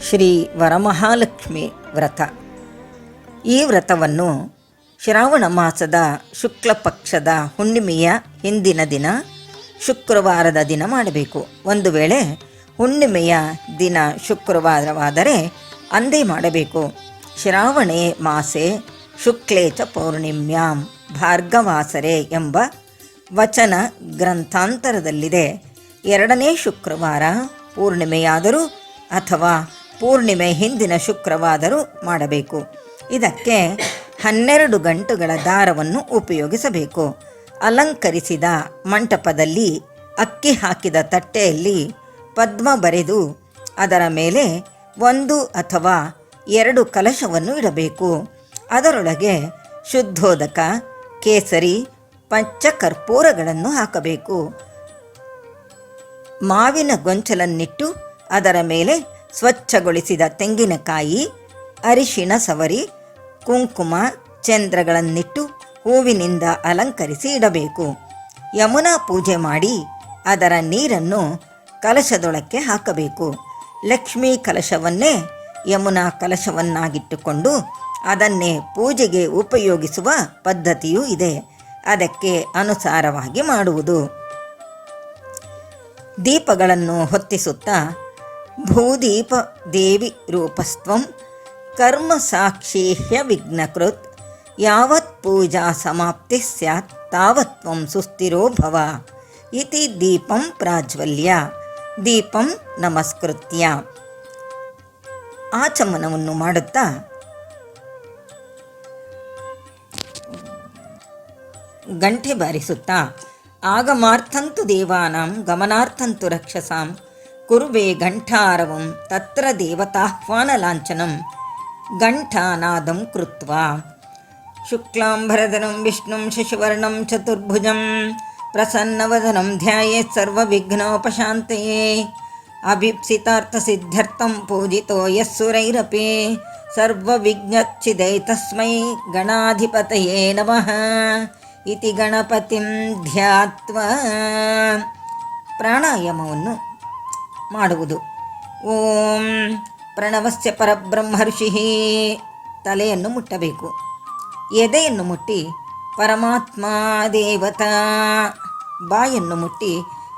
ಶ್ರೀ ವರಮಹಾಲಕ್ಷ್ಮಿ ವ್ರತ. ಈ ವ್ರತವನ್ನು ಶ್ರಾವಣ ಮಾಸದ ಶುಕ್ಲ ಪಕ್ಷದ ಹುಣ್ಣಿಮೆಯ ಹಿಂದಿನ ದಿನ ಶುಕ್ರವಾರದ ದಿನ ಮಾಡಬೇಕು. ಒಂದು ವೇಳೆ ಹುಣ್ಣಿಮೆಯ ದಿನ ಶುಕ್ರವಾರವಾದರೆ ಅಂದೇ ಮಾಡಬೇಕು. ಶ್ರಾವಣೇ ಮಾಸೆ ಶುಕ್ಲೇ ಚ ಪೌರ್ಣಿಮ್ಯಾಂ ಭಾರ್ಗವಾಸರೆ ಎಂಬ ವಚನ ಗ್ರಂಥಾಂತರದಲ್ಲಿದೆ. ಎರಡನೇ ಶುಕ್ರವಾರ ಪೂರ್ಣಿಮೆಯಾದರೂ ಅಥವಾ ಪೂರ್ಣಿಮೆ ಹಿಂದಿನ ಶುಕ್ರವಾದರೂ ಮಾಡಬೇಕು. ಇದಕ್ಕೆ 12 ಗಂಟುಗಳ ದಾರವನ್ನು ಉಪಯೋಗಿಸಬೇಕು. ಅಲಂಕರಿಸಿದ ಮಂಟಪದಲ್ಲಿ ಅಕ್ಕಿ ಹಾಕಿದ ತಟ್ಟೆಯಲ್ಲಿ ಪದ್ಮ ಬರೆದು ಅದರ ಮೇಲೆ 1 ಅಥವಾ 2 ಕಲಶವನ್ನು ಇಡಬೇಕು. ಅದರೊಳಗೆ ಶುದ್ಧೋದಕ, ಕೇಸರಿ, ಪಂಚಕರ್ಪೂರಗಳನ್ನು ಹಾಕಬೇಕು. ಮಾವಿನ ಗೊಂಚಲನ್ನಿಟ್ಟು ಅದರ ಮೇಲೆ ಸ್ವಚ್ಛಗೊಳಿಸಿದ ತೆಂಗಿನಕಾಯಿ, ಅರಿಶಿಣ ಸವರಿ, ಕುಂಕುಮ, ಚಂದ್ರಗಳನ್ನಿಟ್ಟು ಹೂವಿನಿಂದ ಅಲಂಕರಿಸಿ ಇಡಬೇಕು. ಯಮುನಾ ಪೂಜೆ ಮಾಡಿ ಅದರ ನೀರನ್ನು ಕಲಶದೊಳಕ್ಕೆ ಹಾಕಬೇಕು. ಲಕ್ಷ್ಮೀ ಕಲಶವನ್ನೇ ಯಮುನಾ ಕಲಶವನ್ನಾಗಿಟ್ಟುಕೊಂಡು ಅದನ್ನೇ ಪೂಜೆಗೆ ಉಪಯೋಗಿಸುವ ಪದ್ಧತಿಯೂ ಇದೆ. ಅದಕ್ಕೆ ಅನುಸಾರವಾಗಿ ಮಾಡುವುದು. ದೀಪಗಳನ್ನು ಹೊತ್ತಿಸುತ್ತಾ ಭೂದೀಪ ದೇವಿ ರೂಪಸ್ತ್ವಂ ಕರ್ಮ ಸಾಕ್ಷೀಹ್ಯ ವಿಘ್ನಕೃತ್ ಯಾವತ್ ಪೂಜಾ ಸಮಾಪ್ತಿ ಸ್ಯಾತ್ ತಾವತ್ವಂ ಸುಸ್ಥಿರೋ ಭವ ಇತಿ ದೀಪಂ ಪ್ರಾಜ್ವಲ್ಯ ದೀಪಂ ನಮಸ್ಕೃತ್ಯ. ಆಚಮನವನ್ನು ಮಾಡುತ್ತಾ ಗಂಟೆ ಬಾರಿಸುತ್ತಾ ಆಗಮಾರ್ಥಂತು ದೇವಾನಾಂ ಗಮನಾರ್ಥಂತು ರಕ್ಷಸಾಂ ಕುರುವೆ ಘಂಟಾರವಂ ತತ್ರ ದೇವತಾಹ್ವಾನ ಲಾಂಛನಂ ಘಂಟಾನಾದಂ ಕೃತ್ವಾ ಶುಕ್ಲಾಂಬರಧರಂ ವಿಷ್ಣುಂ ಶಶಿವರ್ಣಂ ಚತುರ್ಭುಜಂ ಪ್ರಸನ್ನವದನಂ ಧ್ಯಾಯೇತ್ ಸರ್ವವಿಘ್ನೋಪಶಾಂತಯೇ ಅಭೀಪ್ಸಿತಾರ್ಥಸಿದ್ಧ್ಯರ್ಥಂ ಪೂಜಿತೋ ಯಸ್ಸುರೈರಪಿ ಸರ್ವವಿಘ್ನಚ್ಛಿದೈ ತಸ್ಮೈ ಗಣಾಧಿಪತಯೇ ನಮಃ ಇತಿ ಗಣಪತಿಂ ಧ್ಯಾತ್ವಾ. ಪ್ರಾಣಾಯಾಮವನ್ನು ಮಾಡುವುದು. ಓಂ ಪ್ರಣವಸ್ಯ ಪರಬ್ರಹ್ಮ ಋಷಿಃ. ತಲೆಯನ್ನು ಮುಟ್ಟಬೇಕು. ಎದೆಯನ್ನು ಮುಟ್ಟಿ ಪರಮಾತ್ಮ ದೇವತಾ. ಬಾಯನ್ನು ಮುಟ್ಟಿ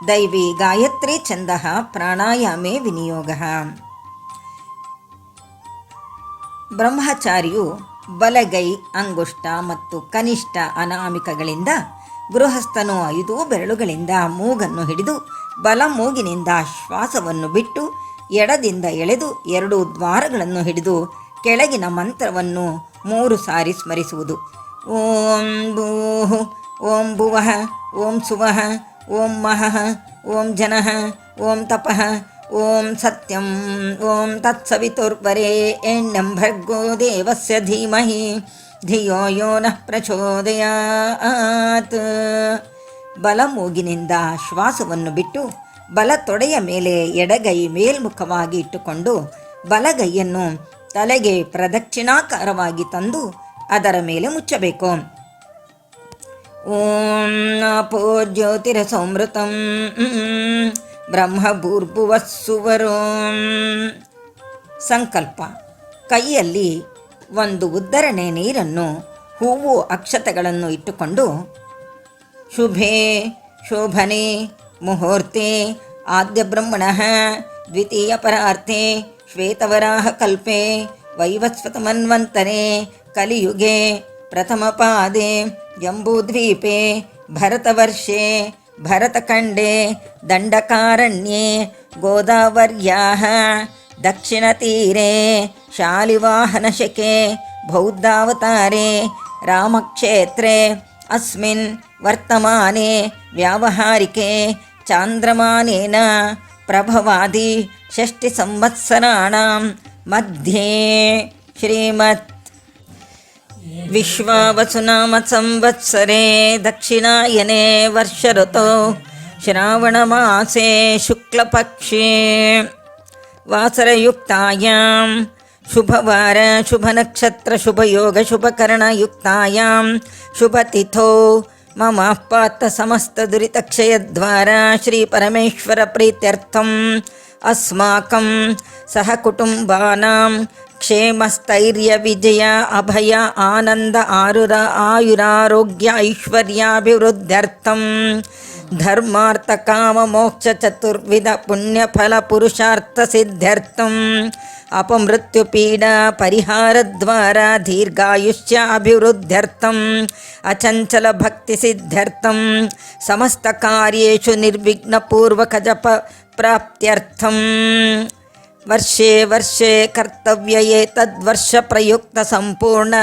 ದೈವಿ ಗಾಯತ್ರಿ ಛಂದಃ ಪ್ರಾಣಾಯಾಮೇ ವಿನಿಯೋಗಃ. ಬ್ರಹ್ಮಚಾರಿಯು ಬಲಗೈ ಅಂಗುಷ್ಟ ಮತ್ತು ಕನಿಷ್ಠ ಅನಾಮಿಕಗಳಿಂದ, ಗೃಹಸ್ಥನು 5 ಬೆರಳುಗಳಿಂದ ಮೂಗನ್ನು ಹಿಡಿದು ಬಲ ಮೂಗಿನಿಂದ ಶ್ವಾಸವನ್ನು ಬಿಟ್ಟು ಎಡದಿಂದ ಎಳೆದು 2 ದ್ವಾರಗಳನ್ನು ಹಿಡಿದು ಕೆಳಗಿನ ಮಂತ್ರವನ್ನು 3 ಸಾರಿ ಸ್ಮರಿಸುವುದು. ಓಂ ಭೂಃ ಓಂ ಭುವಃ ಓಂ ಸುವಃ ಓಂ ಮಹಃ ಓಂ ಜನಃ ಓಂ ತಪಃ ಓಂ ಸತ್ಯಂ ಓಂ ತತ್ಸವಿತುರ್ವರೆಣ್ಯಂ ಭರ್ಗೋ ದೇವಸ್ಯ ಧೀಮಹಿ ಧಿಯೋ ಯೋ ನಃ ಪ್ರಚೋದಯಾತ್. ಬಲ ಮೂಗಿನಿಂದ ಶ್ವಾಸವನ್ನು ಬಿಟ್ಟು ಬಲ ತೊಡೆಯ ಮೇಲೆ ಎಡಗೈ ಮೇಲ್ಮುಖವಾಗಿ ಇಟ್ಟುಕೊಂಡು ಬಲಗೈಯನ್ನು ತಲೆಗೆ ಪ್ರದಕ್ಷಿಣಾಕಾರವಾಗಿ ತಂದು ಅದರ ಮೇಲೆ ಮುಚ್ಚಬೇಕು. ಓಂ ನಾಪೋ ಜ್ಯೋತಿರಸೋಮೃತಂ ಬ್ರಹ್ಮಭೂರ್ಭುವಸ್ಸುವರೋಂ. ಸಂಕಲ್ಪ. ಕೈಯಲ್ಲಿ 1 ಉದ್ದರಣೆ ನೀರನ್ನು, ಹೂವು, ಅಕ್ಷತೆಗಳನ್ನು ಇಟ್ಟುಕೊಂಡು ಶುಭೆ ಶೋಭನೆ ಮುಹೂರ್ತೆ ಆದ್ಯ ಬ್ರಹ್ಮಣಃ ದ್ವಿತೀಯ ಪರಾರ್ಥೆ ಶ್ವೇತವರಾಹ ಕಲ್ಪೆ ವೈವಸ್ವತಮನ್ವಂತರೆ ಕಲಿಯುಗೆ ಪ್ರಥಮ ಪಾದೆ ಜಂಬೂದ್ವೀಪೆ ಭರತವರ್ಷೆ ಭರತಖಂಡೆ ದಂಡಕಾರಣ್ಯೆ ಗೋದಾವರ್ಯಾಃ ದಕ್ಷಿಣತೀರೆ ಶಾಲಿವಾಹನಶಕೆ ಬೌದ್ಧಾವತಾರೆ ರಾಮಕ್ಷೇತ್ರೆ ಅಸ್ಮಿನ್ ವರ್ತಮಾನೆ ವ್ಯಾವಹಾರಿಕೆ ಚಾಂದ್ರಮಾನೇನ ಪ್ರಭವಾದಿ 6 ಸಂವತ್ಸರಾಣಾಂ ಮಧ್ಯೆ ಶ್ರೀಮತ್ ವಿಶ್ವಾವಸುನಾಮ ಸಂವತ್ಸರೆ ದಕ್ಷಿಣಾಯನೆ ವರ್ಷಋತೌ ಶ್ರಾವಣಮಾಸೆ ಶುಕ್ಲಪಕ್ಷೆ ವಾಸರಯುಕ್ತಾಯಾಂ ಶುಭವಾರ ಶುಭನಕ್ಷತ್ರ ಶುಭಯೋಗ ಶುಭಕರಣಯುಕ್ತಾಯಾಂ ಶುಭತಿಥೌ ಮಮ ಪಾತ ಸಮಸ್ತ ದುರಿತಕ್ಷಯದ್ವಾರ ಶ್ರೀ ಪರಮೇಶ್ವರ ಪ್ರೀತ್ಯರ್ಥಂ ಅಸ್ಮಾಕಂ ಸಹ ಕುಟುಂಬಾನಾಂ ಕ್ಷೇಮಸ್ಥೈರ್ಯ ವಿಜಯ ಅಭಯ ಆನಂದ ಆಯುರಾರೋಗ್ಯ ಐಶ್ವರ್ಯಾಭಿವೃದ್ಧ್ಯರ್ಥಂ ಧರ್ಮಾರ್ಥ ಕಾಮ ಮೋಕ್ಷ ಚತುರ್ವಿಧ ಪುಣ್ಯಫಲ ಪುರುಷಾರ್ಥ ಸಿದ್ಧ್ಯರ್ಥಂ ಅಪಮೃತ್ಯುಪೀಡಾ ಪರಿಹಾರದ್ವಾರ ದೀರ್ಘಾಯುಷ್ಯ ಅಭಿವೃದ್ಧ್ಯರ್ಥಂ ಅಚಂಚಲ ಭಕ್ತಿ ಸಿದ್ಧ್ಯರ್ಥಂ ಸಮಸ್ತ ಕಾರ್ಯೇಷು ನಿರ್ವಿಘ್ನ ಪೂರ್ವಕ ಜಪ ಪ್ರಾಪ್ತ್ಯರ್ಥಂ ವರ್ಷೇ ವರ್ಷೇ ಕರ್ತವ್ಯ ತದ್ವರ್ಷ ಪ್ರಯುಕ್ತ ಸಂಪೂರ್ಣ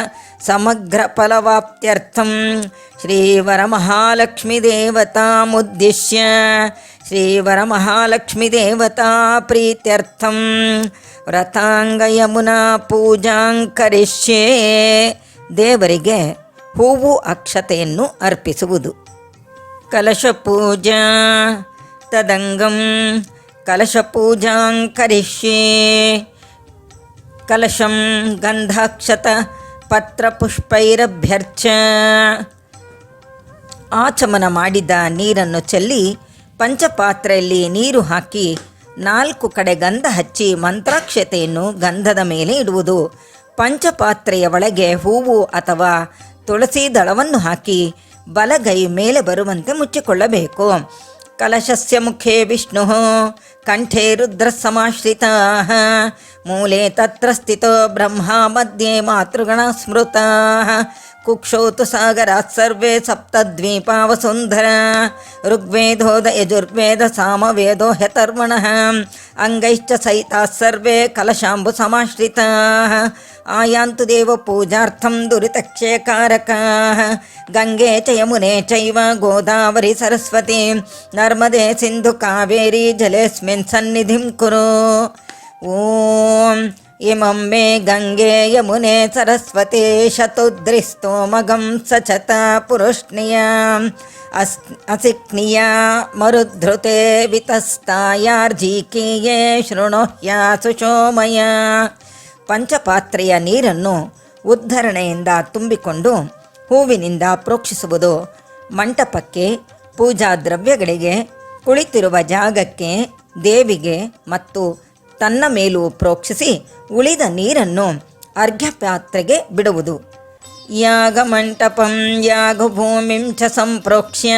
ಸಮಗ್ರ ಫಲವಾಪ್ತ್ಯರ್ಥಂ ಶ್ರೀವರಮಹಾಲಕ್ಷ್ಮೀ ದೇವತಾಮುದ್ದೇಶ್ಯ ಶ್ರೀವರಮಹಾಲಕ್ಷ್ಮೀ ದೇವತಾ ಪ್ರೀತ್ಯರ್ಥಂ ವ್ರತಾಂಗ ಯಮುನಾ ಪೂಜಾಂ ಕರಿಷ್ಯೆ. ದೇವರಿಗೆ ಹೂವು ಅಕ್ಷತೆಯನ್ನು ಅರ್ಪಿಸುವುದು. ಕಲಶ ಪೂಜಾ ತದಂಗಂ ಕಲಶ ಪೂಜಾಂ ಕರಿಷ್ಯೆ. ಕಲಶಂ ಗಂಧಾಕ್ಷತ ಪತ್ರಪುಷ್ಪೈರಭ್ಯರ್ಚ. ಆಚಮನ ಮಾಡಿದ ನೀರನ್ನು ಚೆಲ್ಲಿ ಪಂಚಪಾತ್ರೆಯಲ್ಲಿ ನೀರು ಹಾಕಿ 4 ಕಡೆ ಗಂಧ ಹಚ್ಚಿ ಮಂತ್ರಾಕ್ಷತೆಯನ್ನು ಗಂಧದ ಮೇಲೆ ಇಡುವುದು. ಪಂಚಪಾತ್ರೆಯ ಒಳಗೆ ಹೂವು ಅಥವಾ ತುಳಸಿ ದಳವನ್ನು ಹಾಕಿ ಬಲಗೈ ಮೇಲೆ ಬರುವಂತೆ ಮುಚ್ಚಿಕೊಳ್ಳಬೇಕು. ಕಲಶಸ್ಯ ಮುಖೇ ವಿಷ್ಣು ಕಂಠೇ ರುದ್ರ ಸಮಾಶ್ರಿತಾಃ ಮೂಲೆ ತತ್ರ ಸ್ಥಿತೋ ಬ್ರಹ್ಮ ಮಧ್ಯೆ ಮಾತೃಗಣ ಸ್ಮೃತಾಃ ಕುಕ್ಷೌ ತು ಸಾಗರಾತ್ ಸರ್ವೇ ಸಪ್ತದ್ವೀಪಾ ವಸುಂಧರ ಋಗ್ವೇದೋ ಯಜುರ್ವೇದ ಸಾಮವೇದೋ ಹ್ಯತರ್ವಣಃ ಅಂಗೈಶ್ಚ ಸಹಿತಾಃ ಸರ್ವೇ ಕಲಶಾಂಬು ಸಮಾಶ್ರಿತಾಃ ಆಯಾಂತು ದೇವ ಪೂಜಾರ್ಥಂ ದುರಿತಕ್ಷಯಕಾರಕಾಃ ಗಂಗೆ ಚ ಯಮುನೆ ಚೈವ ಗೋದಾವರಿ ಸರಸ್ವತಿ ನರ್ಮದೆ ಸಿಂಧು ಕಾವೇರಿ ಜಲೇಸ್ಮಿನ್ ಸನ್ನಿಧಿಂ ಕುರು. ಓಂ ಇಮಂ ಮೇ ಗಂಗೆ ಯಮುನೆ ಸರಸ್ವತಿ ಶತುದ್ರಿಸ್ತೋಮಗಂ ಸಚತ ಪುರುಷ್ಣಿಯ ಅಸಿಕ್ನಿಯ ಮರುಧೃತೆ ವಿತಸ್ತಾಯಾರ್ಜೀಕೀಯೇ ಶೃಣೋಹ್ಯ ಸುಶೋಮಯ. ಪಂಚಪಾತ್ರೆಯ ನೀರನ್ನು ಉದ್ಧರಣೆಯಿಂದ ತುಂಬಿಕೊಂಡು ಹೂವಿನಿಂದ ಪ್ರೋಕ್ಷಿಸುವುದು. ಮಂಟಪಕ್ಕೆ, ಪೂಜಾ ದ್ರವ್ಯಗಳಿಗೆ, ಕುಳಿತಿರುವ ಜಾಗಕ್ಕೆ, ದೇವಿಗೆ ಮತ್ತು ತನ್ನ ಮೇಲೂ ಪ್ರೋಕ್ಷಿಸಿ ಉಳಿದ ನೀರನ್ನು ಅರ್ಘ್ಯಪಾತ್ರೆಗೆ ಬಿಡುವುದು. ಯಾಗಮಂಟಪಂ ಯಾಗಭೂಮಿಂ ಚ ಸಂಪ್ರೋಕ್ಷ್ಯ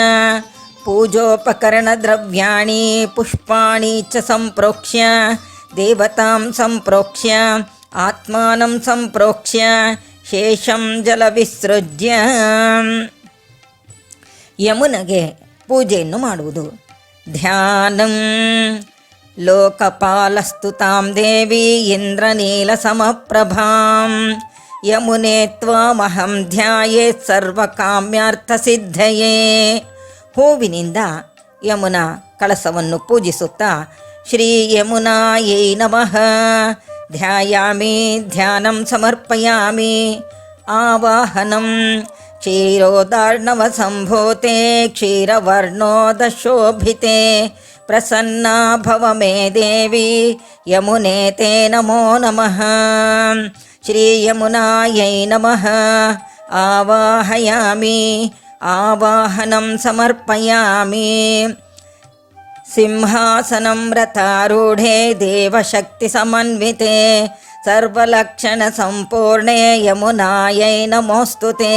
ಪೂಜೋಪಕರಣ ದ್ರವ್ಯಾಣಿ ಪುಷ್ಪಾಣಿ ಚ ಸಂಪ್ರೋಕ್ಷ್ಯ ದೇವತಾಂ ಸಂಪ್ರೋಕ್ಷ್ಯ ಆತ್ಮಾನಂ ಸಂಪ್ರೋಕ್ಷ್ಯ ಶೇಷಂ ಜಲ ವಿಸೃಜ್ಯ. ಯಮುನೆಗೆ ಪೂಜೆಯನ್ನು ಮಾಡುವುದು. ಧ್ಯಾನಂ ಲೋಕಪಾಲಸ್ತು ತಾಂ ದೇವಿ ಇಂದ್ರನೀಲ ಸಮಪ್ರಭಾಂ ಯಮುನೆ ತ್ವಾಮಹಂ ಧ್ಯಾಯೇತ್ ಸರ್ವಕಾಮ್ಯಾರ್ಥ ಸಿದ್ಧಯೇ. ಹೂವಿನಿಂದ ಯಮುನಾ ಕಳಸವನ್ನು ಪೂಜಿಸುತ್ತಾ ಶ್ರೀ ಯಮುನಾಯೈ ನಮಃ ಧ್ಯಾಯಾಮಿ ಧ್ಯಾನಂ ಸಮರ್ಪಯಾಮಿ. ಆವಾಹನಂ ಕ್ಷೀರೋದಾರ್ಣವ ಸಂಭೂತೆ ಕ್ಷೀರವರ್ಣೋದಶೋಭಿತೆ ಪ್ರಸನ್ನಾ ಭವ ಮೇ ದೇವಿ ಯಮುನೆ ತೇ ನಮೋ ನಮಃ. ಶ್ರೀ ಯಮುನಾಯೈ ನಮಃ ಆವಾಹಯಾಮಿ ಆವಾಹನಂ ಸಮರ್ಪಯಾಮಿ. ಸಿಂಹಾಸನಂ ರಥಾರೂಢೆ ದೇವಶಕ್ತಿ ಸಮನ್ವಿತೆ ಸರ್ವಲಕ್ಷಣ ಸಂಪೂರ್ಣೆ ಯಮುನಾಯೈ ನಮೋಸ್ತುತೆ.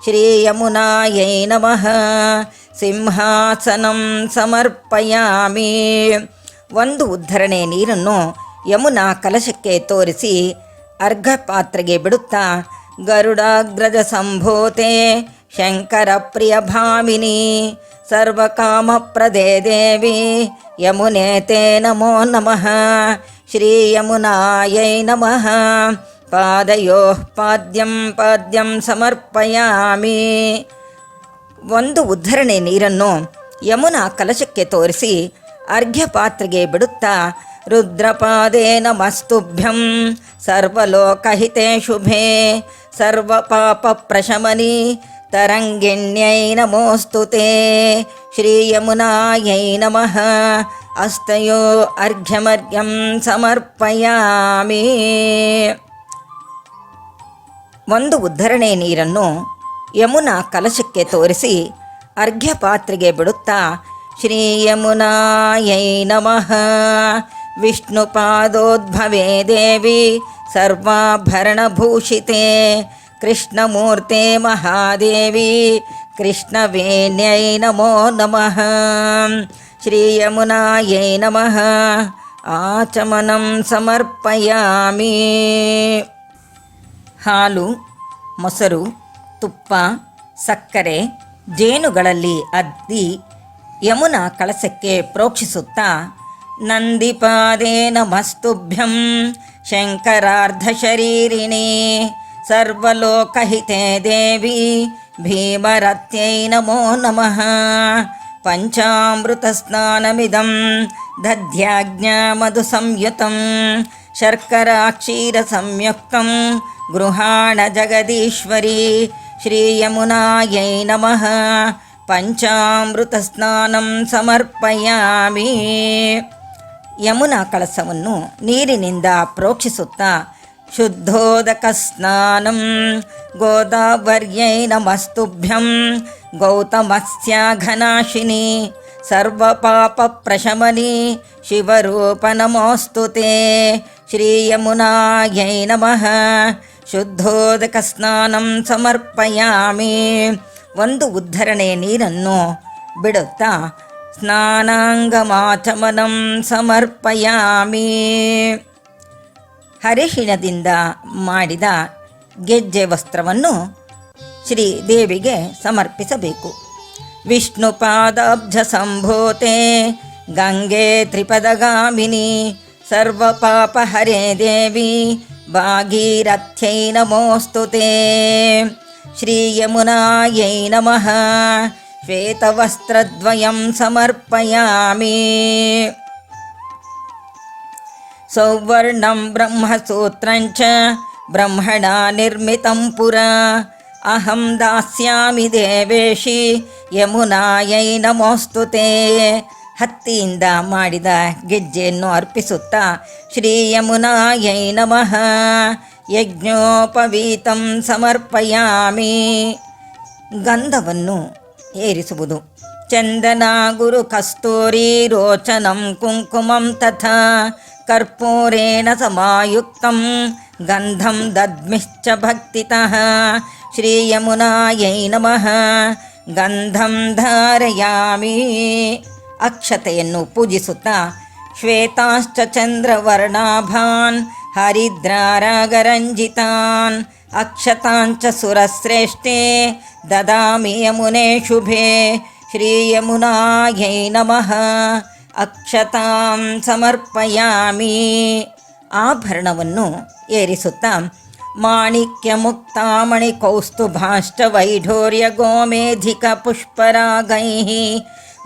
ಶ್ರೀ ಯಮುನಾಯೈ ನಮಃ ಸಿಂಹಾಸನಂ ಸಮರ್ಪಯಾಮಿ. ಒಂದು ಉದ್ಧರಣೆ ನೀರನ್ನು ಯಮುನಾ ಕಲಶಕ್ಕೆ ತೋರಿಸಿ ಅರ್ಘ್ಯಪಾತ್ರೆಗೆ ಬಿಡುತ್ತಾ ಗರುಡಾಗ್ರಜ ಸಂಭೂತೆ ಶಂಕರ ಪ್ರಿಯ ಭಾಮಿನಿ ಸರ್ವಕಾಮಪ್ರದೇ ದೇವಿ ಯಮುನೆ ತೇ ನಮೋ ನಮಃ. ಶ್ರೀ ಯಮುನಾಯೈ ನಮಃ ಪಾದಯೋಃ ಪಾದ್ಯಂ ಸಮರ್ಪಯಾಮಿ. ಒಂದು ಉದ್ಧರಣೆ ನೀರನ್ನು ಯಮುನಾ ಕಲಶಕ್ಕೆ ತೋರಿಸಿ ಅರ್ಘ್ಯಪಾತ್ರೆಗೆ ಬಿಡುತ್ತಾ ರುದ್ರಪಾದೇ ನಮಸ್ತುಭ್ಯಂ ಸರ್ವಲೋಕಹಿತೆ ಶುಭೆ ಸರ್ವಪಾಪ ಪ್ರಶಮನಿ ತರಂಗಿಣ್ಯೈ ನಮೋಸ್ತುತೆ. ಶ್ರೀ ಯಮುನಾಯೈ ನಮಃ ಅಸ್ತಯೋ ಅರ್ಘ್ಯಮರ್ಘ್ಯಂ ಸಮರ್ಪಯಾಮಿ. ಒಂದು ಉದ್ಧರಣೆ ನೀರನ್ನು ಯಮುನಾ ಕಲಶಕ್ಕೆ ತೋರಿಸಿ ಅರ್ಘ್ಯಪಾತ್ರೆಗೆ ಬಿಡುತ್ತಾ ಶ್ರೀ ಯಮುನಾಯೈ ನಮಃ ವಿಷ್ಣುಪಾದೋದ್ಭವೆ ದೇವಿ ಸರ್ವಾಭರಣಭೂಷಿತೆ ಕೃಷ್ಣಮೂರ್ತೆ ಮಹಾದೇವಿ ಕೃಷ್ಣವೇಣ್ಯೈ ನಮೋ ನಮಃ. ಶ್ರೀಯಮುನಾಯೈ ನಮಃ. ಆಚಮನಂ ಸಮರ್ಪಯಾಮಿ. ಹಾಲು, ಮೊಸರು, ತುಪ್ಪ, ಸಕ್ಕರೆ, ಜೇನುಗಳಲ್ಲಿ ಅದ್ದಿ ಯಮುನಾ ಕಳಸಕ್ಕೆ ಪ್ರೋಕ್ಷಿಸುತ್ತಾ ನಂದಿಪಾದೇ ನಮಸ್ತುಭ್ಯಂ ಶಂಕರಾರ್ಧಶರೀರಿಣಿ ಸರ್ವಲೋಕಹಿತೆ ದೇವಿ ಭೀಮರತ್ಯೈ ನಮೋ ನಮಃ. ಪಂಚಾಮೃತಸ್ನಾನಮಿದಂ ದಧ್ಯಾಜ್ಞಾಮಧು ಸಂಯುತಂ ಶರ್ಕರಾಕ್ಷೀರಸಂಯುಕ್ತಂ ಗೃಹಾಣ ಜಗದೀಶ್ವರಿ ಶ್ರೀಯಮುನಾಯೈ ನಮಃ. ಪಂಚಾಮೃತ ಸ್ನಾನಂ ಸಮರ್ಪಯಾಮಿ. ಯಮುನಾ ಕಳಸವನ್ನು ನೀರಿನಿಂದ ಪ್ರೋಕ್ಷಿಸುತ್ತಾ ಶುದ್ಧೋದಕ ಸ್ನಾನಂ ಗೋದಾವರ್ಯೈ ನಮಸ್ತುಭ್ಯಂ ಗೌತಮಸ್ಯಾಘನಾಶಿನಿ ಸರ್ವಪಾಪ ಪ್ರಶಮನಿ ಶಿವರೂಪ ನಮೋಸ್ತುತೆ ಶ್ರೀಯಮುನಾಯೈ ನಮಃ. ಶುದ್ಧೋದಕ ಸ್ನಾನಂ ಸಮರ್ಪಯಾಮಿ. ಒಂದು ಉದ್ಧರಣೆ ನೀರನ್ನು ಬಿಡುತ್ತಾ ಸ್ನಾನಾಂಗಮಾಚಮನಂ ಸಮರ್ಪಯಾಮಿ. ಅರಿಶಿಣದಿಂದ ಮಾಡಿದ ಗೆಜ್ಜೆ ವಸ್ತ್ರವನ್ನು ಶ್ರೀದೇವಿಗೆ ಸಮರ್ಪಿಸಬೇಕು. ವಿಷ್ಣುಪಾದಾಬ್ಜ ಸಂಭೂತೆ ಗಂಗೆ ತ್ರಿಪದಗಾಮಿನಿ ಸರ್ವಪಾಪಹರೇ ದೇವಿ ಭಾಗೀರಥ್ಯೈ ನಮೋಸ್ತುತೆ ಶ್ರೀಯಮುನಾಯೈ ನಮಃ. ಶ್ವೇತವಸ್ತ್ರದ್ವಯಂ ಸಮರ್ಪಯಾಮಿ. ಸೌವರ್ಣಂ ಬ್ರಹ್ಮಸೂತ್ರಂಚ ಬ್ರಹ್ಮಣ ನಿರ್ಮಿತಂ ಪುರ ಅಹಂ ದಾಸ್ಯಾಮಿ ದೇವೇಶಿ ಯಮುನಾಯೈ ನಮೋಸ್ತುತೆ. ಹತ್ತಿಯಿಂದ ಮಾಡಿದ ಗೆಜ್ಜೆಯನ್ನು ಅರ್ಪಿಸುತ್ತಾ ಶ್ರೀಯಮುನಾಯೈ ನಮಃ. ಯಜ್ಞೋಪವೀತಂ ಸಮರ್ಪಯಾಮಿ. ಗಂಧವನ್ನು ಏರಿಸುವುದು. ಚಂದನ ಗುರು ಕಸ್ತೂರಿ ರೋಚನಂ ಕುಂಕುಮಂ ತಥಾ ಕರ್ಪೂರೇಣ ಸಮಾಯುಕ್ತಂ ಗಂಧಂ ದದ್ಮಿಶ್ಚ ಭಕ್ತಿತಃ ಶ್ರೀಯಮುನಾಯೈ ನಮಃ. ಗಂಧಂ ಧಾರಯಾಮಿ. ಅಕ್ಷತೆಯನ್ನು ಪೂಜಿಸುತ್ತಾ ಶ್ವೇತಾಶ್ಚ ಚಂದ್ರವರ್ಣಾಭಾನ್ ಹರಿದ್ರಾರಾಗರಂಜಿತಾನ್ ಅಕ್ಷತಾಂಚ ಸುರಶ್ರೇಷ್ಠೆ ದದಾಮಿ ಯಮುನೆ ಶುಭೆ ಶ್ರೀಯಮುನಾಯೈ ನಮಃ. ಅಕ್ಷತಾಂ ಸಮರ್ಪಯಾಮಿ. ಆಭರಣವನ್ನು ಏರಿಸುತ್ತಾ ಮಾಣಿಕ್ಯ ಮುಕ್ತಾಮಣಿ ಕೌಸ್ತುಭಾಶ್ಚ ವೈಢೂರ್ಯ ಗೋಮೇಧಿಕ ಪುಷ್ಪರಾಗೈಃ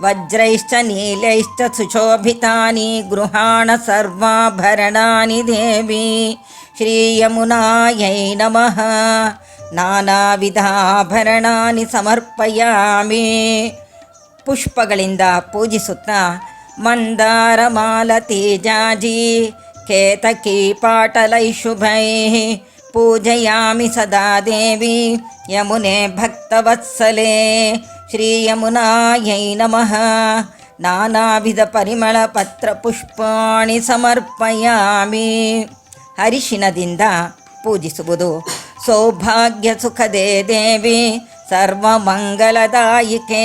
ವಜ್ರೈಶ್ಚ ನೀಲೈಶ್ಚ ಸುಶೋಭಿತಾನಿ ಗೃಹಾಣ ಸರ್ವಾಭರಣಾನಿ ದೇವಿ ಶ್ರೀಯಮುನಾಯೈ ನಮಃ. ನಾನಾವಿಧಾಭರಣಾನಿ ಸಮರ್ಪಯಾಮಿ. ಪುಷ್ಪಗಳಿಂದ ಪೂಜಿಸುತ್ತಾ ಮಂದಾರ ಮಾಲತಿ ಜಾಜಿ ಕೇತಕಿ ಪಾಟಲೈ ಶುಭೈಃ ಪೂಜಯಾಮಿ ಸದಾ ದೇವಿ ಯಮುನೆ ಭಕ್ತವತ್ಸಲೆ ಶ್ರೀಯಮುನಾಯೈ ನಮಃ. ನಾನಾವಿಧ ಪರಿಮಳ ಪತ್ರ ಪುಷ್ಪಾಣಿ ಸಮರ್ಪಯಾಮಿ. ಅರಿಶಿಣದಿಂದ ಪೂಜಿಸುವುದು. ಸೌಭಾಗ್ಯ ಸುಖದೇ ದೇವಿ ಸರ್ವಮಂಗಲದಾಯಿಕೆ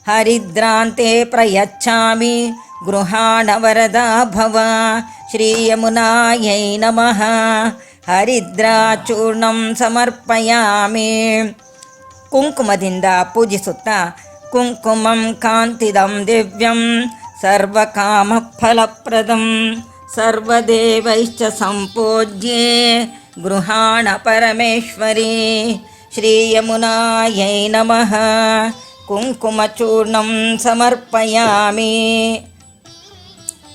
ಹರಿದ್ರಾಂತೆ ಪ್ರಯಚ್ಛಾಮಿ ಗೃಹಾಣ ವರದಾ ಭವ ಶ್ರೀಯಮುನಾಯೈ ನಮಃ. ಹರಿದ್ರಾಚೂರ್ಣಂ ಸಮರ್ಪಯಾಮಿ. ಕುಂಕುಮದಿಂದ ಪೂಜಿಸುತ್ತಾ ಕುಂಕುಮಂ ಕಾಂತಿದಂ ದಿವ್ಯಂ ಸರ್ವಕಾಮಫಲಪ್ರದಂ ಸರ್ವದೇವೈಶ್ಚ ಸಂಪೂಜ್ಯೆ ಗೃಹಾಣ ಪರಮೇಶ್ವರಿ ಶ್ರೀಯಮುನಾಯೈ ನಮಃ. ಕುಂಕುಮಚೂರ್ಣಂ ಸಮರ್ಪಯಾಮಿ.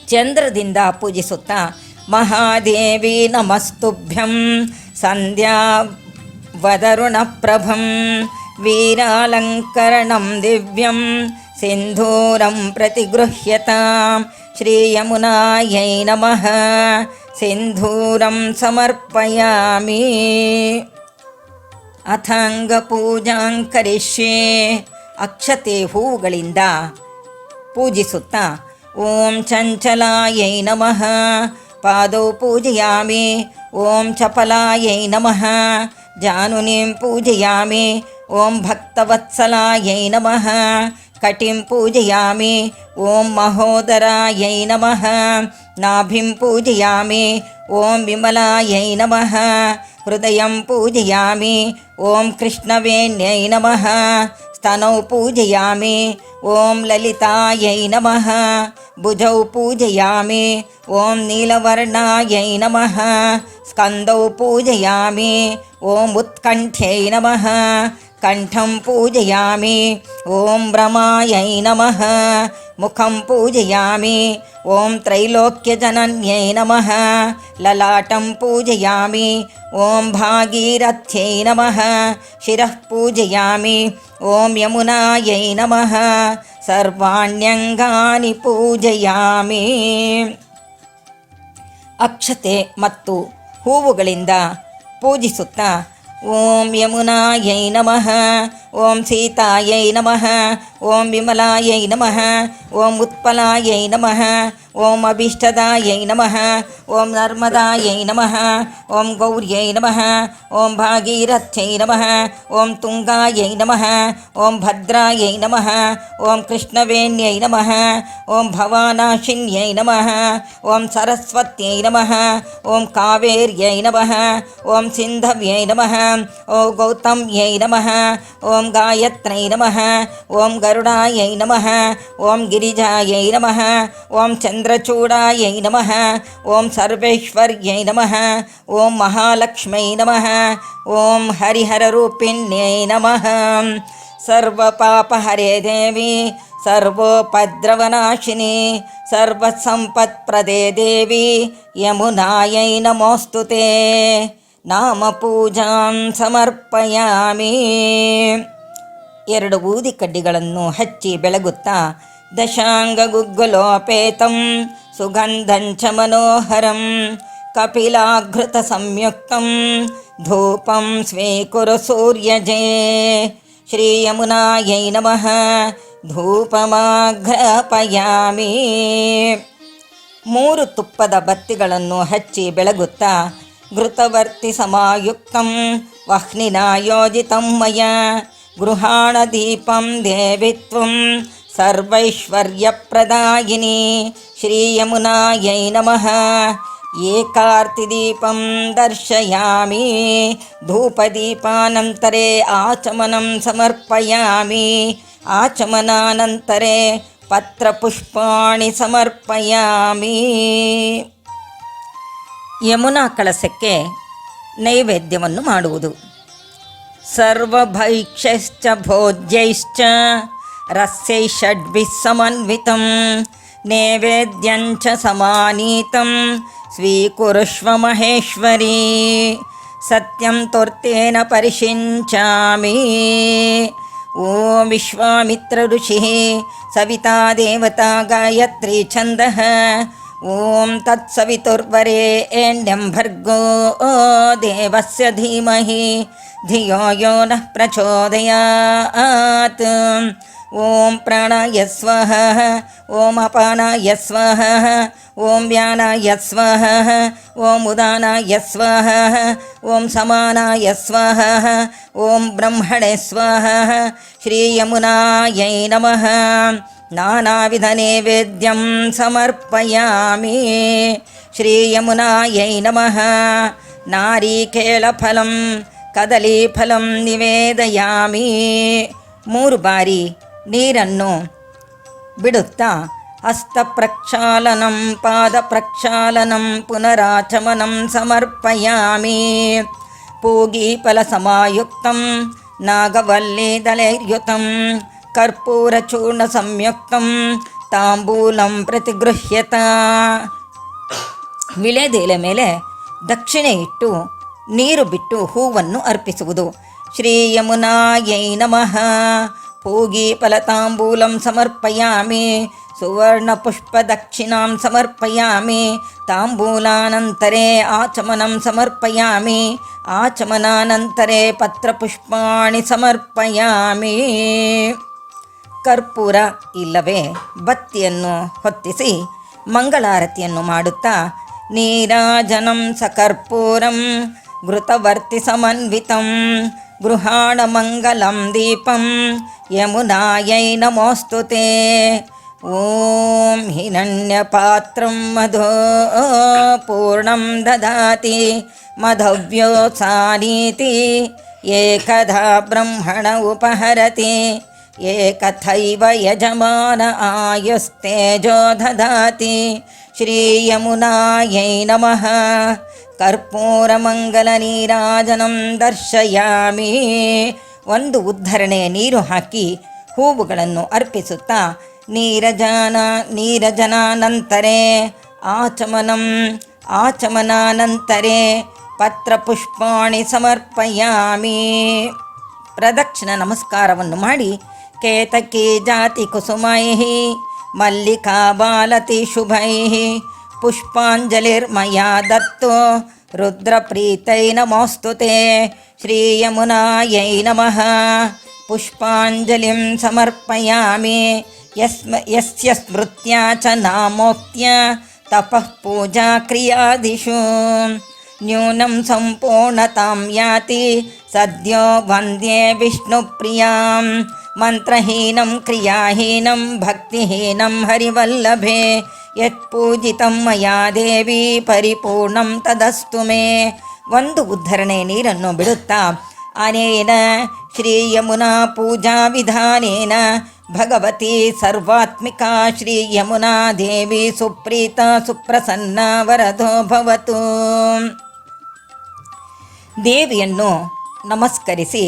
ಚಂದ್ರದಿಂದ ಪೂಜಿಸುತ್ತಾ ಮಹಾದೇವಿ ನಮಸ್ತುಭ್ಯಂ ಸಂಧ್ಯಾ ವದರುಣಪ್ರಭಂ ವೀರಾಲಂಕರಣಂ ದಿವ್ಯಂ ಸಿಂಧೂರಂ ಪ್ರತಿಗೃಹ್ಯತಾಂ ಶ್ರೀಯಮುನಾಯೈ ನಮಃ. ಸಿಂಧೂರಂ ಸಮರ್ಪಯಾಮಿ. ಅಥಾಂಗಪೂಜಾಂ ಕರಿಷ್ಯೆ. ಅಕ್ಷತೆ ಹೂವುಗಳಿಂದ ಪೂಜಿಸುತ್ತಾ ಓಂ ಚಂಚಲಾಯೈ ನಮಃ. ಪಾದೌ ಪೂಜಯಾಮಿ. ಓಂ ಚಪಲಾಯೈ ನಮಃ. ಜಾನುನೀಂ ಪೂಜಯಾಮಿ. ಓಂ ಭಕ್ತವತ್ಸಲಾಯೈ ನಮಃ. ಕಟಿಂ ಪೂಜಯಾಮಿ. ಓಂ ಮಹೋದರಾಯೈ ನಮಃ. ನಾಭಿಂ ಪೂಜಯಾಮಿ. ಓಂ ವಿಮಲಾಯೈ ನಮಃ. ಹೃದಯಂ ಪೂಜಯಾಮಿ. ಓಂ ಕೃಷ್ಣವೇಣ್ಯೈ ನಮಃ. ಸ್ತನೌ ಪೂಜಯಾಮಿ. ಓಂ ಲಲಿತಾಯೈ ನಮಃ. ಭುಜೌ ಪೂಜಯಾಮಿ. ಓಂ ನೀಲವರ್ಣಾಯೈ ನಮಃ. ಸ್ಕಂದೌ ಪೂಜಯಾಮಿ. ಓಂ ಉತ್ಕಂಠ್ಯೈ ನಮಃ. ಕಂಠಂ ಪೂಜಯಾಮಿ. ಓಂ ಭ್ರಮಾಯೈ ನಮಃ. ಮುಖಂ ಪೂಜಯಾಮಿ. ಓಂ ತ್ರೈಲೋಕ್ಯಜನನ್ಯೈ ನಮಃ. ಲಲಾಟಂ ಪೂಜಯಾಮಿ. ಓಂ ಭಾಗೀರಥ್ಯೈ ನಮಃ. ಶಿರಃ ಪೂಜಯಾಮಿ. ಓಂ ಯಮುನಾಯೈ ನಮಃ. ಸರ್ವಾಣ್ಯಂಗಾನಿ ಪೂಜಯಾಮಿ. ಅಕ್ಷತೆ ಮತ್ತು ಹೂವುಗಳಿಂದ ಪೂಜಿಸುತ್ತಾ ಓಂ ಯಮುನಾಯೈ ನಮಃ. ಓಂ ಸೀತಾಯೈ ನಮಃ. ಓಂ ವಿಮಲಾಯೈ ನಮಃ. ಓಂ ಉತ್ಪಲಾಯೈ ನಮಃ. ಓಂ ಅಭೀಷ್ಟದಾಯೈ ನಮಃ. ಓಂ ನರ್ಮದಾಯೈ ನಮಃ. ಓಂ ಗೌರ್ಯೈ ನಮಃ. ಓಂ ಭಾಗೀರಥ್ಯೈ ನಮಃ. ಓಂ ತುಂಗಾಯೈ ನಮಃ. ಓಂ ಭದ್ರಾಯೈ ನಮಃ. ಓಂ ಕೃಷ್ಣವೇಣ್ಯೈ ನಮಃ. ಓಂ ಭವಾನಾಶಿನ್ಯೈ ನಮಃ. ಓಂ ಸರಸ್ವತ್ಯೈ ನಮಃ. ಓಂ ಕಾವೇರ್ಯೈ ನಮಃ. ಓಂ ಸಿಂಧವ್ಯೈ ನಮಃ. ಓಂ ಗೌತಮ್ಯೈ ನಮಃ. ಓಂ ಗಾಯತ್ರ್ಯೈ ನಮಃ. ಓಂ ಗರುಡಾಯೈ ನಮಃ. ಓಂ ಗಿರಿಜಾಯೈ ನಮಃ. ಓಂ ಚಂದ್ರಚೂಡಾಯೈ ನಮಃ. ಓಂ ಸರ್ವೇಶ್ವರ್ಯೈ ನಮಃ. ಓಂ ಮಹಾಲಕ್ಷ್ಮೈ ನಮಃ. ಓಂ ಹರಿಹರರೂಪಿಣ್ಯೈ ನಮಃ. ಸರ್ವಪಾಪಹರೇ ದೇವಿ ಸರ್ವೋಪದ್ರವನಾಶಿನಿ ಸರ್ವಸಂಪತ್ಪ್ರದೇ ದೇವಿ ಯಮುನಾಯೈ ನಮೋಸ್ತುತೆ. ನಾಮ ಪೂಜಾಂ ಸಮರ್ಪಯಾಮಿ. 2 ಊದಿ ಕಡ್ಡಿಗಳನ್ನು ಹಚ್ಚಿ ಬೆಳಗುತ್ತಾ ದಶಾಂಗಗುಗ್ಗುಲೋಪೇತಂ ಸುಗಂಧಂಚ ಮನೋಹರಂ ಕಪಿಲಾಘೃತ ಸಂಯುಕ್ತಂ ಧೂಪಂ ಸ್ವೀಕುರು ಸೂರ್ಯಜೇ. ಶ್ರೀ ಯಮುನಾಯೈ ನಮಃ. ಧೂಪಮಾಘ್ರಪಯಾಮಿ. 3 ತುಪ್ಪದ ಬತ್ತಿಗಳನ್ನು ಹಚ್ಚಿ ಬೆಳಗುತ್ತಾ ಘೃತವರ್ತಿ ಸಮಾಯುಕ್ತಂ ವಹ್ನಿನಾ ಯೋಜಿತಂ ಮಯ ಗೃಹಾಣ ದೀಪಂ ದೇವಿತ್ವಂ ಸರ್ವೈಶ್ವರ್ಯಪ್ರದಾಯಿನಿ. ಶ್ರೀ ಯಮುನಾಯೈ ನಮಃ. ಏಕಾರ್ತಿದೀಪಂ ದರ್ಶಯಾಮಿ. ಧೂಪದೀಪಾನಂತರೇ ಆಚಮನಂ ಸಮರ್ಪಯಾಮಿ. ಆಚಮನಾನಂತರೇ ಪತ್ರಪುಷ್ಪಾಣಿ ಸಮರ್ಪಯಾಮಿ. ಯಮುನಾ ಕಳಸಕ್ಕೆ ನೈವೇದ್ಯವನ್ನು ಮಾಡುವುದು. ಸರ್ವಭೈಕ್ಷ್ಯಶ್ಚ ಭೋಜ್ಯೈಶ್ಚ ರಸ್ಯೈ ಷಡ್ಭಿಃ ಸಮನ್ವಿತಂ ನೈವೇದ್ಯಂಚ ಸಮಾನೀತಂ ಸ್ವೀಕುರುಷ್ವ ಮಹೇಶ್ವರಿ. ಸತ್ಯಂ ತೋರ್ತೇನ ಪರಿಷಿಂಚಾಮಿ. ಓಂ ವಿಶ್ವಾಮಿತ್ರ ಋಷಿಃ ಸವಿತಾ ದೇವತಾ ಗಾಯತ್ರಿ ಛಂದಃ. ಓಂ ತತ್ಸವಿತುರ್ವರೆಣ್ಯಂ ಭರ್ಗೋ ದೇವಸ್ಯ ಧೀಮಹಿ ಧಿಯೋ ಯೋ ನಃ ಪ್ರಚೋದಯಾತ್. ಓಂ ಪ್ರಾಣಾಯ ಸ್ವಃ. ಓಂ ಅಪಾನಾಯ ಸ್ವಃ. ಓಂ ವ್ಯಾನಾಯ ಸ್ವಃ. ಓಂ ಉದಾನಾಯ ಸ್ವಃ. ಓಂ ಸಮಾನಾಯ ಸ್ವಃ. ಓಂ ಬ್ರಹ್ಮಣೇ ಸ್ವಃ. ಶ್ರೀ ಯಮುನಾಯೈ ನಮಃ. ನಾನಾವಿಧ ನೈವೇದ್ಯಂ ಸಮರ್ಪಯಾಮಿ. ಶ್ರೀ ಯಮುನಾಯೈ ನಮಃ. ನಾರಿಕೇಳಫಲಂ ಕದಲೀಫಲಂ ನಿವೇದಯಾಮಿ. 3 ಬಾರಿ ನೀರನ್ನು ಬಿಡುತ್ತಾ ಹಸ್ತ ಪ್ರಕ್ಷಾಲನಂ ಪಾದ ಪ್ರಕ್ಷಾಲನಂ ಪುನರಾಚಮನಂ ಸಮರ್ಪಯಾಮಿ. ಪೂಗೀಫಲ ಸಮಾಯುಕ್ತಂ ನಾಗವಲ್ಲಿದಲೈರ್ಯುತಂ ಕರ್ಪೂರಚೂರ್ಣ ಸಂಯುಕ್ತಂ ತಾಂಬೂಲಂ ಪ್ರತಿಗೃಹ್ಯತ. ವಿಳೆದೆಲೆ ಮೇಲೆ ದಕ್ಷಿಣೆ ಇಟ್ಟು ನೀರು ಬಿಟ್ಟು ಹೂವನ್ನು ಅರ್ಪಿಸುವುದು. ಶ್ರೀ ಯಮುನಾಯೈ ನಮಃ. ಪೂಗೀಫಲ ತಾಂಬೂಲಂ ಸಮರ್ಪಯಾಮಿ. ಸುವರ್ಣ ಪುಷ್ಪ ದಕ್ಷಿಣಾಂ ಸಮರ್ಪಯಾಮಿ. ತಾಂಬೂಲಾನಂತರೇ ಆಚಮನಂ ಸಮರ್ಪಯಾಮಿ. ಆಚಮನಾನಂತರೇ ಪತ್ರಪುಷ್ಪಾಣಿ ಸಮರ್ಪಯಾಮಿ. ಕರ್ಪೂರ ಇಲ್ಲವೇ ಬತ್ತಿಯನ್ನು ಹೊತ್ತಿಸಿ ಮಂಗಳಾರತಿಯನ್ನು ಮಾಡುತ್ತಾ ನೀರಾಜನಂ ಸಕರ್ಪೂರಂ ಘೃತವರ್ತಿ ಸಮನ್ವಿತಂ ಗೃಹಾಣ ಮಂಗಲಂ ದೀಪಂ ಯಮುನಾಯೈ ನಮೋಸ್ತುತೆ. ಓಂ ಹಿರಣ್ಯಪಾತ್ರಂ ಮಧೋ ಪೂರ್ಣಂ ದದಾತಿ ಮಧವ್ಯೋತ್ಸಾನೀತಿ ಏಕಧಾ ಬ್ರಹ್ಮಣ ಉಪಹರತಿ ಏಕಥೈವ ಯಜಮಾನ ಆಯುಸ್ತೇಜೋ ದದಾತಿ. ಶ್ರೀಯಮುನಾಯೈ ನಮಃ. ಕರ್ಪೂರಮಂಗಲ ನೀರಾಜನಂ ದರ್ಶಯಾಮಿ. ಒಂದು ಉದ್ಧರಣೆ ನೀರು ಹಾಕಿ ಹೂವುಗಳನ್ನು ಅರ್ಪಿಸುತ್ತಾ ನೀರಜನಾನಂತರೇ ಆಚಮನಾನಂತರೇ ಪತ್ರಪುಷ್ಪಾಣಿ ಸಮರ್ಪಯಾಮಿ. ಪ್ರದಕ್ಷಿಣ ನಮಸ್ಕಾರವನ್ನು ಮಾಡಿ ಕೇತಕಿ ಜಾತಿ ಕುಸುಮೈ ಮಲ್ಲಿಕಾ ಬಾಲತಿ ಶುಭೈ ಪುಷ್ಪಾಂಜಲಿರ್ಮಯಾ ದತ್ತೋ ರುದ್ರಪ್ರೀತೈ ನಮೋಸ್ತುತೆ. ಶ್ರೀಯಮುನಾಯೈ ನಮಃ. ಪುಷ್ಪಾಂಜಲಿಂ ಸಮರ್ಪಯಾಮಿ. ಯಸ್ಯ ಸ್ಮೃತ್ಯಾ ಚ ನಾಮೋಕ್ತ್ಯ ತಪಃ ಪೂಜಾ ಕ್ರಿಯಾದಿಷು ನ್ಯೂನಂ ಸಂಪೂರ್ಣತಾಂ ಯಾತಿ ಸದ್ಯೋ ವಂದ್ಯೆ ವಿಷ್ಣುಪ್ರಿಯಾಂ. ಮಂತ್ರಹೀನಂ ಕ್ರಿಯಾಹೀನಂ ಭಕ್ತಿಹೀನಂ ಹರಿವಲ್ಲಭೆ ಯತ್ಪೂಜಿತಂ ಮಯಾ ದೇವಿ ಪರಿಪೂರ್ಣಂ ತದಸ್ತು ಮೇ. ಒಂದು ಉದ್ಧರಣೆ ನೀರನ್ನು ಬಿಡುತ್ತಾ ಅನೇನ ಶ್ರೀಯಮುನಾ ಪೂಜಾ ವಿಧಾನೇನ ಭಗವತಿ ಸರ್ವಾತ್ಮಿಕಾ ಶ್ರೀಯಮುನಾ ದೇವಿ ಸುಪ್ರೀತಾ ಸುಪ್ರಸನ್ನ ವರದೋ ಭವತು. ದೇವಿಯನ್ನು ನಮಸ್ಕರಿಸಿ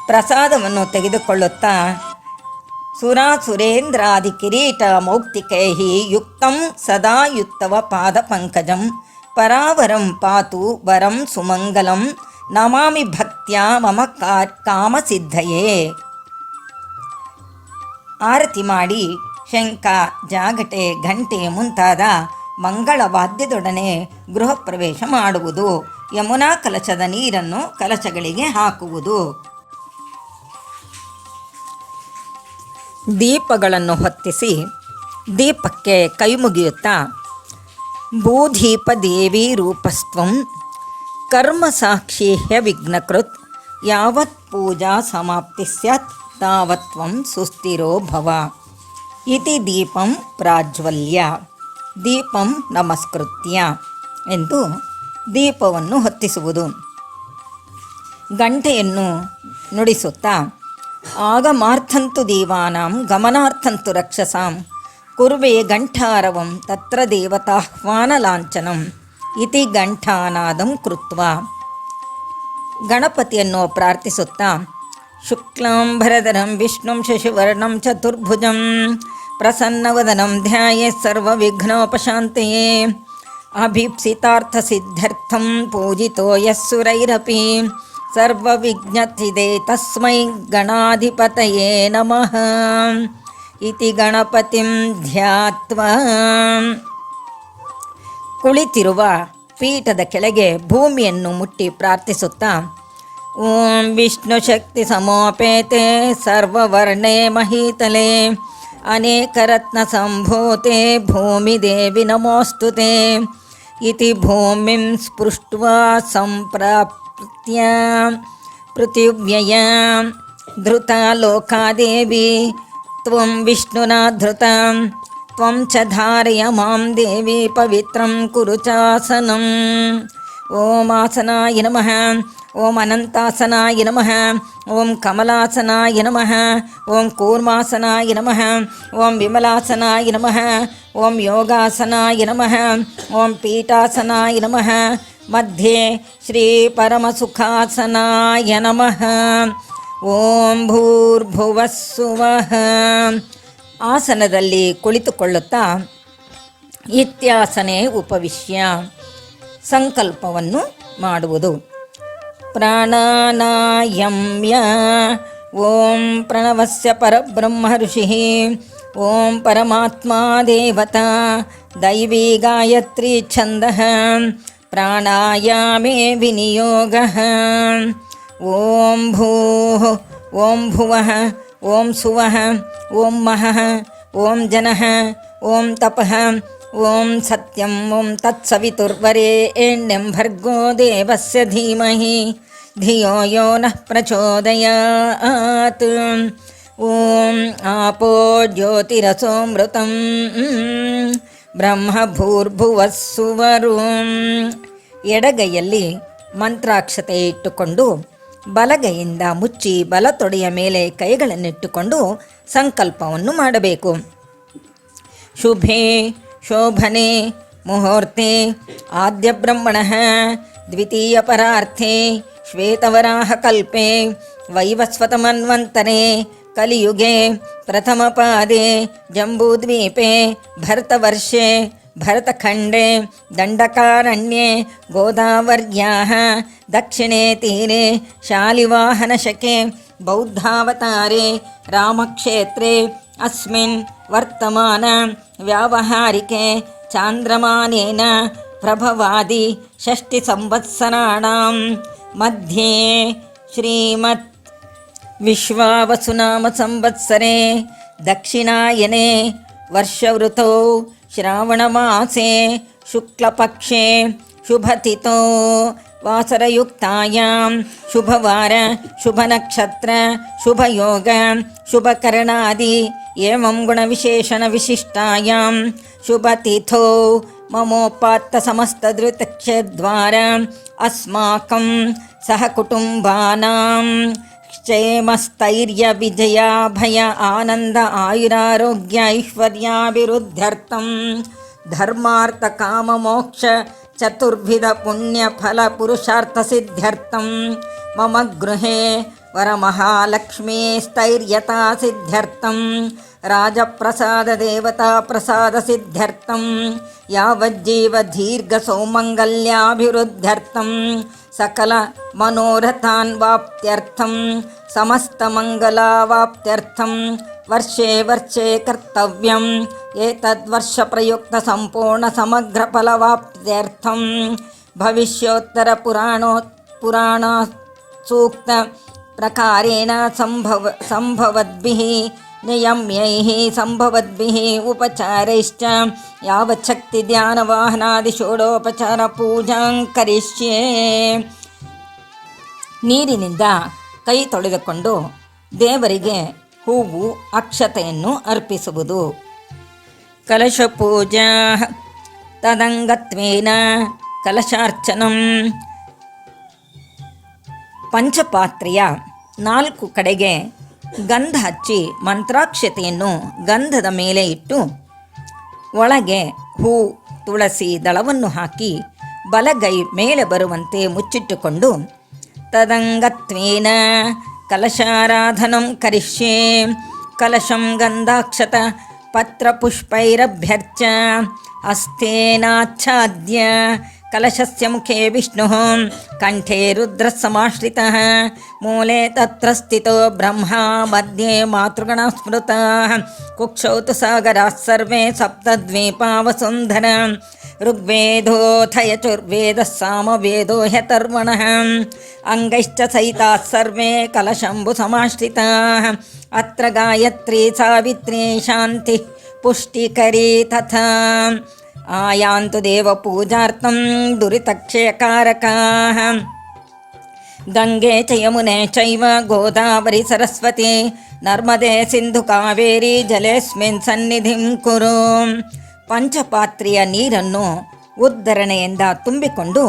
ಪ್ರಸಾದವನ್ನು ತೆಗೆದುಕೊಳ್ಳುತ್ತಾ ಸುರಾಸುರೇಂದ್ರಾದಿ ಕಿರೀಟ ಮೌಕ್ತಿಕೈ ಯುಕ್ತಂ ಸದಾ ಯುಕ್ತವ ಪಾದ ಪಂಕಜಂ ಪರಾವರಂ ಪಾತು ವರಂ ಸುಮಂಗಲಂ ನಮಾಮಿ ಭಕ್ತ್ಯಾ ಮಮ ಕಾಮಸಿದ್ಧಯೇ. ಆರತಿ ಮಾಡಿ ಶಂಖ ಜಾಗಟೆ ಘಂಟೆ ಮುಂತಾದ ಮಂಗಳವಾದ್ಯದೊಡನೆ ಗೃಹ ಪ್ರವೇಶ ಮಾಡುವುದು. ಯಮುನಾ ಕಲಶದ ನೀರನ್ನು ಕಲಶಗಳಿಗೆ ಹಾಕುವುದು. ದೀಪಗಳನ್ನು ಹೊತ್ತಿಸಿ ದೀಪಕ್ಕೆ ಕೈ ಮುಗಿಯುತ್ತಾ ಭೂದೀಪ ದೇವಿ ರೂಪಸ್ತ್ವಂ ಕರ್ಮ ಸಾಕ್ಷಿ ಹ್ಯ ವಿಘ್ನಕೃತ್ ಯಾವತ್ ಪೂಜಾ ಸಮಾಪ್ತಿ ಸ್ಯಾತ್ ತಾವತ್ವಂ ಸುಸ್ಥಿರೋ ಭವ ಇತಿ ದೀಪಂ ಪ್ರಾಜ್ವಲ್ಯ ದೀಪಂ ನಮಸ್ಕೃತ್ಯ ಎಂದು ದೀಪವನ್ನು ಹೊತ್ತಿಸುವುದು. ಗಂಟೆಯನ್ನು ನುಡಿಸುತ್ತಾ ಆಗಮಾರ್ಥಂತು ದೇವಾನಾಂ ಗಮನಾರ್ಥಂತು ರಕ್ಷಸಾಂ ಕುರ್ವೆ ಘಂಟಾರವಂ ತತ್ರ ದೇವತಾಹ್ವಾನಲಾಂಛನಂ ಇತಿ ಘಂಟಾನಾದಂ ಕೃತ್ವ. ಗಣಪತಿಯನ್ನು ಪ್ರಾರ್ಥಿಸುತ್ತಾ ಶುಕ್ಲಾಂಬರಧರಂ ವಿಷ್ಣುಂ ಶಶಿವರ್ಣಂ ಚತುರ್ಭುಜಂ ಪ್ರಸನ್ನವದನಂ ಧ್ಯಾಯೇತ್ ಸರ್ವವಿಘ್ನೋಪಶಾಂತಯೇ ಅಭೀಪ್ಸಿತಾರ್ಥಸಿದ್ಧ್ಯರ್ಥಂ ಪೂಜಿತೋ ಯಸ್ಸುರೈರಪಿ ಸರ್ವವಿಘ್ನತಿದೆ ತಸ್ಮೈ ಗಣಾಧಿಪತಯೇ ನಮಃ ಇತಿ ಗಣಪತಿಂ ಧ್ಯಾತ್ವಾ. ಕುಳಿತಿರುವ ಪೀಠದ ಕೆಳಗೆ ಭೂಮಿಯನ್ನು ಮುಟ್ಟಿ ಪ್ರಾರ್ಥಿಸುತ್ತಾ ಓಂ ವಿಷ್ಣು ಶಕ್ತಿ ಸಮೋಪೇತೆ ಸರ್ವವರ್ಣೇ ಮಹೀತಲೆ ಅನೇಕರತ್ನ ಸಂಭೂತೆ ಭೂಮಿ ದೇವಿ ನಮೋಸ್ತುತೆ ಇತಿ ಭೂಮಿಂ ಸ್ಪೃಷ್ಟ್ವಾ ಸಂಪ್ರಾಪ್ತ್ಯ ಪೃಥಿವ್ಯಯ ಧೃತ ಲೋಕಾದೇವಿ ತ್ವಂ ವಿಷ್ಣುನಾ ಧೃತ ತ್ವಂ ಚ ಧಾರಯ ಮಾಂ ದೇವಿ ಪವಿತ್ರಂ ಕುರು ಚಾಸನಂ. ಓಂ ಆಸನಾಯ ನಮಃ, ಓಂ ಅನಂತಾಸನಾಯ ನಮಃ, ಓಂ ಕಮಲಾಸನಾಯ ನಮಃ, ಓಂ ಕೂರ್ಮಾಸನಾಯ ನಮಃ, ಓಂ ವಿಮಲಾಸನಾಯ ನಮಃ, ಓಂ ಯೋಗಾಸನಾಯ ನಮಃ, ಓಂ ಪೀಠಾಸನಾಯ ನಮಃ, ಮಧ್ಯೆ ಶ್ರೀ ಪರಮಸುಖಾಸನಾಯ ನಮಃ. ಓಂ ಭೂರ್ಭುವಸ್ಸುವಃ. ಆಸನದಲ್ಲಿ ಕುಳಿತುಕೊಳ್ಳುತ್ತಾ ಇತ್ಯಾಸನೆ ಉಪವಿಶ್ಯ ಸಂಕಲ್ಪವನ್ನು ಮಾಡುವುದು. ಪ್ರಾಣಾನಾಯಮ್ಯ ಓಂ ಪ್ರಣವಸ್ಯ ಪರಬ್ರಹ್ಮ ಋಷಿ ಓಂ ಪರಮಾತ್ಮಾ ದೇವತಾ ದೈವೀ ಗಾಯತ್ರಿ ಛಂದಃ ಪ್ರಾಣಾಯಾಮೇ ವಿನಿಯೋಗಃ. ಓಂ ಭೂಃ ಓಂ ಭುವಃ ಓಂ ಸುವಃ ಓಂ ಮಹಃ ಓಂ ಜನಃ ಓಂ ತಪಃ ಓಂ ಸತ್ಯಂ ಓಂ ತತ್ಸವಿತುರ್ವರೆಣ್ಯಂ ಭರ್ಗೋ ದೇವಸ್ಯ ಧೀಮಹಿ ಧಿಯೋ ಯೋ ನಃ ಪ್ರಚೋದಯಾತ್. ಓಂ ಆಪೋ ಜ್ಯೋತಿರಸೋಮೃತಂ ಬ್ರಹ್ಮ ಭೂರ್ಭುವಃ ಸುವರುಂ. ಎಡಗೈಯಲ್ಲಿ ಮಂತ್ರಾಕ್ಷತೆ ಇಟ್ಟುಕೊಂಡು ಬಲಗೈಯಿಂದ ಮುಚ್ಚಿ ಬಲತೊಡೆಯ ಮೇಲೆ ಕೈಗಳನ್ನಿಟ್ಟುಕೊಂಡು ಸಂಕಲ್ಪವನ್ನು ಮಾಡಬೇಕು. ಶುಭೆ ಶೋಭನೆ ಮುಹೂರ್ತೆ ಆದ್ಯ ಬ್ರಹ್ಮಣಃ ದ್ವಿತೀಯ ಪರಾರ್ಥೆ ಶ್ವೇತವರಾಹ ಕಲ್ಪೆ ವೈವಸ್ವತ ಮನ್ವಂತರೆ ಕಲಿಯುಗೆ ಪ್ರಥಮ ಪಾದೆ ಜಂಬೂದ್ವೀಪೆ ಭರತವರ್ಷೆ ಭರತಖಂಡೆ ದಂಡಕಾರಣ್ಯೆ ಗೋದಾವರ್ಯಾಃ ದಕ್ಷಿಣೇ ತೀರೆ ಶಾಲಿವಾಹನಶಕೆ ಬೌದ್ಧಾವತಾರೆ ರಾಮಕ್ಷೇತ್ರೆ ಅಸ್ಮಿನ್ ವರ್ತಮಾನ ವ್ಯಾವಹಾರಿಕೆ ಚಾಂದ್ರಮಾನೇನ ಪ್ರಭವಾದಿ ಷಷ್ಠಿ ಸಂವತ್ಸರಾಣಾಂ ಮಧ್ಯೆ ಶ್ರೀಮತ್ ವಿಶ್ವಾವಸುನಾಮ ಸಂವತ್ಸರೆ ದಕ್ಷಿಣಾಯನೆ ವರ್ಷವೃತೌ ಶ್ರಾವಣಮಾಸೆ ಶುಕ್ಲಪಕ್ಷೆ ಶುಭತಿಥೌ ವಾಸರಯುಕ್ತಾಯಾಂ ಶುಭವಾರ ಶುಭನಕ್ಷತ್ರ ಶುಭಯೋಗ ಶುಭಕರಣಾದಿ ಏವಂ ಗುಣವಿಶೇಷಣ ವಿಶಿಷ್ಟಾಯಾಂ ಶುಭತಿಥೌ ಮಮೋಪಾತ್ತ ಸಮಸ್ತಧೃತಕ್ಷದ್ವಾರ ಅಸ್ಮಾಕಂ ಸಹಕುಟುಂಬಾನಾಂ ಕ್ಷೇಮಸ್ಥೈರ್ಯ ವಿಜಯಾಭಯ ಆನಂದ ಆಯುರಾರೋಗ್ಯ ಐಶ್ವರ್ಯಾಭಿವೃದ್ಧ್ಯರ್ಥಂ ಧರ್ಮಾರ್ಥ ಕಾಮ ಮೋಕ್ಷ ಚತುರ್ವಿಧ ಪುಣ್ಯ ಫಲ ಪುರುಷಾರ್ಥ ಸಿದ್ಧ್ಯರ್ಥಂ ಮಮ ಗೃಹೇ ವರಮಹಾಲಕ್ಷ್ಮೀ ಸ್ಥೈರ್ಯತಾ ಸಿದ್ಧ್ಯರ್ಥಂ ರಾಜಪ್ರಸಾದ ದೇವತಾ ಪ್ರಸಾದ ಸಿದ್ಧ್ಯರ್ಥಂ ಯಾವಜ್ಜೀವ ದೀರ್ಘ ಸೌಮಂಗಲ್ಯಾಭಿವೃದ್ಧ್ಯರ್ಥಂ ಸಕಲ ಮನೋರಥಾನ್ ವಾಪ್ತ್ಯರ್ಥಂ ಸಮಸ್ತ ಮಂಗಲಾವಾಪ್ತ್ಯರ್ಥಂ ವರ್ಷೇ ವರ್ಷೇ ಕರ್ತವ್ಯಂ ಏತದ್ವರ್ಷ ಪ್ರಯುಕ್ತ ಸಂಪೂರ್ಣ ಸಮಗ್ರ ಫಲವಾಪ್ತ್ಯರ್ಥಂ ಭವಿಷ್ಯೋತ್ತರ ಪುರಾಣ ಸೂಕ್ತ ಪ್ರಕಾರೇಣ ಸಂಭವದ್ಭಿಃ ನಿಯಮ್ಯೈಃ ಸಂಭವದ್ಭಿಃ ಉಪಚಾರೈಶ್ಚ ಯಾವಚ್ಛಕ್ತಿ ಧ್ಯಾನವಾಹನಾದಿ ಷೋಡೋಪಚಾರ ಪೂಜಾಂ ಕರಿಷ್ಯೆ. ನೀರಿನಿಂದ ಕೈ ತೊಳೆದುಕೊಂಡು ದೇವರಿಗೆ ಹೂವು ಅಕ್ಷತೆಯನ್ನು ಅರ್ಪಿಸುವುದು. ಕಲಶಪೂಜಾ ತದಂಗತ್ವೇನ ಕಲಶಾರ್ಚನಂ. ಪಂಚಪಾತ್ರೆಯ 4 ಕಡೆಗೆ ಗಂಧ ಹಚ್ಚಿ ಮಂತ್ರಾಕ್ಷತೆಯನ್ನು ಗಂಧದ ಮೇಲೆ ಇಟ್ಟು ಒಳಗೆ ಹೂ ತುಳಸಿ ದಳವನ್ನು ಹಾಕಿ ಬಲಗೈ ಮೇಲೆ ಬರುವಂತೆ ಮುಚ್ಚಿಟ್ಟುಕೊಂಡು ತದಂಗತ್ವೇನ ಕಲಶಾರಾಧನಂ ಕರಿಷ್ಯೆ. ಕಲಶಂ ಗಂಧಾಕ್ಷತ ಪತ್ರಪುಷ್ಪೈರಭ್ಯರ್ಚ ಹಸ್ತೇನಾಚ್ಛಾದ್ಯ ಕಲಶಸ್ಯ ಮುಖೇ ವಿಷ್ಣುಃ ಕಂಠೇ ರುದ್ರಃ ಸಮಾಶ್ರಿತಃ ಮೂಲೆ ತತ್ರ ಸ್ಥಿತೋ ಬ್ರಹ್ಮ ಮಧ್ಯೆ ಮಾತೃಗಣಃ ಸ್ಮೃತಃ ಕುಕ್ಷೌ ತು ಸಾಗರಾಃ ಸರ್ವೇ ಸಪ್ತದ್ವೀಪಾ ವಸುಂಧರ ಋಗ್ವೇದೋऽಥ ಯಜುರ್ವೇದಃ ಸಾಮವೇದೋ ಹ್ಯತರ್ವಣಃ ಅಂಗೈಶ್ಚ ಸಹಿತಾಃ ಸರ್ವೇ ಕಲಶಂಬು ಸಮಾಶ್ರಿತಾಃ ಅತ್ರ ಗಾಯತ್ರಿ ಸಾವಿತ್ರಿ ಶಾಂತಿ ಪುಷ್ಟಿಕರಿ ತಥಾ ಆಯಾಂತು ದೇವ ಪೂಜಾರ್ಥಂ ದುರಿತಕ್ಷಯಕಾರಕಾಃ ಗಂಗೆ ಚ ಯಮುನೆ ಚೈವ ಗೋದಾವರಿ ಸರಸ್ವತಿ ನರ್ಮದೆ ಸಿಂಧು ಕಾವೇರಿ ಜಲೇಸ್ಮಿನ್ ಸನ್ನಿಧಿಂ ಕುರು. ಪಂಚಪಾತ್ರೆಯ ನೀರನ್ನು ಉದ್ಧರಣೆಯಿಂದ ತುಂಬಿಕೊಂಡು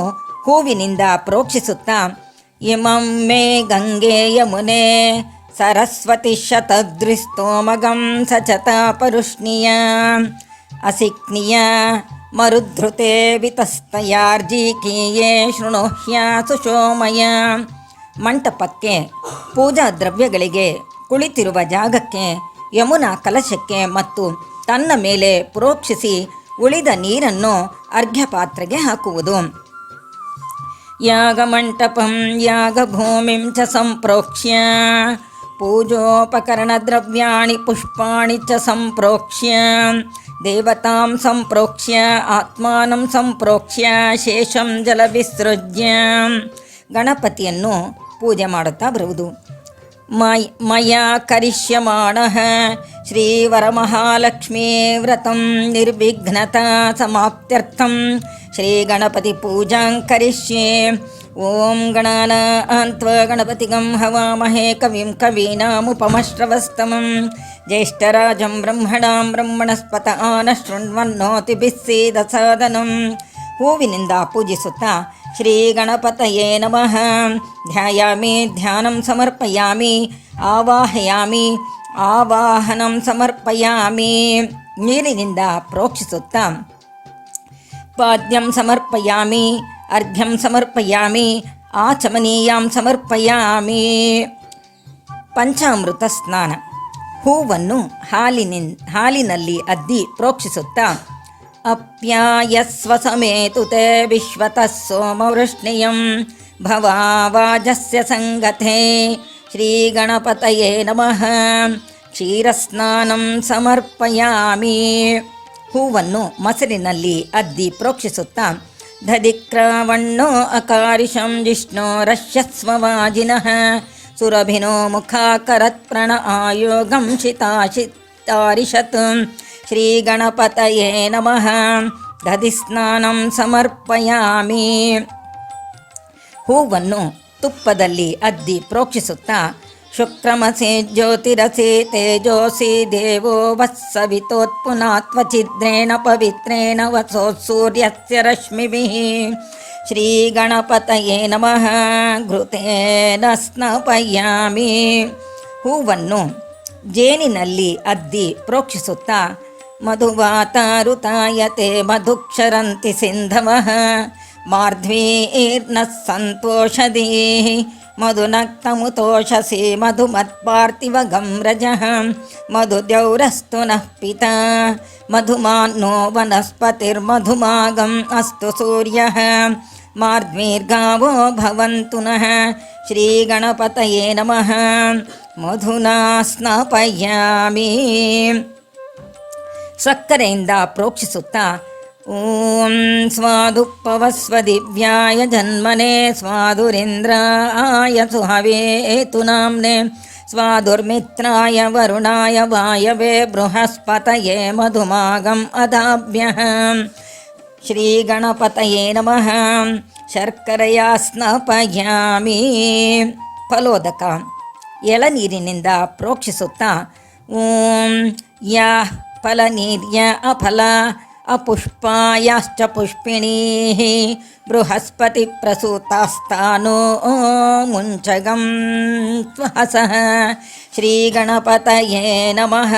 ಹೂವಿನಿಂದ ಪ್ರೋಕ್ಷಿಸುತ್ತಾ ಇಮಂ ಮೇ ಗಂಗೆ ಯಮುನೆ ಸರಸ್ವತಿ ಶತದ್ರಿಸ್ತೋಮಗಂ ಸಚತ ಪರುಷ್ಣಿಯ ಅಸಿಕ್ನಿಯ ಮರುಧೃತೆ ವಿತಸ್ತಯಾರ್ಜಿಕೀಯೇ ಶೃಣೋಹ್ಯ ಸುಶೋಮಯ. ಮಂಟಪಕ್ಕೆ ಪೂಜಾ ದ್ರವ್ಯಗಳಿಗೆ ಕುಳಿತಿರುವ ಜಾಗಕ್ಕೆ ಯಮುನಾ ಕಲಶಕ್ಕೆ ಮತ್ತು ತನ್ನ ಮೇಲೆ ಪ್ರೋಕ್ಷಿಸಿ ಉಳಿದ ನೀರನ್ನು ಅರ್ಘ್ಯಪಾತ್ರೆಗೆ ಹಾಕುವುದು. ಯಾಗಮಂಟಪಂ ಯಾಗಭೂಮಿಂ ಚ ಸಂಪ್ರೋಕ್ಷ್ಯ ಪೂಜೋಪಕರಣದ್ರವ್ಯಾಣಿ ಪುಷ್ಪಾಣಿ ಚ ಸಂಪ್ರೋಕ್ಷ್ಯ ದೇವತಾಂ ಸಂಪ್ರೋಕ್ಷ್ಯ ಆತ್ಮಾನಂ ಸಂಪ್ರೋಕ್ಷ್ಯ ಶೇಷಂ ಜಲ ವಿಸೃಜ್ಯ. ಗಣಪತಿಯನ್ನು ಪೂಜೆ ಮಾಡುತ್ತಾ ಬರುವುದು. ಮಯಾ ಕರಿಷ್ಯಮಾಣಃ ಶ್ರೀವರಮಹಾಲಕ್ಷ್ಮೀ ವ್ರತಂ ನಿರ್ವಿಘ್ನತಾ ಸಮಾಪ್ತ್ಯರ್ಥಂ ಶ್ರೀಗಣಪತಿ ಪೂಜಾಂ ಕರಿಷ್ಯೆ. ಓಂ ಗಣಾನಾನ್ತ್ವಾ ಗಣಪತಿಗಂ ಹವಾಮಹೇ ಕವಿಂ ಕವೀನಾಮುಪಮಶ್ರವಸ್ತಮಂ ಜ್ಯೇಷ್ಠರಾಜಂ ಬ್ರಹ್ಮಣಾಂ ಬ್ರಹ್ಮಣಸ್ಪತ ಆನಶೃಣ್ವನ್ನೋತಿಭಿಃ ಸೇದಸಾದನಂ. ಹೂವಿನಿಂದ ಪೂಜಿಸುತ್ತಾ ಶ್ರೀ ಗಣಪತಯೇ ನಮಃ ಧ್ಯಾಯಾಮಿ ಧ್ಯಾನಂ ಸಮರ್ಪಯಾಮಿ ಆವಾಹಯಾಮಿ ಆವಾಹನಂ ಸಮರ್ಪಯಾಮಿ. ನೀರಿನಿಂದ ಪ್ರೋಕ್ಷಿಸುತ್ತಾ ಪಾದ್ಯಂ ಸಮರ್ಪಯಾಮಿ ಅರ್ಘ್ಯಂ ಸಮರ್ಪಯಾಮಿ ಆಚಮನೀಯಾಂ ಸಮರ್ಪಯಾಮಿ. ಪಂಚಾಮೃತ ಸ್ನಾನ. ಹೂವನ್ನು ಹಾಲಿನಲ್ಲಿ ಅದ್ದಿ ಪ್ರೋಕ್ಷಿಸುತ್ತಾ ಅಪ್ಯಾಯಸ್ವ ಸಮೇತುತೆ ವಿಶ್ವತಃ ಸೋಮವೃಷ್ಣಿಯಂ ಭವಾವಾಜಸ್ಯ ಸಂಗತೆ ಶ್ರೀಗಣಪತಯೇ ನಮಃ ಕ್ಷೀರಸ್ನಾನಂ ಸಮರ್ಪಯಾಮಿ. ಹೂವನ್ನು ಮೊಸರಿನಲ್ಲಿ ಅದ್ದಿ ಪ್ರೋಕ್ಷಿಸುತ್ತಾ ದಧಿಕ್ರಾವಣ್ಣೋ ಅಕಾರಿಷಂ ಜಿಷ್ಣೋರಶ್ಯಸ್ವ ವಾಜಿನಃ ಸುರಭಿನೋ ಮುಖಾಕರತ್ ಪ್ರಣ ಆಯೋಗಂ ಶಿತಾರಿಷತ್ ಶ್ರೀಗಣಪತಯೇ ನಮಃ ದಧಿಸ್ನಾನಂ ಸಮರ್ಪಯಾಮಿ. ಹೂವನ್ನು ತುಪ್ಪದಲ್ಲಿ ಅದ್ದಿ ಪ್ರೋಕ್ಷಿಸುತ್ತಾ ಶುಕ್ರಮಸೆ ಜ್ಯೋತಿರಸೆ ತೇಜೋಸಿ ದೇವೋ ವತ್ಸವಿತೋತ್ಪುನಾತ್ವಚಿದ್ರೇಣ ಪವಿತ್ರೇಣ ವಸೋ ಸೂರ್ಯಸ್ಯ ರಶ್ಮಿಭಿಃ ಶ್ರೀಗಣಪತಯೇ ನಮಃ ಘೃತೇನ ಸ್ನಾಪಯಾಮಿ. ಹೂವನ್ನು ಜೇನಿನಲ್ಲಿ ಅದ್ದಿ ಪ್ರೋಕ್ಷಿಸುತ್ತಾ ಮಧುವಾತಾರುತಾಯತೆ ಮಧುಕ್ಷರಂತಿ ಸಿಂಧವಃ ಮಾರ್ಧ್ವೀರ್ನಃ ಸಂತೋಷದೀಃ ಮಧುನಕ್ತಮುತೋಷಸಿ ಮಧುಮತ್ಪಾರ್ಥಿವಗಂ ರಜಃ ಮಧುದ್ಯೌರಸ್ತು ನಃ ಪಿತಾ ಮಧುಮಾನ್ನೋ ವನಸ್ಪತಿರ್ಮಧುಮಾಗಂ ಅಸ್ತು ಸೂರ್ಯಃ ಮಾರ್ಧ್ವೀರ್ಗಾವೋ ಭವಂತು ನಃ ಶ್ರೀಗಣಪತಯೇ ನಮಃ ಮಧುನಾ ಸ್ನಾಪಯಾಮಿ. ಸಕ್ಕರೆಯಿಂದ ಪ್ರೋಕ್ಷಿಸುತ್ತಾ ಓಂ ಸ್ವಾದುಪವಸ್ವ ದಿವ್ಯಾಯ ಜನ್ಮನೆ ಸ್ವಾದುರಿಂದ್ರಾಯ ಸುಹವೇತು ನಾಮ್ನೆ ಸ್ವಾದುರ್ಮಿತ್ರಾಯ ವರುಣಾಯ ವಾಯವೆ ಬೃಹಸ್ಪತಯೇ ಮಧುಮಾಗಂ ಅದಾಭ್ಯಃ ಶ್ರೀಗಣಪತಯೇ ನಮಃ ಶರ್ಕರೆಯ ಸ್ನಾಪಯಾಮಿ. ಫಲೋದಕ. ಎಳನೀರಿನಿಂದ ಪ್ರೋಕ್ಷಿಸುತ್ತಾ ಓಂ ಯಾ ಫಲನೀರ್ಯ ಅಫಲ ಅಪುಷ್ಪಾಯಾಶ್ಚ ಪುಷ್ಪಿಣೀಃ ಬೃಹಸ್ಪತಿ ಪ್ರಸೂತಾಸ್ತಾನೋ ಮುಂಚಗಂ ತ್ವಹಸಃ ಶ್ರೀಗಣಪತಯೇ ನಮಃ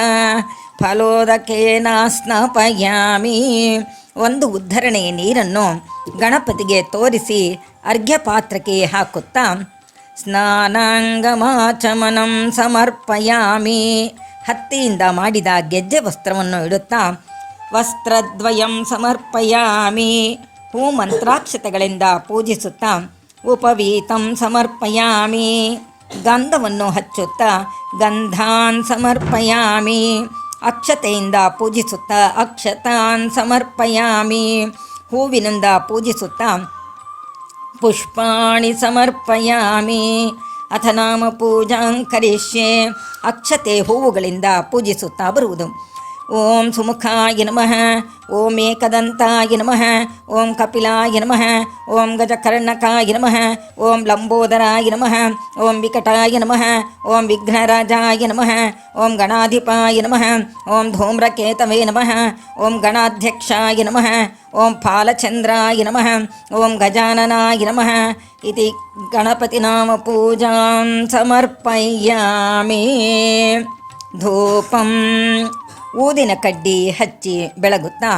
ಫಲೋದಕೇನ ಸ್ನಾಪಯಾಮಿ. ಒಂದು ಉದ್ಧರಣೆಯ ನೀರನ್ನು ಗಣಪತಿಗೆ ತೋರಿಸಿ ಅರ್ಘ್ಯಪಾತ್ರಕ್ಕೆ ಹಾಕುತ್ತಾ ಸ್ನಾನಾಂಗಮಾಚಮನಂ ಸಮರ್ಪಯಾಮಿ. ಹತ್ತಿಯಿಂದ ಮಾಡಿದ ಗೆಜ್ಜೆ ವಸ್ತ್ರವನ್ನು ಇಡುತ್ತಾ ವಸ್ತ್ರದ್ವಯಂ ಸಮರ್ಪಯಾಮಿ. ಹೂ ಮಂತ್ರಾಕ್ಷತೆಗಳಿಂದ ಪೂಜಿಸುತ್ತಾ ಉಪವೀತಂ ಸಮರ್ಪಯಾಮಿ. ಗಂಧವನ್ನು ಹಚ್ಚುತ್ತಾ ಗಂಧಾನ್ ಸಮರ್ಪಯಾಮಿ. ಅಕ್ಷತೆಯಿಂದ ಪೂಜಿಸುತ್ತಾ ಅಕ್ಷತಾನ್ ಸಮರ್ಪಯಾಮಿ. ಹೂವಿನಿಂದ ಪೂಜಿಸುತ್ತಾ ಪುಷ್ಪಾಣಿ ಸಮರ್ಪಯಾಮಿ. ಅಥ ನಾಮ ಪೂಜಾಂ ಕರಿಷ್ಯೆ. ಅಕ್ಷತೆ ಹೂವುಗಳಿಂದ ಪೂಜಿಸುತ್ತಾ ಬರುವುದು. ಓಂ ಸುಮುಖಾಯ ನಮಃ ಓಂ ಏಕದಂತಾಯ ನಮಃ ಓಂ ಕಪಿಲಾಯ ನಮಃ ಓಂ ಗಜಕರ್ಣಕಾಯ ನಮಃ ಓಂ ಲಂಬೋದರಾಯ ನಮಃ ಓಂ ವಿಕಟಾಯ ನಮಃ ಓಂ ವಿಘ್ನರಾಜಾಯ ನಮಃ ಓಂ ಗಣಾಧಿಪಾಯ ನಮಃ ಓಂ ಧೂಮ್ರಕೇತವೇ ನಮಃ ಓಂ ಗಣಾಧ್ಯಕ್ಷಾಯ ನಮಃ ಓಂ ಫಾಲಚಂದ್ರಾಯ ನಮಃ ಓಂ ಗಜಾನನಾಯ ನಮಃ ಇತಿ ಗಣಪತಿನಾಮ ಪೂಜಾಂ ಸಮರ್ಪಯಾಮಿ. ಧೂಪಂ. ಊದಿನ ಕಡ್ಡಿ ಹಚ್ಚಿ ಬೆಳಗುತ್ತಾ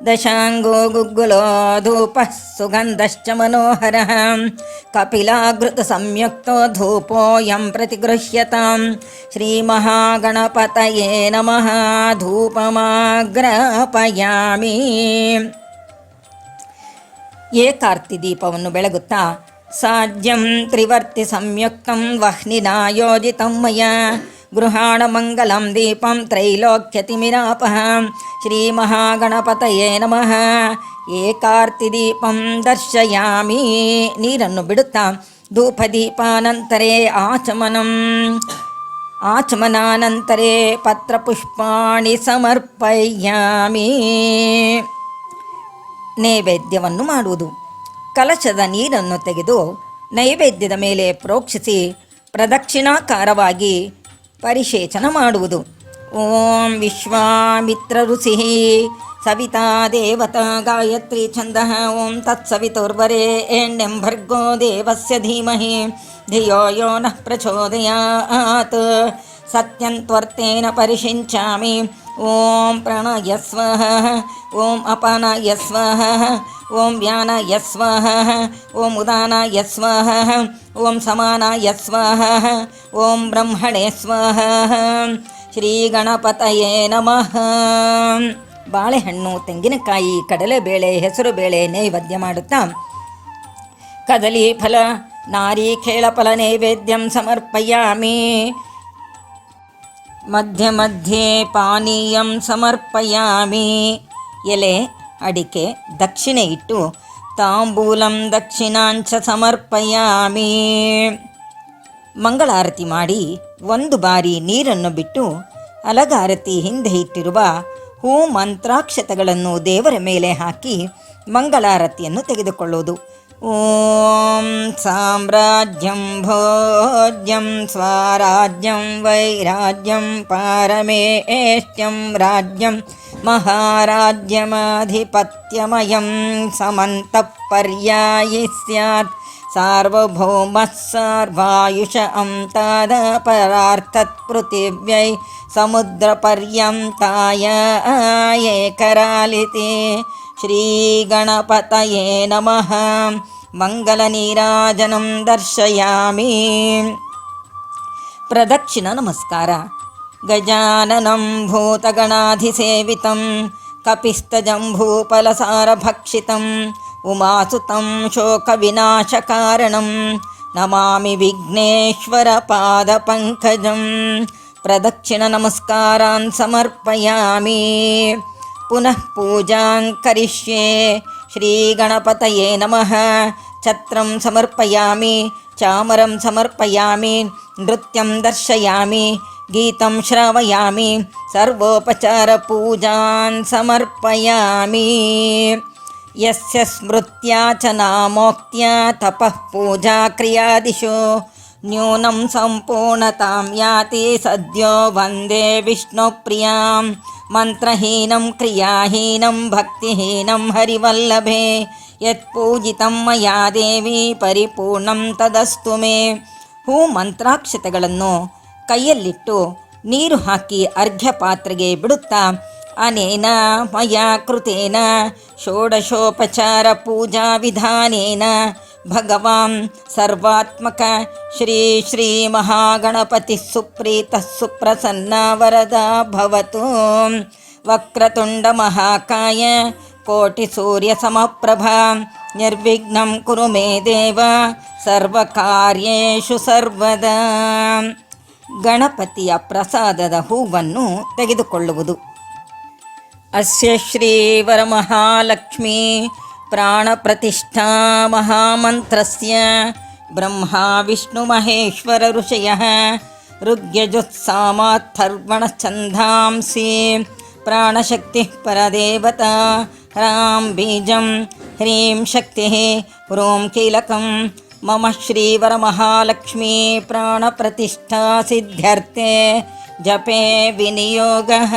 ದಶಾಂಗೋ ಗುಗ್ಗುಲೋ ಧೂಪ ಸುಗಂಧಶ್ಚ ಮನೋಹರ ಕಪಿಲಾಘೃತ ಸಂಯುಕ್ತೋ ಧೂಪೋಯಂ ಪ್ರತಿಗೃಹ್ಯತಾಂ ಶ್ರೀಮಹಾಗಣಪತಯೇ ನಮಃ ಧೂಪಮಾಗ್ರಾಪಯಾಮಿ. ಏಕಾರ್ತಿ ದೀಪವನ್ನು ಬೆಳಗುತ್ತಾ ಸಾಜ್ಯಂ ತ್ರಿವರ್ತಿ ಸಂಯುಕ್ತಂ ವಹ್ನಿನಾ ಯೋಜಿತಂ ಮಯಾ ಗೃಹಾಣ ಮಂಗಲಂ ದೀಪಂ ತ್ರೈಲೋಕ್ಯತಿಮಿರಾಪಃ ಶ್ರೀಮಹಾಗಣಪತಯೇ ನಮಃ. ಏಕಾರ್ತಿ ದೀಪಂ ದರ್ಶಯಾಮಿ. ನೀರನ್ನು ಬಿಡುತ್ತಾ ಧೂಪದೀಪಾನಂತರೇ ಆಚಮನಾನಂತರೇ ಪತ್ರಪುಷ್ಪಾಣಿ ಸಮರ್ಪಯಾಮಿ. ನೈವೇದ್ಯವನ್ನು ಮಾಡುವುದು. ಕಲಶದ ನೀರನ್ನು ತೆಗೆದು ನೈವೇದ್ಯದ ಮೇಲೆ ಪ್ರೋಕ್ಷಿಸಿ ಪ್ರದಕ್ಷಿಣಾಕಾರವಾಗಿ ಪರಿಶೇಚನ ಮಾಡುವುದು. ಓಂ ವಿಶ್ವಾಮಿತ್ರ ಋಷಿ ಸವಿತಾ ದೇವತಾ ಗಾಯತ್ರಿ ಛಂದಃ ಓಂ ತತ್ಸವಿತುರ್ವರೆಣ್ಯಂ ಭರ್ಗೋ ದೇವಸ್ಯ ಧೀಮಹಿ ಧಿಯೋ ಯೋ ನಃ ಪ್ರಚೋದಯಾತ್. ಸತ್ಯಂ ತ್ವರ್ಥೇನ ಪರಿಷಿಂಚಾಮಿ. ಓಂ ಪ್ರಣಯ ಸ್ವಃ ಓಂ ಅಪಾನಾಯ ಸ್ವಃ ಓಂ ವ್ಯಾನಾಯ ಸ್ವಃ ಓಂ ಉದಾನಾಯ ಸ್ವಃ ಓಂ ಸಮಾನಾಯ ಸ್ವಃ ಓಂ ಬ್ರಹ್ಮಣೇ ಸ್ವಃ. ಶ್ರೀ ಗಣಪತಯೇ ನಮಃ. ಬಾಳೆಹಣ್ಣು, ತೆಂಗಿನಕಾಯಿ, ಕಡಲೆಬೇಳೆ, ಹೆಸರುಬೇಳೆ ನೈವೇದ್ಯ ಮಾಡುತ್ತಾ ಕದಲಿ ಫಲ ನಾರಿಕೇಳ ಫಲ ನೈವೇದ್ಯಂ ಸಮರ್ಪಯಾಮಿ. ಮಧ್ಯೆ ಮಧ್ಯೆ ಪಾನೀಯಂ ಸಮರ್ಪಯಾಮಿ. ಎಲೆ, ಅಡಿಕೆ, ದಕ್ಷಿಣೆ ಇಟ್ಟು ತಾಂಬೂಲಂ ದಕ್ಷಿಣಾಂಚ ಸಮರ್ಪಯಾಮಿ. ಮಂಗಳಾರತಿ ಮಾಡಿ ಒಂದು ಬಾರಿ ನೀರನ್ನು ಬಿಟ್ಟು ಅಲಗಾರತಿ ಹಿಂದೆ ಇಟ್ಟಿರುವ ಹೂ ಮಂತ್ರಾಕ್ಷತೆಗಳನ್ನು ದೇವರ ಮೇಲೆ ಹಾಕಿ ಮಂಗಳಾರತಿಯನ್ನು ತೆಗೆದುಕೊಳ್ಳುವುದು. ಓಂ ಸಾಮ್ರಾಜ್ಯಂ ಭೋಜ್ಯಂ ಸ್ವರಾಜ್ಯಂ ವೈರಾಜ್ಯಂ ಪಾರಮೇಷ್ಟ್ಯಂ ರಾಜ್ಯಂ ಮಹಾರಾಜ್ಯಮಾಧಿಪತ್ಯಮಯಂ ಸಮಂತಃಪರ್ಯಾಯಿ ಸ್ಯಾತ್ ಸಾರ್ವಭೌಮಃ ಸರ್ವಾಯುಷ ತತ್ಪೃಥಿವ್ಯೈ ಸಮುದ್ರಪರ್ಯಂತಾಯ ಏಕರಾಲಿತೆ. ಶ್ರೀಗಣಪತಯೇ ನಮಃ. ಮಂಗಲನೀರಾಜನಂ ದರ್ಶಯಾಮಿ. ಪ್ರದಕ್ಷಿಣ ನಮಸ್ಕಾರ. ಗಜಾನನಂ ಭೂತಗಣಾಧಿಸೇವಿತಂ ಕಪಿಸ್ತಜಂಭೂಫಲಸಾರಭಕ್ಷಿತಂ ಉಮಾಸುತಂ ಶೋಕವಿನಾಶಕಾರಣಂ ನಮಾಮಿ ವಿಘ್ನೇಶ್ವರ ಪಾದಪಂಕಜಂ. ಪ್ರದಕ್ಷಿಣ ನಮಸ್ಕಾರಾನ್ ಸಮರ್ಪಯಾಮಿ. ಪುನಃ ಪೂಜಾಂ ಕರಿಷ್ಯೆ. ಶ್ರೀಗಣಪತಯೇ ನಮಃ. ಛತ್ರಂ ಸಮರ್ಪಯಾಮಿ. ಚಾಮರಂ ಸಮರ್ಪಯಾಮಿ. ನೃತ್ಯಂ ದರ್ಶಯಾಮಿ. ಗೀತಂ ಶ್ರಾವಯಾಮಿ. ಸರ್ವೋಪಚಾರ ಪೂಜಾನ್ ಸಮರ್ಪಯಾಮಿ. ಯಸ್ಯ ಸ್ಮೃತ್ಯಾ ಚ ನಾಮೋಕ್ತ್ಯಾ ತಪಃ ಪೂಜಾ ಕ್ರಿಯಾದಿಶು ನ್ಯೂನಂ ಸಂಪೂರ್ಣತಾಂ ಯಾತಿ ಸದ್ಯೋ ವಂದೇ ವಿಷ್ಣುಪ್ರಿಯಾಂ. ಮಂತ್ರಹೀನಂ ಕ್ರಿಯಾಹೀನಂ ಭಕ್ತಿಹೀನಂ ಹರಿವಲ್ಲಭೆ. ಯತ್ಪೂಜಿತಂ ಮಯಾ ದೇವಿ ಪರಿಪೂರ್ಣಂ ತದಸ್ತು ಮೇ. ಹೂ ಮಂತ್ರಾಕ್ಷತೆಗಳನ್ನು ಕೈಯಲ್ಲಿಟ್ಟು ನೀರು ಹಾಕಿ ಅರ್ಘ್ಯ ಪಾತ್ರೆಗೆ ಬಿಡುತ್ತಾ ಅನೇನ ಮಯಾ ಕೃತೇನ ಷೋಡಶೋಪಚಾರ ಪೂಜಾ ವಿಧಾನೇನ ಭಗವಾನ್ ಸರ್ವಾತ್ಮಕ ಶ್ರೀ ಶ್ರೀ ಮಹಾಗಣಪತಿ ಸುಪ್ರೀತ ಸುಪ್ರಸನ್ನ ವರದ ಭವತು. ವಕ್ರತುಂಡ ಮಹಾಕಾಯ ಕೋಟಿ ಸೂರ್ಯ ಸಮಪ್ರಭಾ ನಿರ್ವಿಘ್ನಂ ಕುರು ಮೇ ದೇವ ಸರ್ವಕಾರ್ಯೇಷು ಸರ್ವದಾ. ಗಣಪತಿಯ ಪ್ರಸಾದದ ಹೂವನ್ನು ತೆಗೆದುಕೊಳ್ಳುವುದು. ಅಸ್ಯ ಶ್ರೀ ವರಮಹಾಲಕ್ಷ್ಮೀ ಪ್ರಾಣಪ್ರತಿಷ್ಠಾ ಮಹಾಮಂತ್ರಸ್ಯ ಬ್ರಹ್ಮ ವಿಷ್ಣು ಮಹೇಶ್ವರ ಋಷಯಃ ಋಗ್ಯಜುಸ್ಸಾಮಾಥರ್ವಣಚ್ಛಂದಾಂಸಿ ಪ್ರಾಣಶಕ್ತಿ ಪರದೇವತಾ. ಹ್ರಾಂ ಬೀಜಂ ಹ್ರೀಂ ಶಕ್ತಿ ಹ್ರೂಂ ಕೀಲಕಂ. ಮಮ ಶ್ರೀವರಮಹಾಲಕ್ಷ್ಮೀ ಪ್ರಾಣಪ್ರತಿಷ್ಠಾ ಸಿದ್ಧ್ಯರ್ಥೆ ಜಪೇ ವಿನಿಯೋಗಃ.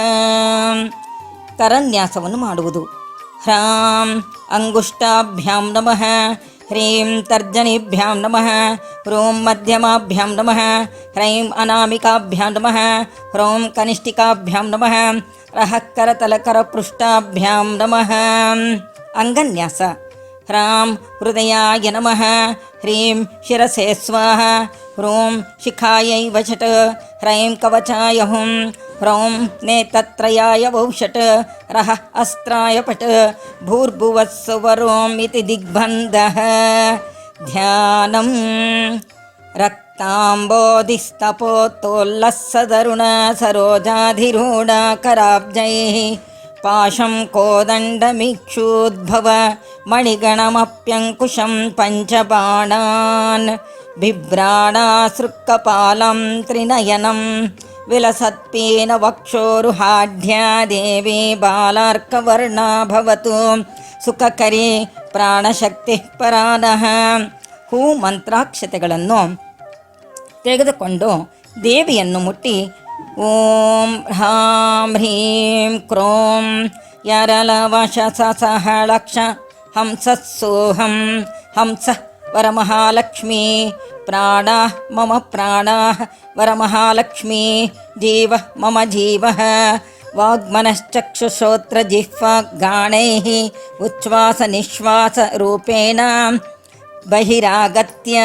ಕರನ್ಯಾಸವನ್ನು ಮಾಡುವುದು. ಹ್ರಾಂ ಅಂಗುಷ್ಟಾಭ್ಯಾಂ ನಮಃ. ಹ್ರೀಂ ತರ್ಜನಿಭ್ಯಾಂ ನಮಃ. ಹ್ರೂಂ ಮಧ್ಯಮಾಭ್ಯಾಂ ನಮಃ. ಹ್ರೈಂ ಅನಾಮಿಕಾಭ್ಯಾಂ ನಮಃ. ಹ್ರೂಂ ಕನಿಷ್ಠಿಕಾಭ್ಯಾಂ ನಮಃ. ರಃ ಕರತಲಕರಪೃಷ್ಠಾಭ್ಯಾಂ ನಮಃ. ಅಂಗನ್ಯಾಸ. ಹ್ರಾಂ ಹೃದಯಾಯ ನಮಃ. ಹ್ರೀಂ ಶಿರಸೇ ಸ್ವಾಹ. ಹ್ರೂಂ ಶಿಖಾಯೈ ವಷಟ್. ಹ್ರೈಂ ಕವಚಾಯ ಹುಂ. ಹ್ರೌಂ ನೇತತ್ರಯಾಯ ವೌಷಟ್. ರಃ ಅಸ್ತ್ರಾಯ ಪಟ್. ಭೂರ್ಭುವಸ್ಸುವರೋಂ ಇತಿ ದಿಗ್ಬಂಧಃ. ಧ್ಯಾನಂ ರಕ್ತಾಂಬೋಧಿಸ್ತಪೋತ್ತೋಲ್ಲಸ್ಸದರುಣ ಸರೋಜಾಧಿರೂಢ ಕರಾಬ್ಜೈಃ ಪಾಶಂ ಕೋದಂಡಮಿಕ್ಷೂದ್ಭವ ಮಣಿಗಣಮಪ್ಯಂಕುಶಂ ಪಂಚಬಾಣಾನ್. बिभ्राणासृक्कपालं त्रिनयनं विलसत्पेन वक्षोरुहाढ्या देवी बालार्कवर्णा भवतु ಸುಖಕರಿ ಪ್ರಾಣಶಕ್ತಿ ಪರಾನಃ. ಹೂ ಮಂತ್ರಾಕ್ಷತೆಗಳನ್ನು ತೆಗೆದುಕೊಂಡು ದೇವಿಯನ್ನು ಮುಟ್ಟಿ ಓಂ ಹ್ರಾಂ ಹ್ರೀಂ ಕ್ರೋಂ ಯರಲವಶಸಹಳಕ್ಷ ಹಂಸಸ್ಸೋಹಂ ಹಂಸ ವರಮಹಾಲಕ್ಷ್ಮೀ ಪ್ರಾಣ ಮಮ ಪ್ರಾಣ ವರಮಹಾಲಕ್ಷ್ಮೀ ಜೀವ ಮಮ ಜೀವ ವಾಗ್ಮನಶ್ಚಕ್ಷುಶ್ರೋತ್ರಜಿಹ್ವಾಗಾಣೈಃ ಉಚ್ಛ್ವಾಸನಿಶ್ವಾಸರೂಪೇಣ ಬಹಿರಾಗತ್ಯ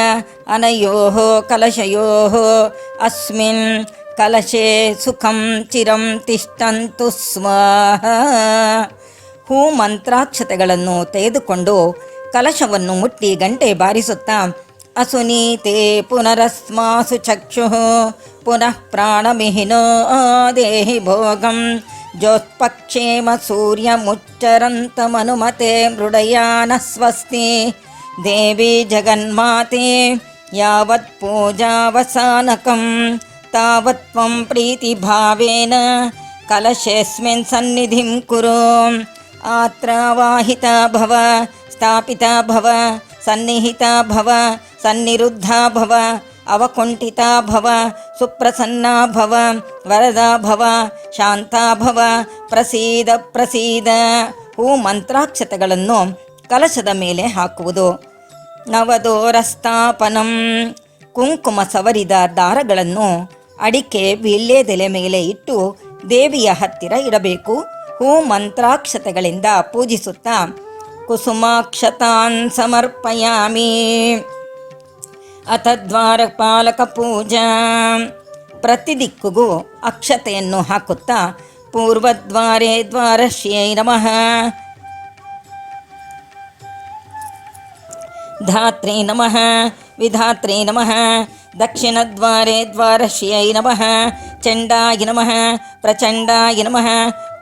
ಅನಯೋಃ ಕಲಶಯೋಃ ಅಸ್ಮಿನ್ ಕಲಶೇ ಸುಖಂ ಚಿರಂ ತಿಷ್ಠಂತು ಸ್ವಾಹ. ಹೂ ಮಂತ್ರಾಕ್ಷತೆಗಳನ್ನು ತೆಗೆದುಕೊಂಡು ಕಲಶವನ್ನು ಮುಟ್ಟಿ ಗಂಟೆ ಬಾರಿಸುತ್ತಾ ಅಸುನೀತೆ ಪುನರಸ್ಮಾಸು ಚಕ್ಷುಃ ಪುನಃ ಪ್ರಾಣಮಿಹಿನೋ ದೇಹಿ ಭೋಗಂ ಜ್ಯೋತ್ಪಕ್ಷೇಮ ಸೂರ್ಯಮುಚ್ಚರಂತಮನುಮತೆ ಮೃಡಯಾನ ಸ್ವಸ್ತಿ. ದೇವಿ ಜಗನ್ಮಾತೆ ಯಾವತ್ ಪೂಜಾವಸಾನಕಂ ತಾವತ್ ತ್ವಂ ಪ್ರೀತಿಭಾವೇನ ಕಲಶೇಸ್ಮಿನ್ ಸನ್ನಿಧಿಂ ಕುರು. ಆತ್ರಾವಾಹಿತಾ ಭವ ಸ್ಥಾಪಿತಾ ಭವ ಸನ್ನಿಹಿತಾ ಭವ ಸನ್ನಿರುದ್ಧಾ ಭವ ಅವಕುಂಠಿತಾ ಭವ ಸುಪ್ರಸನ್ನಾ ಭವ ವರದಾ ಭವ ಶಾಂತಾ ಭವ ಪ್ರಸೀದ ಪ್ರಸೀದ. ಹೂ ಮಂತ್ರಾಕ್ಷತೆಗಳನ್ನು ಕಲಶದ ಮೇಲೆ ಹಾಕುವುದು. ನವದೋರಸ್ಥಾಪನಂ ಕುಂಕುಮ ಸವರಿದ ದಾರಗಳನ್ನು ಅಡಿಕೆ ವೀಳ್ಯದೆಲೆ ಮೇಲೆ ಇಟ್ಟು ದೇವಿಯ ಹತ್ತಿರ ಇಡಬೇಕು. ಹೂ ಮಂತ್ರಾಕ್ಷತೆಗಳಿಂದ ಪೂಜಿಸುತ್ತಾ ಕುಸುಮಾಕ್ಷತಾನ್ ಸಮರ್ಪಯಾಮಿ. ಅಥ ದ್ವಾರಪಾಲಕ ಪೂಜಾ. ಪ್ರತಿ ದಿಕ್ಕುಗೂ ಅಕ್ಷತೆಯನ್ನು ಹಾಕುತ್ತಾ ಪೂರ್ವದ್ವಾರೇ ದ್ವಾರಶ್ಯೈ ನಮಃ, ಧಾತ್ರಿ ನಮಃ ವಿಧಾತ್ರಿ ನಮಃ, ದಕ್ಷಿಣದ್ವಾರೇ ದ್ವಾರಶ್ಯೈ ನಮಃ, ಚಂಡಾಯ ನಮಃ ಪ್ರಚಂಡಾಯ ನಮಃ,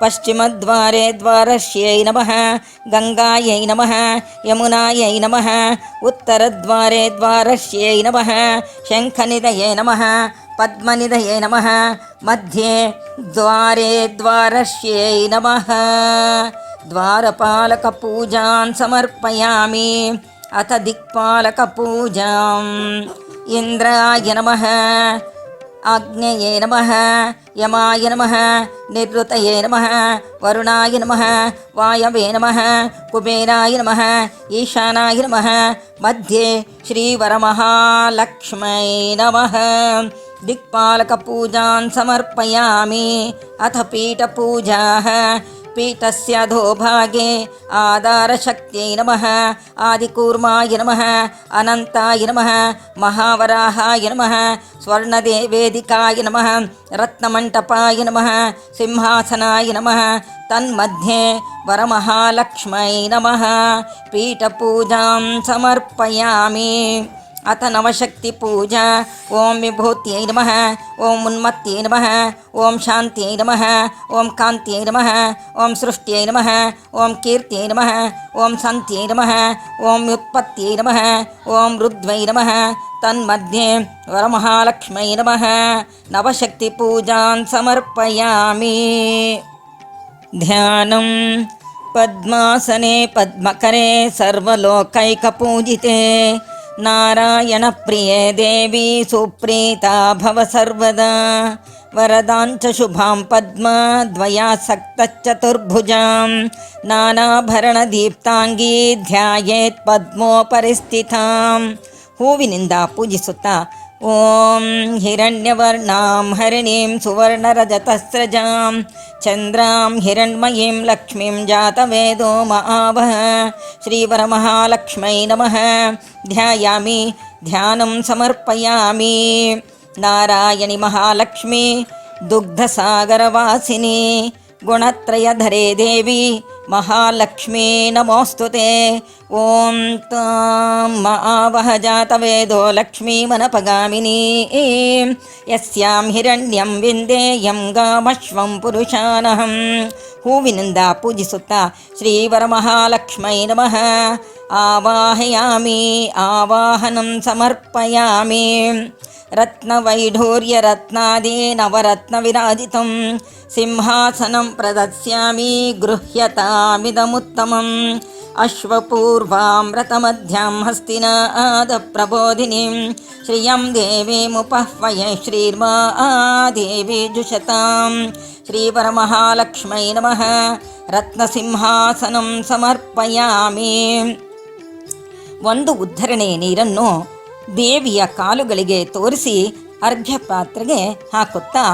ಪಶ್ಚಿಮದ್ವಾರೇ ದ್ವಾರಶ್ಯೈ ನಮಃ, ಗಂಗಾಯೈ ನಮಃ ಯಮುನಾಯೈ ನಮಃ, ಉತ್ತರದ್ವಾರೇ ದ್ವಾರಶ್ಯೈ ನಮಃ, ಶಂಖನಿಧಯೇ ನಮಃ ಪದ್ಮನಿಧಯೇ ನಮಃ, ಮಧ್ಯೆ ದ್ವಾರೇ ದ್ವಾರಶ್ಯೈ ನಮಃ. ದ್ವಾರಪಾಲಕ ಪೂಜಾನ್ ಸಮರ್ಪಯಾಮಿ. ಅಥ ದಿಕ್ಪಾಲಕ ಪೂಜಾಂ. ಇಂದ್ರಾಯ ನಮಃ ಆಗ್ನೇಯೇ ನಮಃ, ಯಮಾಯ ನಮಃ, ನಿವೃತಯೇ ನಮಃ, ವರುಣಾಯ ನಮಃ, ವಾಯವೇ ನಮಃ, ಕುಬೇರಾಯ ನಮಃ, ಈಶಾನಾಯ ನಮಃ, ಮಧ್ಯೆ ಶ್ರೀವರಮಹಾಲಕ್ಷ್ಮೈ ನಮಃ. ದಿಕ್ಪಾಲಕ ಪೂಜಾನ್ ಸಮರ್ಪಯಾಮಿ. ಅಥ ಪೀಠಪೂಜಾ. ಪೀಠಸ್ಯ ಅಧೋಭಾಗೆ ಆಧಾರಶಕ್ತ್ಯೈ ನಮಃ, ಆದಿಕೂರ್ಮಾಯ ನಮಃ, ಅನಂತಾಯ ನಮಃ, ಮಹಾವರಾಹಾಯ ನಮಃ, ಸ್ವರ್ಣವೇದಿಕಾಯ ನಮಃ, ರತ್ನಮಂಟಪಾಯ ನಮಃ, ಸಿಂಹಾಸನಾಯ ನಮಃ. ತನ್ಮಧ್ಯೆ ವರಮಹಾಲಕ್ಷ್ಮೈ ನಮಃ. ಪೀಠಪೂಜಾಂ ಸಮರ್ಪಯಾಮಿ. ಅಥ ನವಶಕ್ತಿ ಪೂಜಾ. ಓಂ ವಿಭೂತ್ಯೈ ನಮಃ, ಓಂ ಉನ್ಮತ್ಯೈ ನಮಃ, ಓಂ ಶಾಂತ್ಯೈ ನಮಃ, ಓಂ ಕಾಂತ್ಯೈ ನಮಃ, ಓಂ ಸೃಷ್ಟ್ಯೈ ನಮಃ, ಓಂ ಕೀರ್ತ್ಯೈ ನಮಃ, ಓಂ ಸಂತ್ಯೈ ನಮಃ, ಓಂ ವ್ಯುತ್ಪತ್ತ್ಯೈ ನಮಃ, ಓಂ ರುದ್ವೈ ನಮಃ. ತನ್ಮಧ್ಯೆ ವರಮಹಾಲಕ್ಷ್ಮೈ ನಮಃ. ನವಶಕ್ತಿ ಪೂಜಾನ್ ಸಮರ್ಪಯಾಮಿ. ಧ್ಯಾನಂ. ಪದ್ಮಾಸನೆ ಪದ್ಮಕರೆ ಸರ್ವಲೋಕೈಕಪೂಜಿತೆ ನಾರಾಯಣ ಪ್ರಿಯೇ ದೇವಿ ಸುಪ್ರೀತಾ ಭವ ಸರ್ವದಾ. ವರದಾಂಚ ಶುಭಾಂ ಪದ್ಮದ್ವಯಾಸಕ್ತಚತುರ್ಭುಜಾಂ ನಾನಾಭರಣದೀಪ್ತಾಂಗೀ ಧ್ಯಾಯೇತ್ ಪದ್ಮೋಪರಿಸ್ಥಿತಾಂ. ಹೂವಿನಿಂದ ಪೂಜಿಸುತ್ತಾ ಓಂ ಹಿರಣ್ಯವರ್ಣಾಂ ಹರಿಣೀಂ ಸುವರ್ಣರಜತಸ್ರಜಾಂ ಚಂದ್ರಾಂ ಹಿರಣ್ಮಯೀಂ ಲಕ್ಷ್ಮೀಂ ಜಾತವೇದೋ ಮಹಾವಹ. ಶ್ರೀವರಮಹಾಲಕ್ಷ್ಮೈ ನಮಃ. ಧ್ಯಾಯಾಮಿ. ಧ್ಯಾನಂ ಸಮರ್ಪಯಾಮಿ. ನಾರಾಯಣಿ ಮಹಾಲಕ್ಷ್ಮಿ ದುಗ್ಧಸಾಗರವಾಸಿನಿ ಗುಣತ್ರಯಧರೇ ದೇವಿ महालक्ष्मी नमोऽस्तुते। ॐ तां आवह जातवेदो लक्ष्मीमनपगामिनी यस्यां हिरण्यं विन्देयं गामश्वं पुरुषानहं ಹೂವಿನಿಂದ ಪೂಜಿಸುತ್ತಾ ಶ್ರೀವರಮಹಾಲಕ್ಷ್ಮೈ ನಮಃ ಆವಾಹಯಾಮಿ ಆವಾಹನಂ ಸಮರ್ಪಯಾಮಿ ರತ್ನವೈಢೂರ್ಯರತ್ನಾದಿ ನವರತ್ನವಿರಾಜಿತಂ ಸಿಂಹಾಸನಂ ಪ್ರದಸ್ಯಾಮಿ ಗೃಹ್ಯತಾಮಿದಮುತ್ತಮಂ ಅಶ್ವಪೂರ್ವಾಮೃತಮಧ್ಯಾಂ ಹಸ್ತಿನಾದ ಪ್ರಬೋಧಿನೀಂ ಶ್ರಿಯಂ ದೇವೀಮುಪಹ್ವಯೇ ಶ್ರೀರ್ಮಾ ದೇವಿ ಜುಷತಾಂ ಶ್ರೀವರಮಹಾಲಕ್ಷ್ಮೈ ನಮಃ ರತ್ನಸಿಂಹಾಸನಂ ಸಮರ್ಪಯಾಮಿ. ಒಂದು ಉದ್ಧರಣೆ ನೀರನ್ನು ದೇವಿಯ ಕಾಲುಗಳಿಗೆ ತೋರಿಸಿ ಅರ್ಘ್ಯ ಪಾತ್ರೆಗೆ ಹಾಕುತ್ತಾ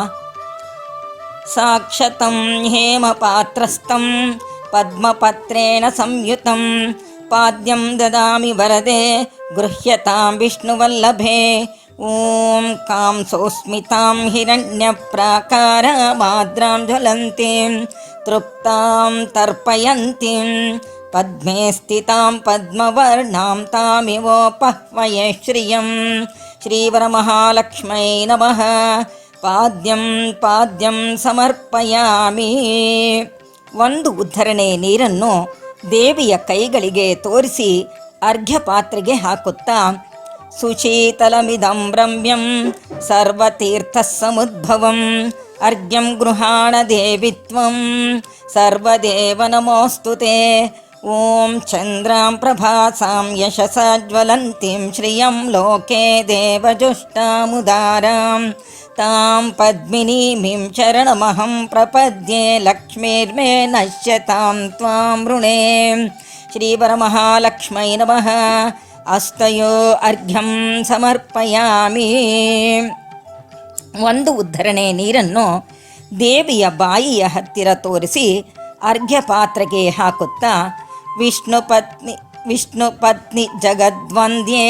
ಸಾಕ್ಷತಂ ಹೇಮಪಾತ್ರಸ್ಥಂ ಪದ್ಮಪತ್ರೇಣ ಸಂಯುತಂ ಪಾದ್ಯಂ ದದಾಮಿ ವರದೆ ಗೃಹ್ಯತಾಂ ವಿಷ್ಣುವಲ್ಲಭೆ. ಓಂ ಕಾಂ ಸೋಸ್ಮಿತಾಂ ಹಿರಣ್ಯಪ್ರಾಕಾರ ಮಾದ್ರಾಂ ಜ್ವಲಂತೀಂ ತೃಪ್ತಾಂ ತರ್ಪಯಂತೀಂ ಪದ್ಮೇ ಸ್ಥಿತಾಂ ಪದ್ಮವರ್ಣಾಂ ತಾಮಿವೋಪಹ್ವಯೇ ಶ್ರಿಯಂ ಶ್ರೀವರಮಹಾಲಕ್ಷ್ಮೈ ನಮಃ ಪಾದ್ಯಂ ಪಾದ್ಯಂ ಸಮರ್ಪಯಾಮಿ. ಒಂದು ಉದ್ಧರಣೆ ನೀರನ್ನು ದೇವಿಯ ಕೈಗಳಿಗೆ ತೋರಿಸಿ ಅರ್ಘ್ಯ ಪಾತ್ರೆಗೆ ಹಾಕುತ್ತಾ ಸುಶೀತಲಮಿದಂ ರಮ್ಯಂ ಸರ್ವತೀರ್ಥಃ ಸಮುದ್ಭವಂ ಅರ್ಘ್ಯಂ ಗೃಹಾಣ ದೇವಿತ್ವಂ ಸರ್ವದೇವ ನಮೋಸ್ತುತೆ. ಓಂ ಚಂದ್ರಾಂ ಪ್ರಭಾಸಾಂ ಯಶಸಾ ಜ್ವಲಂತೀಂ ಶ್ರಿಯಂ ಲೋಕೆ ದೇವಜುಷ್ಟಾಮುದಾರಾಂ ತಾಂ ಪದ್ಮಿನೀಮಿಂ ಶರಣಮಹಂ ಪ್ರಪದ್ಯೆ ಲಕ್ಷ್ಮೀರ್ಮೇ ನಶ್ಯತಾಂ ತ್ವಾಂ ಋಣೇ ಶ್ರೀವರಮಹಾಲಕ್ಷ್ಮೈ ನಮಃ ಅಸ್ತಯೋ ಅರ್ಘ್ಯಂ ಸಮರ್ಪಯಾಮಿ. ಒಂದು ಉದ್ಧರಣೆ ನೀರನ್ನು ದೇವಿಯ ಬಾಯಿಯ ಹತ್ತಿರ ತೋರಿಸಿ ಅರ್ಘ್ಯ ಪಾತ್ರೆಗೆ ಹಾಕುತ್ತಾ ವಿಷ್ಣು ಪತ್ನಿ ಜಗದ್ವಂದ್ಯೆ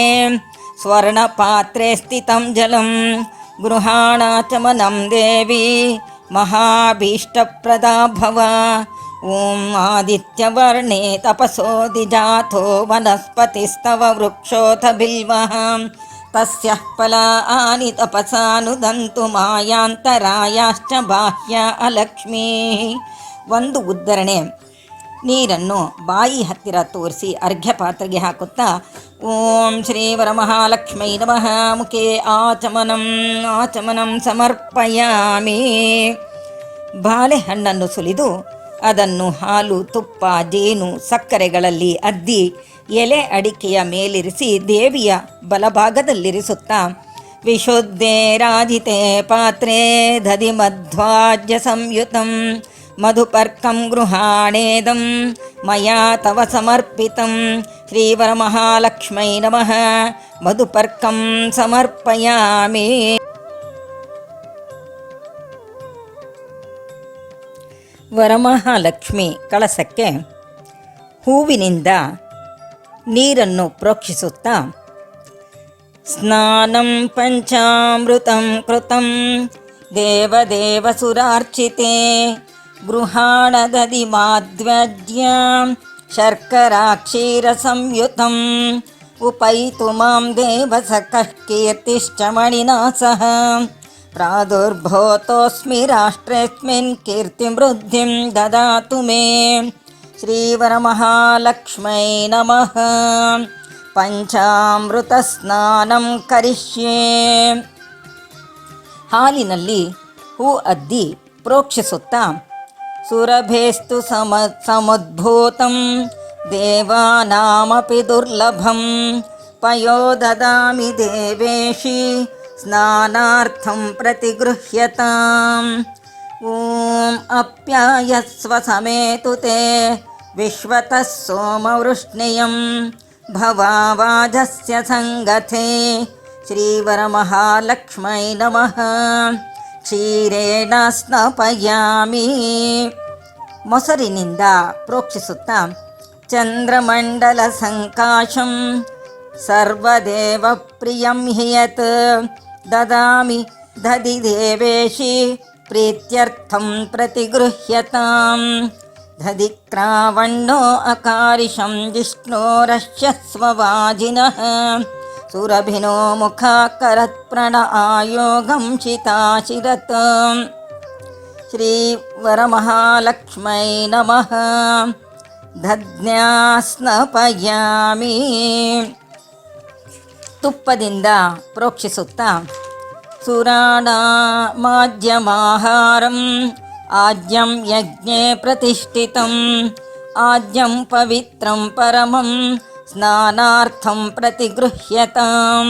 ಸ್ವರ್ಣಪಾತ್ರೆ ಸ್ಥಿತಂ ಜಲಂ ಗೃಹಾಣಾಚಮನಂ ದೇವಿ ಮಹಾಭೀಷ್ಟಪ್ರದಾ ಭವ. ಓಂ ಆದಿತ್ಯವರ್ಣೇ ತಪಸೋದಿ ಜಾತೋ ವನಸ್ಪತಿಸ್ತವ ವೃಕ್ಷೋಥ ಬಿಲ್ವಃ ತಸ್ಯಃ ಫಲಾನಿ ತಪಸಾನುದಂತು ಮಾಯಾಂತರಾಯಾಶ್ಚ ಬಾಹ್ಯ ಅಲಕ್ಷ್ಮೀ. ಒಂದು ಉದ್ಧರಣೆ ನೀರನ್ನು ಬಾಯಿ ಹತ್ತಿರ ತೋರಿಸಿ ಅರ್ಘ್ಯ ಪಾತ್ರೆಗೆ ಹಾಕುತ್ತಾ ಓಂ ಶ್ರೀವರಮಹಾಲಕ್ಷ್ಮೈ ನಮಃ ಮುಖೇ ಆಚಮನಂ ಸಮರ್ಪಯಾಮಿ. ಬಾಳೆಹಣ್ಣನ್ನು ಸುಲಿದು ಅದನ್ನು ಹಾಲು ತುಪ್ಪ ಜೇನು ಸಕ್ಕರೆಗಳಲ್ಲಿ ಅದ್ದಿ ಎಲೆ ಅಡಿಕೆಯ ಮೇಲಿರಿಸಿ ದೇವಿಯ ಬಲಭಾಗದಲ್ಲಿರಿಸುತ್ತಾ ವಿಶುದ್ಧೇ ರಾಜಿತೆ ಪಾತ್ರೆ ದಧಿ ಮಧ್ವಾಜ್ಯ ಸಂಯುತಂ ಮಧುಪರ್ಕಂ ಗೃಹಾಣೇದಂ ಮಯಾ ತವ ಸಮರ್ಪಿತಂ ಶ್ರೀವರಮಹಾಲಕ್ಷ್ಮೈ ನಮಃ ಮಧುಪರ್ಕಂ ಸಮರ್ಪಯಾಮಿ. ವರಮಹಾಲಕ್ಷ್ಮಿ ಕಳಸಕ್ಕೆ ಹೂವಿನಿಂದ ನೀರನ್ನು ಪ್ರೋಕ್ಷಿಸುತ್ತಾ ಸ್ನಾನಂ ಪಂಚಾಮೃತಂ ಕೃತಂ ದೇವದೇವಸುರಾರ್ಚಿತೆ ಗೃಹಾಣದದಿ ಮಾಧ್ವಜ್ಯ ಶರ್ಕರಾಕ್ಷೀರ ಸಂಯುತಂ ಉಪೈತು ಮಾಂ ದೇವಸಖಃ ಕೀರ್ತಿಶ್ಚ ಮಣಿನಾ ಸಹ ಪ್ರಾದುರ್ಭೂತೋಸ್ಮಿ ರಾಷ್ಟ್ರೇಸ್ಮಿನ್ ಕೀರ್ತಿವೃದ್ಧಿಂ ದದಾತು ಮೇ ಶ್ರೀವರಮಹಾಲಕ್ಷ್ಮೈ ನಮಃ ಪಂಚಾಮೃತ ಸ್ನಾನಂ ಕರಿಷ್ಯೆ. ಹಾಲಿನಲ್ಲಿ ಹೂ ಅದ್ದಿ ಪ್ರೋಕ್ಷಿಸುತ್ತಾ ಸುರಭೇಸ್ತು ಸಮುದ್ಭೂತಂ ದೇವಾನಾಮಪಿ ದುರ್ಲಭಂ ಪಯೋ ದದಾಮಿ ದೇವೇಶಿ ಸ್ನಾನಾರ್ಥಂ ಪ್ರತಿಗೃಹ್ಯತಾಂ. ಓಂ ಅಪ್ಯಾಯಸ್ವ ಸಮೇತುತೆ ವಿಶ್ವತಃ ಸೋಮವೃಷ್ಣಿಯಂ ಭವಾವಾಜಸ್ಯ ಸಂಗಥೆ ಶ್ರೀವರಮಹಾಲಕ್ಷ್ಮೈ ನಮಃ ಕ್ಷೀರೇಣ ಸ್ನಾಪಯಾಮಿ. ಮೊಸರಿನಿಂದ ಪ್ರೋಕ್ಷಿಸುತ್ತಾ ಚಂದ್ರಮಂಡಲ ಸಂಕಾಶಂ ಸರ್ವದೇವ ಪ್ರಿಯಂ ಹಿಯತ್ ದದಾಮಿ ದಧಿ ದೇವೇಶಿ ಪ್ರೀತ್ಯರ್ಥಂ ಪ್ರತಿಗೃಹ್ಯತಾಂ. दधिक्रावण्णो अकारिशं जिष्णोरश्यस्ववाजिनः सुरभिनो मुखाकरत्प्रण आयोगं शिताशिरत् श्रीवरमहालक्ष्मै नमः ದಧ್ನ್ಯಾಸ್ನಪಯಾಮಿ. ತುಪ್ಪದಿಂದ ಪ್ರೋಕ್ಷಿಸುತ್ತಾ ಸುರಾಣ ಮಾಧ್ಯಮಾಹಾರಂ ಆಜ್ಯಂ ಯಜ್ಞೆ ಪ್ರತಿಷ್ಠಿತಂ ಆಜ್ಯಂ ಪವಿತ್ರಂ ಪರಮಂ ಸ್ನಾನಾರ್ಥಂ ಪ್ರತಿಗೃಹ್ಯತಾಂ.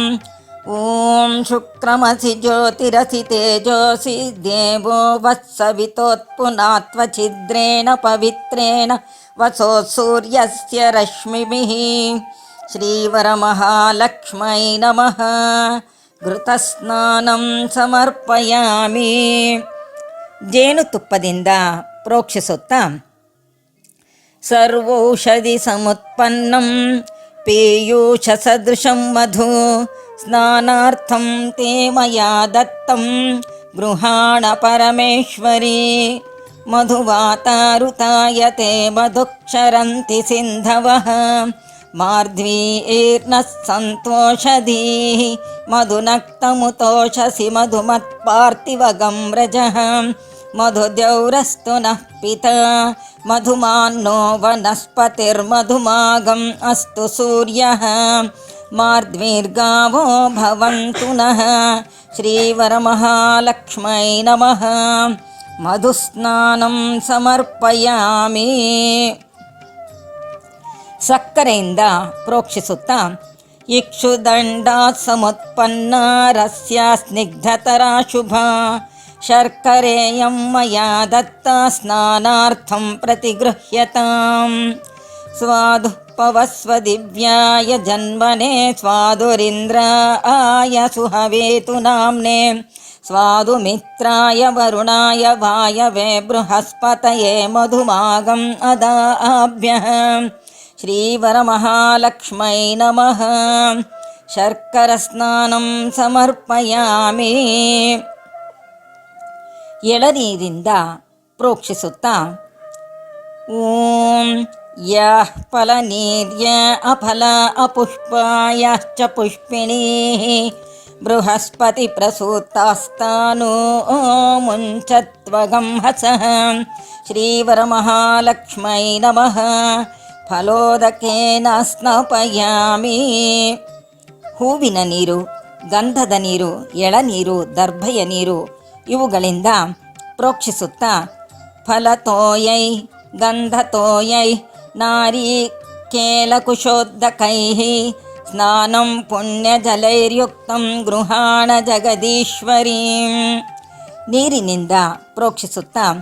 ಓಂ ಶುಕ್ರಮಸಿ ಜ್ಯೋತಿರಸಿ ತೇಜೋಸಿ ದೇವೋ ವತ್ಸವಿತೋತ್ಪುನಾತ್ವಛಿದ್ರೇಣ ಪವಿತ್ರೇಣ ವಸೋ ಸೂರ್ಯಸ್ಯ ರಶ್ಮಿಭಿಃ. ಶ್ರೀವರಮಹಾಲಕ್ಷ್ಮೈ ನಮಃ. ಘೃತಸ್ನಾನಂ ಸಮರ್ಪಯಾಮಿ. ಜೇನುತುಪ್ಪದಿಂದ ಪ್ರೋಕ್ಷಿಸುತ್ತಾ ಸರ್ವೌಷಧಿ ಸಮುತ್ಪನ್ನಂ ಪೀಯೂಷಸದೃಶಂ ಮಧು ಸ್ನಾನಾರ್ಥಂ ತೇ ಮಯಾ ದತ್ತಂ ಗೃಹಾಣ ಪರಮೇಶ್ವರಿ. ಮಧುವಾತಾರುತಾಯತೆ ಮಧುಕ್ಷರಂತಿ ಸಿಂಧವಃ ಮಾರ್ಧ್ವೀರ್ನಃ ಸಂತೋಷಧೀಃ ಮಧುನಕ್ತಮುತೋಷಸಿ ಮಧುಮತ್ಪಾರ್ಥಿವಗಂ ರಜಃ ಮಧುದ್ಯೌರಸ್ತು ನಃ ಪಿತಾ ಮಧುಮಾನ್ನೋ ವನಸ್ಪತಿರ್ಮಧುಮಾಗಂ ಅಸ್ತು ಸೂರ್ಯಃ ಮಾರ್ಧ್ವೀರ್ಗಾವೋ ಭವಂತು ನಃ. ಶ್ರೀವರಮಹಾಲಕ್ಷ್ಮೈ ನಮಃ. ಮಧುಸ್ನಾನಂ ಸಮರ್ಪಯಾಮಿ. ಸಕ್ಕರೆಯಿಂದ ಪ್ರೋಕ್ಷಿಸುತ್ತಾ ಇಕ್ಷುದಂಡಾ ಸಮುತ್ಪನ್ನ ರಸ್ಯಾ ಸ್ನಿಗ್ಧತರಾ ಶುಭ ಶರ್ಕರೇಯಂ ಮಯಾ ದತ್ತ ಸ್ನಾನಾರ್ಥಂ ಪ್ರತಿಗೃಹ್ಯತಾಂ. ಸ್ವಾದು ಪವಸ್ವ ದಿವ್ಯಾಯ ಜನ್ಮನೆ ಸ್ವಾದುರಿಂದ್ರಾಯ ಸುಹವೇತು ನಾಮ್ನೆ ಸ್ವಾದು ಮಿತ್ರಾಯ ವರುಣಾಯ ವಾಯವೆ ಬೃಹಸ್ಪತಯೇ ಮಧುಮಾಗಂ ಅದಾಭ್ಯಃ. ಶ್ರೀವರಮಹಾಲಕ್ಷ್ಮೈ ನಮಃ. ಶರ್ಕರಸ್ನಾನಂ ಸಮರ್ಪಯಾಮಿ. ಎಳನೀರಿಂದ ಪ್ರೋಕ್ಷಿಸುತ್ತಾ ಓಂ ಯಃ ಫಲನೀರ್ಯ ಅಫಲ ಅಪುಷ್ಪಾಯಾಶ್ಚ ಪುಷ್ಪಿಣೀಃ ಬೃಹಸ್ಪತಿ ಪ್ರಸೂತಾಸ್ತಾನೋ ಮುಂಚತ್ವಗಂ ಹಸಃ. ಶ್ರೀವರಮಹಾಲಕ್ಷ್ಮೈ ನಮಃ. ಫಲೋದಕೇನ ಸ್ನಾಪಯಾಮಿ. ಹೂವಿನ ನೀರು, ಗಂಧದ ನೀರು, ಎಳನೀರು, ದರ್ಭೆಯ ನೀರು ಇವುಗಳಿಂದ ಪ್ರೋಕ್ಷಿಸುತ್ತಾ ಫಲತೋಯೈ ಗಂಧತೋಯೈ ನಾರಿಕೇಲಕುಶೋದ್ದಕೈಃ ಸ್ನಾನಂ ಪುಣ್ಯಜಲೈರ್ಯುಕ್ತಂ ಗೃಹಾಣ ಜಗದೀಶ್ವರೀಂ. ನೀರಿನಿಂದ ಪ್ರೋಕ್ಷಿಸುತ್ತಾ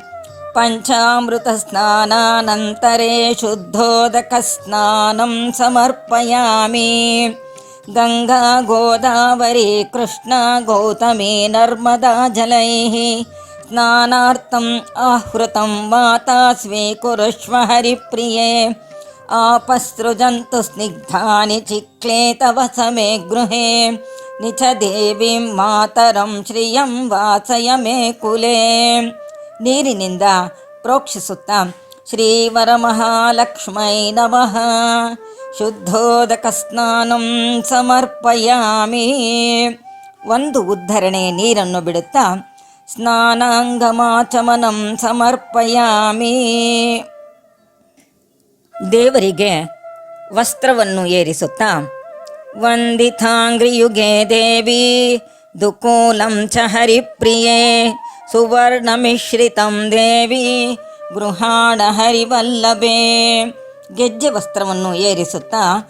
ಪಂಚಾಮೃತ ಸ್ನಾನಾನಂತರೇ ಶುದ್ಧೋದಕ ಸ್ನಾನಂ ಸಮರ್ಪಯಾಮಿ. ಗಂಗಾ ಗೋದಾವರಿ ಕೃಷ್ಣ ಗೌತಮಿ ನರ್ಮದಾ ಜಲೈಃ ಸ್ನಾನಾರ್ಥಂ ಆಹೃತಂ ಮಾತಾ ಸ್ವೀಕುರುಷ್ವ ಹರಿಪ್ರಿಯೇ. ಆಪಸೃಜಂತು ಸ್ನಿಗ್ಧಾನಿ ಚಿಕ್ಲೇ ತವ ಸಮೇ ಗೃಹೇ ನಿಚ ದೇವೀಂ ಮಾತರಂ ಶ್ರಿಯಂ ವಾಸಯ ಮೇ ಕುಲೇ. ನೀರಿನಿಂದ ಪ್ರೋಕ್ಷಿಸುತ್ತಾ ಶ್ರೀವರಮಹಾಲಕ್ಷ್ಮೈ ನಮಃ. ಶುದ್ಧೋದಕ ಸ್ನಾನಂ ಸಮರ್ಪಯಾಮಿ. ಒಂದು ಉದ್ಧರಣೆ ನೀರನ್ನು ಬಿಡುತ್ತಾ ಸ್ನಾನಾಂಗಮಾಚಮನಂ ಸಮರ್ಪಯಾಮಿ. ದೇವರಿಗೆ ವಸ್ತ್ರವನ್ನು ಏರಿಸುತ್ತಾ ವಂದಿತಾಂಗ್ರಿಯುಗೆ ದೇವಿ ದುಕೂಲಂ ಚ ಹರಿಪ್ರಿಯೇ ಸುವರ್ಣಮಿಶ್ರಿತಂ ದೇವಿ ಗೃಹಾಣ ಹರಿವಲ್ಲಭೆ. ಗೆಜ್ಜೆ ವಸ್ತ್ರವನ್ನು ಏರಿಸುತ್ತಾ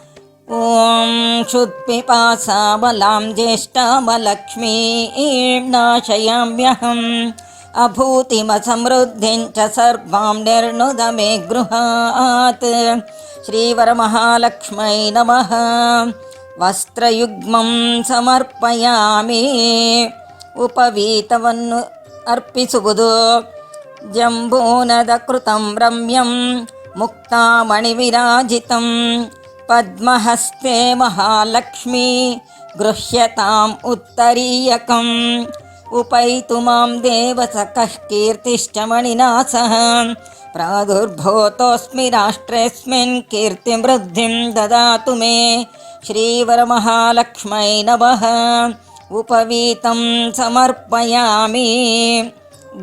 ಓಂ ಕ್ಷುತ್ಪಿಪಾಸಾ ಬಲಾಂ ಜ್ಯೇಷ್ಠಾಮಲಕ್ಷ್ಮೀಂ ನಾಶಯಾಮ್ಯಹಂ ಅಭೂತಿಮಸಮೃದ್ಧಿಂಚ ಸರ್ವಾಂ ನಿರ್ಣುದ ಮೇ ಗೃಹಾತ್. ಶ್ರೀವರಮಹಾಲಕ್ಷ್ಮೈ ನಮಃ. ವಸ್ತ್ರಯುಗ್ಮಂ ಸಮರ್ಪಯಾಮಿ. ಉಪವೀತವನ್ನು ಅರ್ಪಿಸುವುದು. ಜಂಬೂನದ ಕೃತಂ ರಮ್ಯಂ ಮುಕ್ತಾಮಣಿವಿರಾಜಿತಂ ಪದ್ಮಹಸ್ತೆ ಮಹಾಲಕ್ಷ್ಮೀ ಗೃಹ್ಯತಾಂ ಉತ್ತರೀಯಕಂ. उपैतु मां देवसखः कीर्तिश्च मणिना सह प्रादुर्भूतोऽस्मि राष्ट्रेऽस्मिन् कीर्तिवृद्धिं ददातु मे श्रीवरमहालक्ष्मै नमः ಉಪವೀತಂ ಸಮರ್ಪಯಾಮಿ.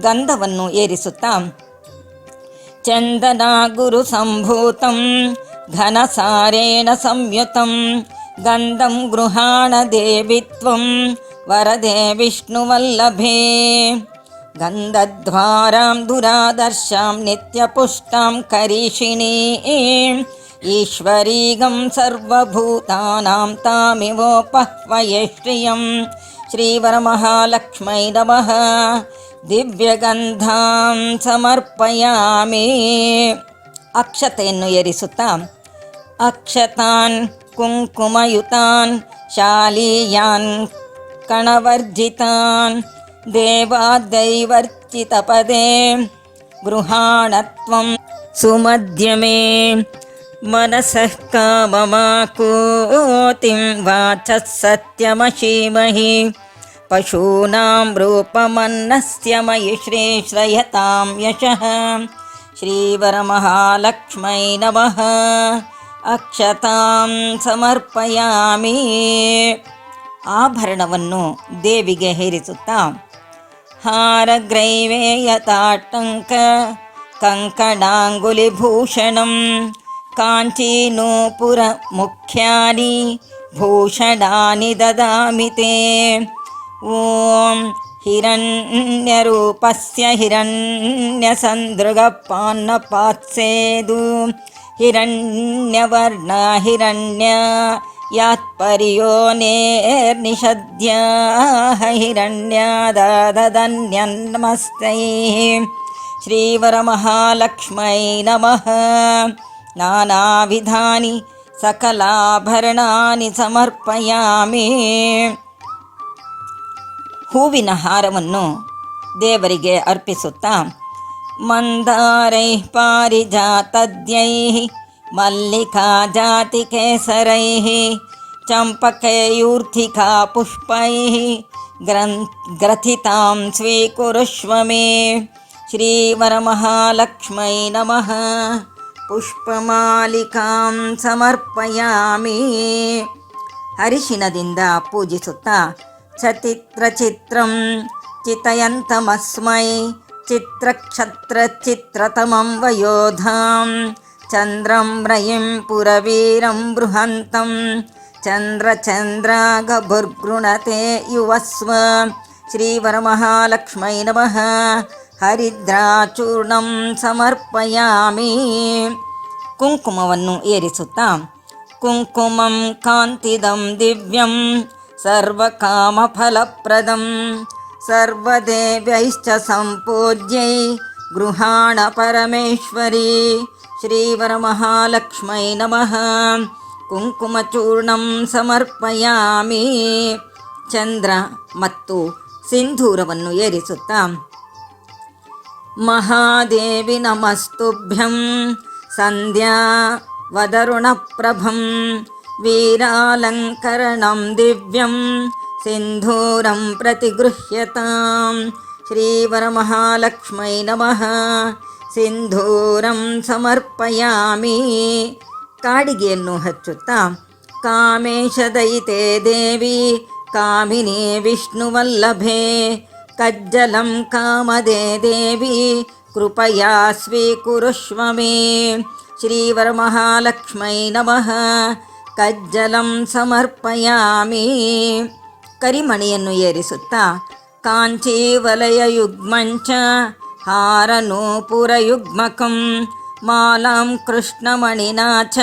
ಗಂಧವನ್ನು ಏರಿಸುತ್ತಾ ಚಂದನ ಗುರು ಸಂಭೂತಂ ಘನಸಾರೇಣ ಸಂಯುತಂ ಗಂಧಂ ಗೃಹಾಣ ದೇವಿತ್ವಂ ವರದೆ ವಿಷ್ಣುವಲ್ಲಭೆ ಗಂಧದ್ವಾರಾಂ ದುರಾದರ್ಶಾಂ ನಿತ್ಯಪುಷ್ಟಾಂ ಕರೀಷಿಣೀಂ ಈಶ್ವರೀಗಂ ಸರ್ವಭೂತಾನಾಂ ತಾಮಿವೋಪಹ್ವಯೇ ಶ್ರಿಯಂ ಶ್ರೀವರಮಹಾಲಕ್ಷ್ಮೈ ನಮಃ ದಿವ್ಯಗಂಧಾಂ ಸಮರ್ಪಯಾಮಿ. ಅಕ್ಷತೆಯನ್ನು ಏರಿಸುತ್ತಾ ಅಕ್ಷತಾನ್ ಕುಂಕುಮಯುತಾನ್ ಶಾಲೀಯಾನ್ ಕಣವರ್ಜಿತಾನ್ ದೇವಾದೈವರ್ಚಿತಪದೇ ಗೃಹಾಣತ್ವಂ ಸುಮಧ್ಯಮೇ ಮನಸಃ ಕಾಮಮಾಕೂತಿಂ ವಾಚಃ ಸತ್ಯಮಶೀಮಹಿ ಪಶೂನಾಂ ರೂಪಮನ್ನಸ್ಯ ಮಯಿ ಶ್ರೇಶ್ರಯತಾಂ ಯಶಃ ಶ್ರೀವರಮಹಾಲಕ್ಷ್ಮೈ ನಮಃ ಅಕ್ಷತಾಂ ಸಮರ್ಪಯಾಮಿ. ಆಭರಣವನ್ನು ದೇವಿಗೆ ಹೇರಿಸುತ್ತಾ ಹಾರಗ್ರೈವೇಯತಾಟಂಕ ಕಂಕಣಾಂಗುಲಿಭೂಷಣಂ ಕಾಂಚೀನೂಪುರ ಮುಖ್ಯಾನಿ ಭೂಷಣಾನಿ ದದಾಮಿ ತೇ. ಓಂ ಹಿರಣ್ಯರೂಪಸ್ಯ ಹಿರಣ್ಯಸಂದೃಗಪಾನ್ನಪಾತ್ಸೇದು ಹಿರಣ್ಯವರ್ಣ ಹಿರಣ್ಯ ಯಾತ್ಪರ್ಯೋನೇರ್ನಿಷದ್ಯಾಹ ಹಿರಣ್ಯದದನ್ಯನ್ಮಸ್ತೈಃ ಶ್ರೀವರಮಹಾಲಕ್ಷ್ಮೈ ನಮಃ. ನಾನಾವಿಧಾನಿ ಸಕಲಾಭರಣಾನಿ ಸಮರ್ಪಯಾಮಿ. ಹೂವಿನ ಹಾರವನ್ನು ದೇವರಿಗೆ ಅರ್ಪಿಸುತ್ತಾ ಮಂದಾರೈಃ ಪಾರಿಜಾತದ್ಯೈಃ ಮಲ್ಲಿಕಾ ಜಾತಿಕೇಸರೈಃ ಚಂಪಕೇಯೂರ್ಥಿಕಾ ಪುಷ್ಪೈಃ ಗ್ರಥಿತಾಂ ಸ್ವೀಕುರುಷ್ವ ಮೇ ಶ್ರೀವರಮಹಾಲಕ್ಷ್ಮೈ ನಮಃ ಪುಷ್ಪಮಾಲಿಕಾಂ ಸಮರ್ಪಯಾಮಿ. ಅರಿಶಿನದಿಂದ ಪೂಜಿಸುತ್ತಾ ಚತಿತ್ರಚಿತ್ರಂ ಚಿತಯಂತಮಸ್ಮೈ ಚಿತ್ರಕ್ಷತ್ರಚಿತ್ರತಮಂ ವಯೋಧಾಂ ಚಂದ್ರಂ ರಯಿಂ ಪುರವೀರಂ ಬೃಹಂತಂ ಚಂದ್ರಚಂದ್ರಾಗಭುರ್ಗೃಣತೆ ಯುವಸ್ವ ಶ್ರೀವರಮಹಾಲಕ್ಷ್ಮೈ ನಮಃ ಹರಿದ್ರಾಚೂರ್ಣಂ ಸಮರ್ಪಯಾಮಿ. ಕುಂಕುಮವನ್ನು ಏರಿಸುತ್ತಾ ಕುಂಕುಮಂ ಕಾಂತಿದಂ ದಿವ್ಯಂ ಸರ್ವಕಾಮಫಲಪ್ರದಂ ಸರ್ವದೇವ್ಯೈಶ್ಚ ಸಂಪೂಜ್ಯೈ ಗೃಹಾಣ ಪರಮೇಶ್ವರಿ ಶ್ರೀವರಮಹಾಲಕ್ಷ್ಮೈ ನಮಃ ಕುಂಕುಮಚೂರ್ಣಂ ಸಮರ್ಪಯಾಮಿ. ಚಂದ್ರ ಮತ್ತು ಸಿಂಧೂರವನ್ನು ಏರಿಸುತ್ತಾ ಮಹಾದೇವಿ ನಮಸ್ತುಭ್ಯಂ ಸಂಧ್ಯಾ ವದರುಣಪ್ರಭಂ ವೀರಾಲಂಕರಣಂ ದಿವ್ಯಂ ಸಿಂಧೂರಂ ಪ್ರತಿಗೃಹ್ಯತಾಂ ಶ್ರೀವರಮಹಾಲಕ್ಷ್ಮೈ ನಮಃ ಸಿಂಧೂರಂ ಸಮರ್ಪಯಾಮಿ. ಕಾಡಿಗೆಯನ್ನು ಹಚ್ಚುತ್ತಾ ಕಾಮೇಶದಯಿತೆ ದೇವಿ ಕಾಮಿನಿ ವಿಷ್ಣುವಲ್ಲಭೆ ಕಜ್ಜಲಂ ಕಾಮದೇ ದೇವಿ ಕೃಪಯಾ ಸ್ವೀಕುರುಷ್ವ ಮೇ ಶ್ರೀವರಮಹಾಲಕ್ಷ್ಮೈ ನಮಃ ಕಜ್ಜಲಂ ಸಮರ್ಪಯಾಮಿ. ಕರಿಮಣಿಯನ್ನು ಏರಿಸುತ್ತಾ ಕಾಂಚೀವಲಯಯುಗ್ಮಂಚ ಹಾರನೂಪುರಯುಗ್ಮಕಂ ಮಾಲಾಂ ಕೃಷ್ಣಮಣಿನಾ ಚ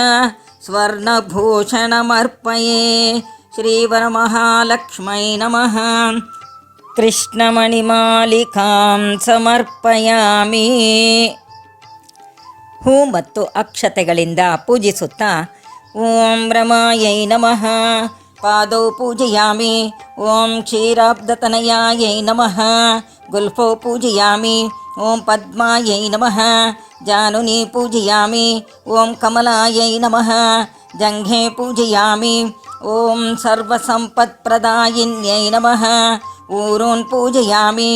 ಸ್ವರ್ಣಭೂಷಣಮರ್ಪಯೇ ಶ್ರೀವರಮಹಾಲಕ್ಷ್ಮೈ ನಮಃ ಕೃಷ್ಣಮಣಿಮಾಲಿಕಾಂ ಸಮರ್ಪಯಾಮಿ. ಹೂ ಮತ್ತು ಅಕ್ಷತೆಗಳಿಂದ ಪೂಜಿಸುತ್ತಾ ಓಂ ರಮಾಯೈ ನಮಃ ಪಾದೌ ಪೂಜಯಾಮಿ. ಓಂ ಕ್ಷೀರಾಬ್ಧತನಯಾಯೈ ನಮಃ ಗುಲ್ಫೌ ಪೂಜಯಾಮಿ. ಓಂ ಪದ್ಮಾಯೈ ನಮಃ ಜಾನುನಿ ಪೂಜಯಾಮಿ. ಓಂ ಕಮಲಾಯೈ ನಮಃ ಜಂಘೆ ಪೂಜಯಾಮಿ. ಓಂ ಸರ್ವಸಂಪತ್ಪ್ರದಾಯಿನ್ಯೈ ನಮಃ ऊरून् पूजयामि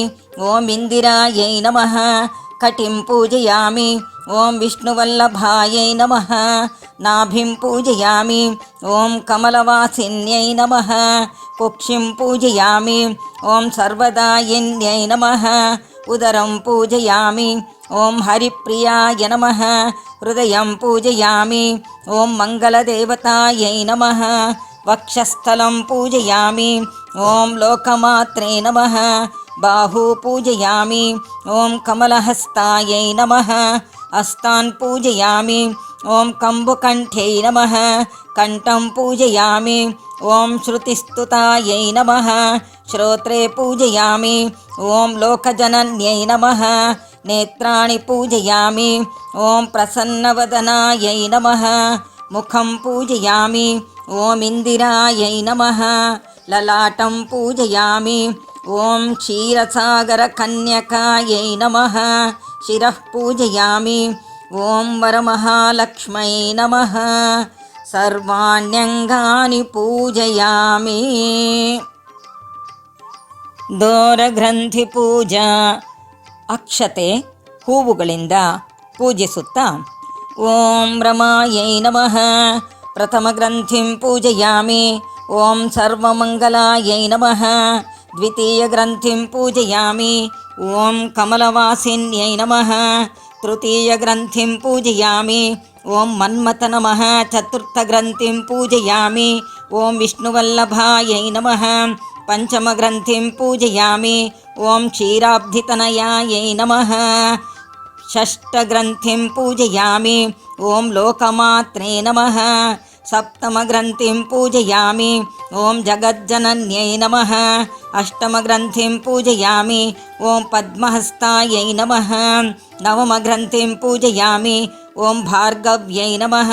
ॐ इन्दिरायै नमः कटिं पूजयामि ॐ विष्णुवल्लभायै नमः नाभिं पूजयामि ॐ कमलवासिन्यै नमः कुक्षिं पूजयामि ॐ सर्वदायिन्यै नमः उदरं पूजयामि ॐ हरिप्रियाय नमः हृदयं पूजयामि ॐ मङ्गलदेवतायै नमः वक्षस्थलं पूजयामि ॐ लोकमात्रे नमः बाहू पूजयामि ॐ कमलहस्तायै नमः हस्तान् पूजयामि ॐ कम्बुकण्ठै नमः कण्ठं पूजयामि ॐ श्रुतिस्तुतायै नमः श्रोत्रे पूजयामि ॐ लोकजनन्यै नमः नेत्राणि पूजयामि ॐ प्रसन्नवदनायै नमः मुखं पूजयामि ॐ इन्दिरायै नमः ललाटं पूजयामि ॐ क्षीरसागरकन्यकायै नमः शिरः पूजयामि ॐ वरमहालक्ष्मै नमः सर्वाण्यङ्गानि पूजयामि ದೋರಗ್ರಂಥಿ ಪೂಜಾ ಅಕ್ಷತೆ ಹೂವುಗಳಿಂದ ಪೂಜಿಸುತ್ತಾ ಓಂ ರಮಾಯೈ ನಮಃ ಪ್ರಥಮ ಗ್ರಂಥಿಂ ಪೂಜಯಾಮಿ ಓಂ ಸರ್ವಮಂಗಲಾಯೈ ನಮಃ ದ್ವಿತೀಯ ಗ್ರಂಥಿಂ ಪೂಜಯಾಮಿ ಓಂ ಕಮಲವಾಸಿನ್ಯೈ ನಮಃ ತೃತೀಯ ಗ್ರಂಥಿಂ ಪೂಜಯಾಮಿ ಓಂ ಮನ್ಮಥ ನಮಃ ಚತುರ್ಥ ಗ್ರಂಥಿಂ ಪೂಜಯಾಮಿ ಓಂ ವಿಷ್ಣುವಲ್ಲಭಾಯೈ ನಮಃ ಪಂಚಮಗ್ರಂಥಿಂ ಪೂಜಯಾಮಿ ಓಂ ಕ್ಷೀರಾಬ್ಧಿತನಯಾಯೈ ನಮಃ ಷಷ್ಠಗ್ರಂಥಿಂ ಪೂಜಯಾಮಿ ಓಂ ಲೋಕಮಾತ್ರೇ ನಮಃ ಸಪ್ತಮಗ್ರಂಥಿಂ ಪೂಜಯಾಮಿ ಓಂ ಜಗಜ್ಜನನ್ಯೈ ನಮಃ ಅಷ್ಟಮಗ್ರಂಥಿಂ ಪೂಜಯಾಮಿ ಓಂ ಪದ್ಮಹಸ್ತಾಯೈ ನಮಃ ನವಮಗ್ರಂಥಿಂ ಪೂಜಯಾಮಿ ಓಂ ಭಾರ್ಗವ್ಯೈ ನಮಃ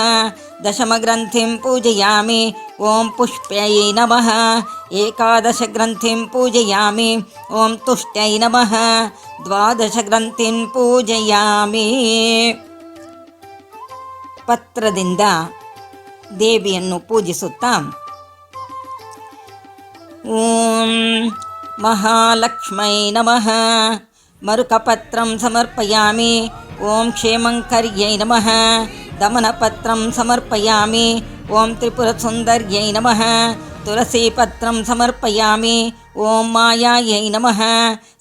ದಶಮಗ್ರಂಥಿಂ ಪೂಜಯಾಮಿ ಓಂ ಪುಷ್ಪ್ಯೈ ನಮಃ ಏಕಾದಶಗ್ರಂಥಿಂ ಪೂಜಯಾಮಿ ಓಂ ತುಷ್ಟ್ಯೈ ನಮಃ ದ್ವಾದಶಗ್ರಂಥಿಂ ಪೂಜಯಾಮಿ. ಪತ್ರದಿಂದ ದೇವಿಯನ್ನು ಪೂಜಿಸುತ್ತಾ ಓಂ ಮಹಾಲಕ್ಷ್ಮೈ ನಮಃ ಮರುಕಪತ್ರಂ ಸಮರ್ಪಯಾಮಿ ಓಂ ಕ್ಷೇಮಂಕರ್ಯೈ ನಮಃ ದಮನಪತ್ರಂ ಸಮರ್ಪಯಾಮಿ ಓಂ ತ್ರಿಪುರಸುಂದರ್ಯೈ ನಮಃ ತುಳಸೀಪತ್ರಂ ಸಮರ್ಪಯಾಮಿ ಓಂ ಮಾಯಾಯೈ ನಮಃ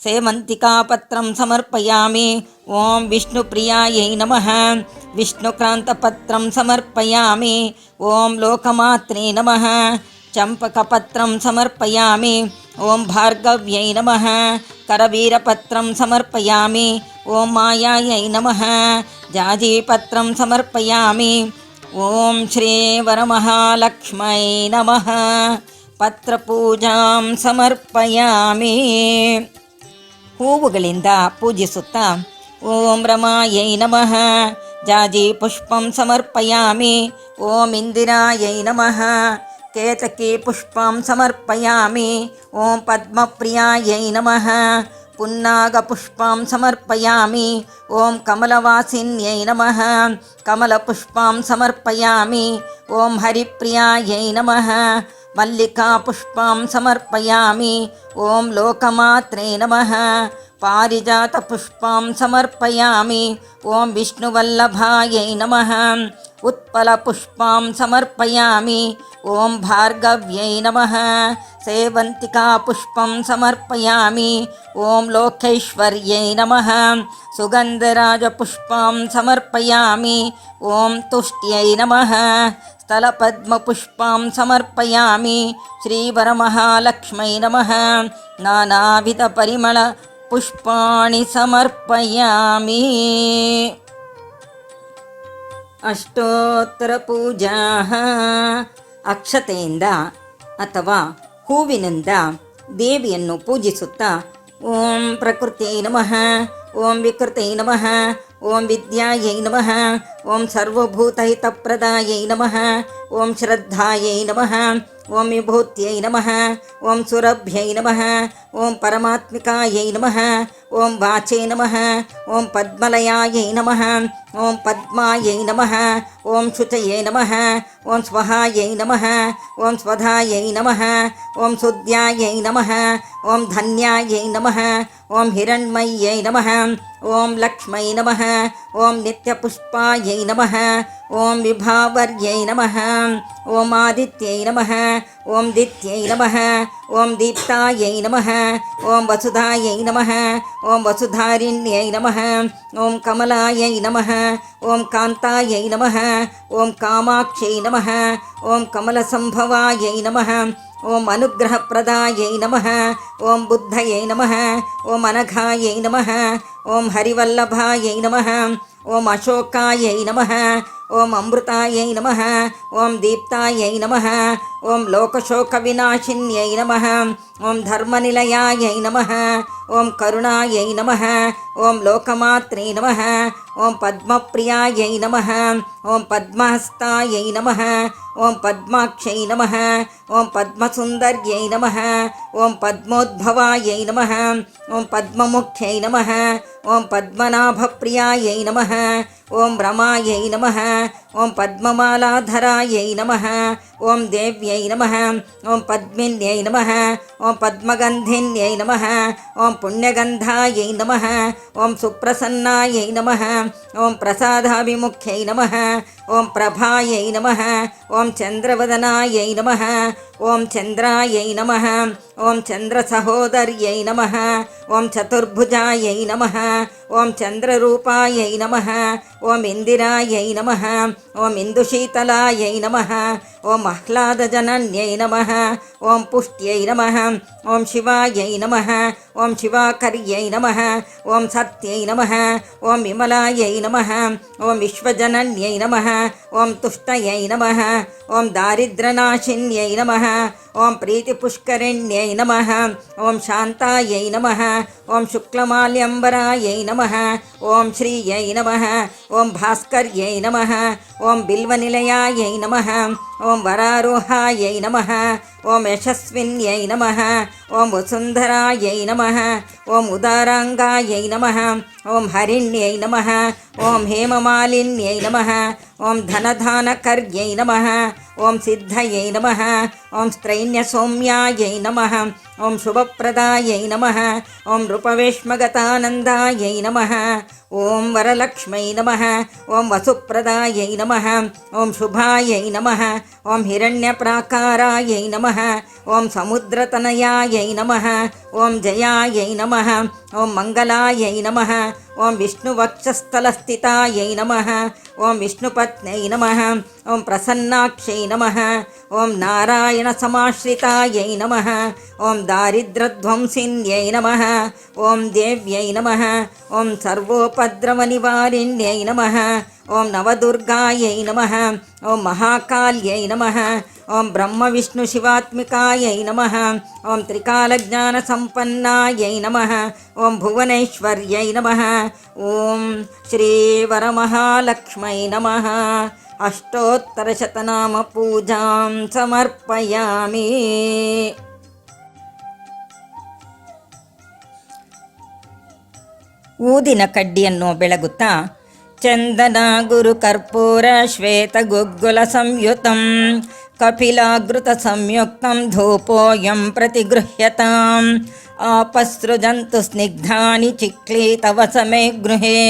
ಸೇವಂತಿಕಾಪತ್ರಂ ಸಮರ್ಪಯಾಮಿ ಓಂ ವಿಷ್ಣುಪ್ರಿಯಾಯೈ ನಮಃ ವಿಷ್ಣುಕ್ರಾಂತಪತ್ರಂ ಸಮರ್ಪಯಾಮಿ ಓಂ ಲೋಕಮಾತ್ರೇ ನಮಃ ಚಂಪಕಪತ್ರಂ ಸಮರ್ಪಯಾಮಿ ಓಂ ಭಾರ್ಗವ್ಯೈ ನಮಃ ಕರವೀರಪತ್ರಂ ಸಮರ್ಪಯಾಮಿ ಓಂ ಮಾಯಾಯೈ ನಮಃ ಜಾಜೀಪತ್ರಂ ಸಮರ್ಪಯಾಮಿ ಓಂ ಶ್ರೀ ವರಮಹಾಲಕ್ಷ್ಮೈ ನಮಃ ಪತ್ರಪೂಜಾಂ ಸಮರ್ಪಯಾಮಿ. ಹೂವುಗಳಿಂದ ಪೂಜಿಸುತ್ತಾ ಓಂ ರಮಾಯೈ ನಮಃ ಜಾಜಿ ಪುಷ್ಪಂ ಸಮರ್ಪಯಾಮಿ ಓಂ ಇಂದಿರಾಯೈ ನಮಃ ಕೇತಕಿ ಪುಷ್ಪಂ ಸಮರ್ಪಯಾಮಿ ಓಂ ಪದ್ಮಪ್ರಿಯಾಯೈ ನಮಃ ಪುನ್ನಾಗಪುಷ್ಪಂ ಸಮರ್ಪಯಾಮಿ ಓಂ ಕಮಲವಾಸಿನ್ಯೈ ನಮಃ ಕಮಲಪುಷ್ಪಂ ಸಮರ್ಪಯಾಮಿ ಓಂ ಹರಿಪ್ರಿಯಾಯೈ ನಮಃ ಮಲ್ಲಿಕಾಪುಷ್ಪಂ ಸಮರ್ಪಯಾಮಿ ಓಂ ಲೋಕಮಾತ್ರೇ ನಮಃ ಪಾರಿಜಾತಪುಷ್ಪಂ ಸಮರ್ಪಯಾಮಿ ಓಂ ವಿಷ್ಣುವಲ್ಲಭಾಯೈ ನಮಃ ಉತ್ಪಲಪುಷ್ಪಂ ಸಮರ್ಪಯಾಮಿ ಓಂ ಭಾರ್ಗವ್ಯೈ ನಮಃ ಸೇವಂತಿಕಾಪುಷ್ಪಂ ಸಮರ್ಪಯಾಮಿ ಓಂ ಲೋಕೈಶ್ವರ್ಯೈ ನಮಃ ಸುಗಂಧರಾಜಪುಷ್ಪಂ ಸಮರ್ಪಯಾಮಿ ಓಂ ತುಷ್ಟ್ಯೈ ನಮಃ ಸ್ಥಲಪದ್ಮಪುಷ್ಪಂ ಸಮರ್ಪಯಾಮಿ ಶ್ರೀವರಮಹಾಲಕ್ಷ್ಮೈ ನಮಃ ನಾನಾವಿಧಪರಿಮಳ ಪುಷ್ಪಾಣಿ ಸಮರ್ಪಯಾಮಿ. ಅಷ್ಟೋತ್ತರ ಪೂಜಾ ಅಕ್ಷತೆಯಿಂದ ಅಥವಾ ಹೂವಿನಿಂದ ದೇವಿಯನ್ನು ಪೂಜಿಸುತ್ತಾ ಓಂ ಪ್ರಕೃತ್ಯೈ ನಮಃ ಓಂ ವಿಕೃತೈ ನಮಃ ಓಂ ವಿದ್ಯಾಯೈ ನಮಃ ಓಂ ಸರ್ವಭೂತಹಿತಪ್ರದಾಯೈ ನಮಃ ಓಂ ಶ್ರದ್ಧಾಯೈ ನಮಃ ಓಂ ವಿಭೂತ್ಯೈ ನಮಃ, ಓಂ ಸುರಭ್ಯೈ ನಮಃ, ಓಂ ಪರಮಾತ್ಮಿಕಾಯೈ ನಮಃ, ಓಂ ವಾಚೈ ನಮಃ, ಓಂ ಪದ್ಮಲಯಾಯೈ ನಮಃ, ಓಂ ಪದ್ಮಾಯೈ ನಮಃ, ಓಂ ಶುಚಯೇ ನಮಃ, ಓಂ ಸ್ವಹಾಯೈ ನಮಃ, ಓಂ ಸ್ವಧಾಯೈ ನಮಃ, ಓಂ ಸುದ್ಯಾಯೈ ನಮಃ, ಓಂ ಧನ್ಯಾಯೈ ನಮಃ, ಓಂ ಹಿರಣ್ಮಯ್ಯೈ ನಮಃ, ಓಂ ಲಕ್ಷ್ಮೈ ನಮಃ, ಓಂ ನಿತ್ಯಪುಷ್ಪಾಯೈ ನಮಃ, ಓಂ ವಿಭಾವರ್ಯೈ ನಮಃ, ಓಂ ಆದಿತ್ಯೈ ನಮಃ, ಓಂ ದಿತ್ಯೈ ನಮಃ, ಓಂ ದೀಪ್ತಾಯೈ ನಮಃ, ಓಂ ವಸುಧಾಯೈ ನಮಃ, ಓಂ ವಸುಧಾರಿಣ್ಯೈ ನಮಃ, ಓಂ ಕಮಲಾಯೈ ನಮಃ, ಓಂ ಕಾಂತಾಯೈ ನಮಃ, ಓಂ ಕಾಮಾಕ್ಷೈ ನಮಃ, ಓಂ ಕಮಲಸಂಭವಾಯೈ ನಮಃ, ಓಂ ಅನುಗ್ರಹಪ್ರದಾಯೈ ನಮಃ, ಓಂ ಬುದ್ಧಯೈ ನಮಃ, ಓಂ ಅನಘಾಯೈ ನಮಃ, ಓಂ ಹರಿವಲ್ಲಭಾಯೈ ನಮಃ, ಓಂ ಅಶೋಕಾಯೈ ನಮಃ, ಓಂ ಅಮೃತಾಯೈ ನಮಃ, ಓಂ ದೀಪ್ತಾಯೈ ನಮಃ, ಓಂ ಲೋಕಶೋಕವಿನಾಶಿನ್ಯೈ ನಮಃ, ಓಂ ಧರ್ಮನಿಲಯಾಯೈ ನಮಃ, ಓಂ ಕರುಣಾಯೈ ನಮಃ, ಓಂ ಲೋಕಮಾತ್ರೇ ನಮಃ, ಓಂ ಪದ್ಮಪ್ರಿಯಾಯೈ ನಮಃ, ಓಂ ಪದ್ಮಹಸ್ತಾಯೈ ನಮಃ, ಓಂ ಪದ್ಮಾಕ್ಷೈ ನಮಃ, ಓಂ ಪದ್ಮಸುಂದರ್ಯೈ ನಮಃ, ಓಂ ಪದ್ಮೋದ್ಭವಾಯೈ ನಮಃ, ಓಂ ಪದ್ಮಮುಖ್ಯೈ ನಮಃ, ಓಂ ಪದ್ಮನಾಭಪ್ರಿಯಾಯೈ ನಮಃ, ಓಂ ರಮಾಯೈ ನಮಃ, ಓಂ ಪದ್ಮಮಾಲಾಧರಾಯೈ ನಮಃ, ಓಂ ದೇವ್ಯೈ ನಮಃ, ಓಂ ಪದ್ಮಿನ್ಯೈ ನಮಃ, ಓಂ ಪದ್ಮಗಂಧಿನ್ಯೈ ನಮಃ, ಓಂ ಪುಣ್ಯಗಂಧಾಯೈ ನಮಃ, ಓಂ ಸುಪ್ರಸನ್ನಾಯೈ ನಮಃ, ಓಂ ಪ್ರಸಾದಾಭಿಮುಖ್ಯೈ ನಮಃ, ಓಂ ಪ್ರಭಾಯೈ ನಮಃ, ಓಂ ಚಂದ್ರವದನಾಯೈ ನಮಃ, ಓಂ ಚಂದ್ರಾಯೈ ನಮಃ, ಓಂ ಚಂದ್ರಸಹೋದರ್ಯೈ ನಮಃ, ಓಂ ಚತುರ್ಭುಜಾಯೈ ನಮಃ, ಓಂ ಚಂದ್ರರೂಪಾಯೈ ನಮಃ, ಓಂ ಇಂದಿರಾಯೈ ನಮಃ, ಓಂ ಇಂದುಶೀತಲಾಯೈ ನಮಃ, ಓಂ ಆಹ್ಲಾದಜನನ್ಯೈ ನಮಃ, ಓಂ ಪುಷ್ಟ್ಯೈ ನಮಃ, ಓಂ ಶಿವಾಯೈ ನಮಃ, ಓಂ ಶಿವಾಕರ್ಯೈ ನಮಃ, ಓಂ ಸತ್ಯೈ ನಮಃ, ಓಂ ವಿಮಲಾಯೈ ನಮಃ, ಓಂ ವಿಶ್ವಜನನ್ಯೈ ನಮಃ, ಓಂ ತುಷ್ಟಯೈ ನಮಃ, ಓಂ ದಾರಿದ್ರ್ಯನಾಶಿನ್ಯೈ ನಮಃ, ಓಂ ಪ್ರೀತಿಪುಷ್ಕರಿಣ್ಯೈ ನಮಃ, ಓಂ ಶಾಂತಾಯೈ ನಮಃ, ಓಂ ಶುಕ್ಲಮಾಲ್ಯಂಬರಾಯೈ ನಮಃ, ಓಂ ಶ್ರೀಯೈ ನಮಃ, ಓಂ ಭಾಸ್ಕರ್ಯೈ ನಮಃ, ಓಂ ಬಿಲ್ವನಿಲಯಾಯೈ ನಮಃ, ಓಂ ವರಾರೋಹಾಯೈ ನಮಃ, ಓಂ ಯಶಸ್ವಿನ್ಯೈ ನಮಃ, ಓಂ ವಸುಂಧರಾಯೈ ನಮಃ, ಓಂ ಉದಾರಾಂಗಾಯೈ ನಮಃ, ಓಂ ಹರಿಣ್ಯೈ ನಮಃ, ಓಂ ಹೇಮಮಾಲಿನ್ಯೈ ನಮಃ, ಓಂ ಧನಧಾನಕರ್ಯೈ ನಮಃ, ಓಂ ಸಿದ್ಧಯೈ ನಮಃ, ಓಂ ಸ್ತ್ರೈಣ್ಯಸೌಮ್ಯಾಯೈ ನಮಃ, ಓಂ ಶುಭಪ್ರದಾಯೈ ನಮಃ, ಓಂ ನೃಪವೇಶ್ಮಗತಾನಂದಾಯೈ ನಮಃ, ಓಂ ವರಲಕ್ಷ್ಮೈ ನಮಃ, ಓಂ ವಸುಪ್ರದಾಯೈ ನಮಃ, ಓಂ ಶುಭಾಯೈ ನಮಃ, ಓಂ ಹಿರಣ್ಯಪ್ರಾಕಾರಾಯೈ ನಮಃ, ಓಂ ಸಮುದ್ರತನಯಾಯೈ ನಮಃ, ಓಂ ಜಯಾಯೈ ನಮಃ, ಓಂ ಮಂಗಲಾಯೈ ನಮಃ, ಓಂ ವಿಷ್ಣುವಕ್ಷಸ್ಥಲಸ್ಥಿತಾಯೈ ನಮಃ, ಓಂ ವಿಷ್ಣುಪತ್ನೈ ನಮಃ, ಓಂ ಪ್ರಸನ್ನಾಕ್ಷೈ ನಮಃ, ಓಂ ನಾರಾಯಣಸಮಾಶ್ರಿತಾಯೈ ನಮಃ, ಓಂ ದಾರಿದ್ರ್ಯಧ್ವಂಸಿನ್ಯೈ ನಮಃ, ಓಂ ದೇವ್ಯೈ ನಮಃ, ಓಂ ಸರ್ವೋಪದ್ರವನಿವಾರಿಣ್ಯೈ ನಮಃ, ಓಂ ನವದುರ್ಗಾಯೈ ನಮಃ, ಓಂ ಮಹಾಕಾಲ್ಯೈ ನಮಃ, ಓಂ ಬ್ರಹ್ಮವಿಷ್ಣುಶಿವಾತ್ಮಿಕಾಯೈ ನಮಃ, ಓಂ ತ್ರಿಕಾಲಜ್ಞಾನಸಂಪನ್ನಾಯೈ ನಮಃ, ಓಂ ಭುವನೇಶ್ವರ್ಯೈ ನಮಃ, ಓಂ ಶ್ರೀವರಮಹಾಲಕ್ಷ್ಮೈ ನಮಃ. ಅಷ್ಟೋತ್ತರಶತನಾಮ ಪೂಜಾಂ ಸಮರ್ಪಯಾಮಿ. ಊದಿನ ಕಡ್ಡಿಯನ್ನು ಬೆಳಗುತ್ತಾ ಚಂದನ ಗುರು ಕರ್ಪೂರ ಶ್ವೇತ ಗುಗ್ಗುಲ ಸಂಯುತಂ ಕಪಿಲಾಗೃತ ಸಂಯುಕ್ತಂ ಧೂಪೋಯಂ ಪ್ರತಿಗೃಹ್ಯತಾಂ ಆಪಸೃಜಂತು ಸ್ನಿಗ್ಧಾನಿ ಚಿಕ್ಲೀತವಸಮೇ ಗೃಹೇ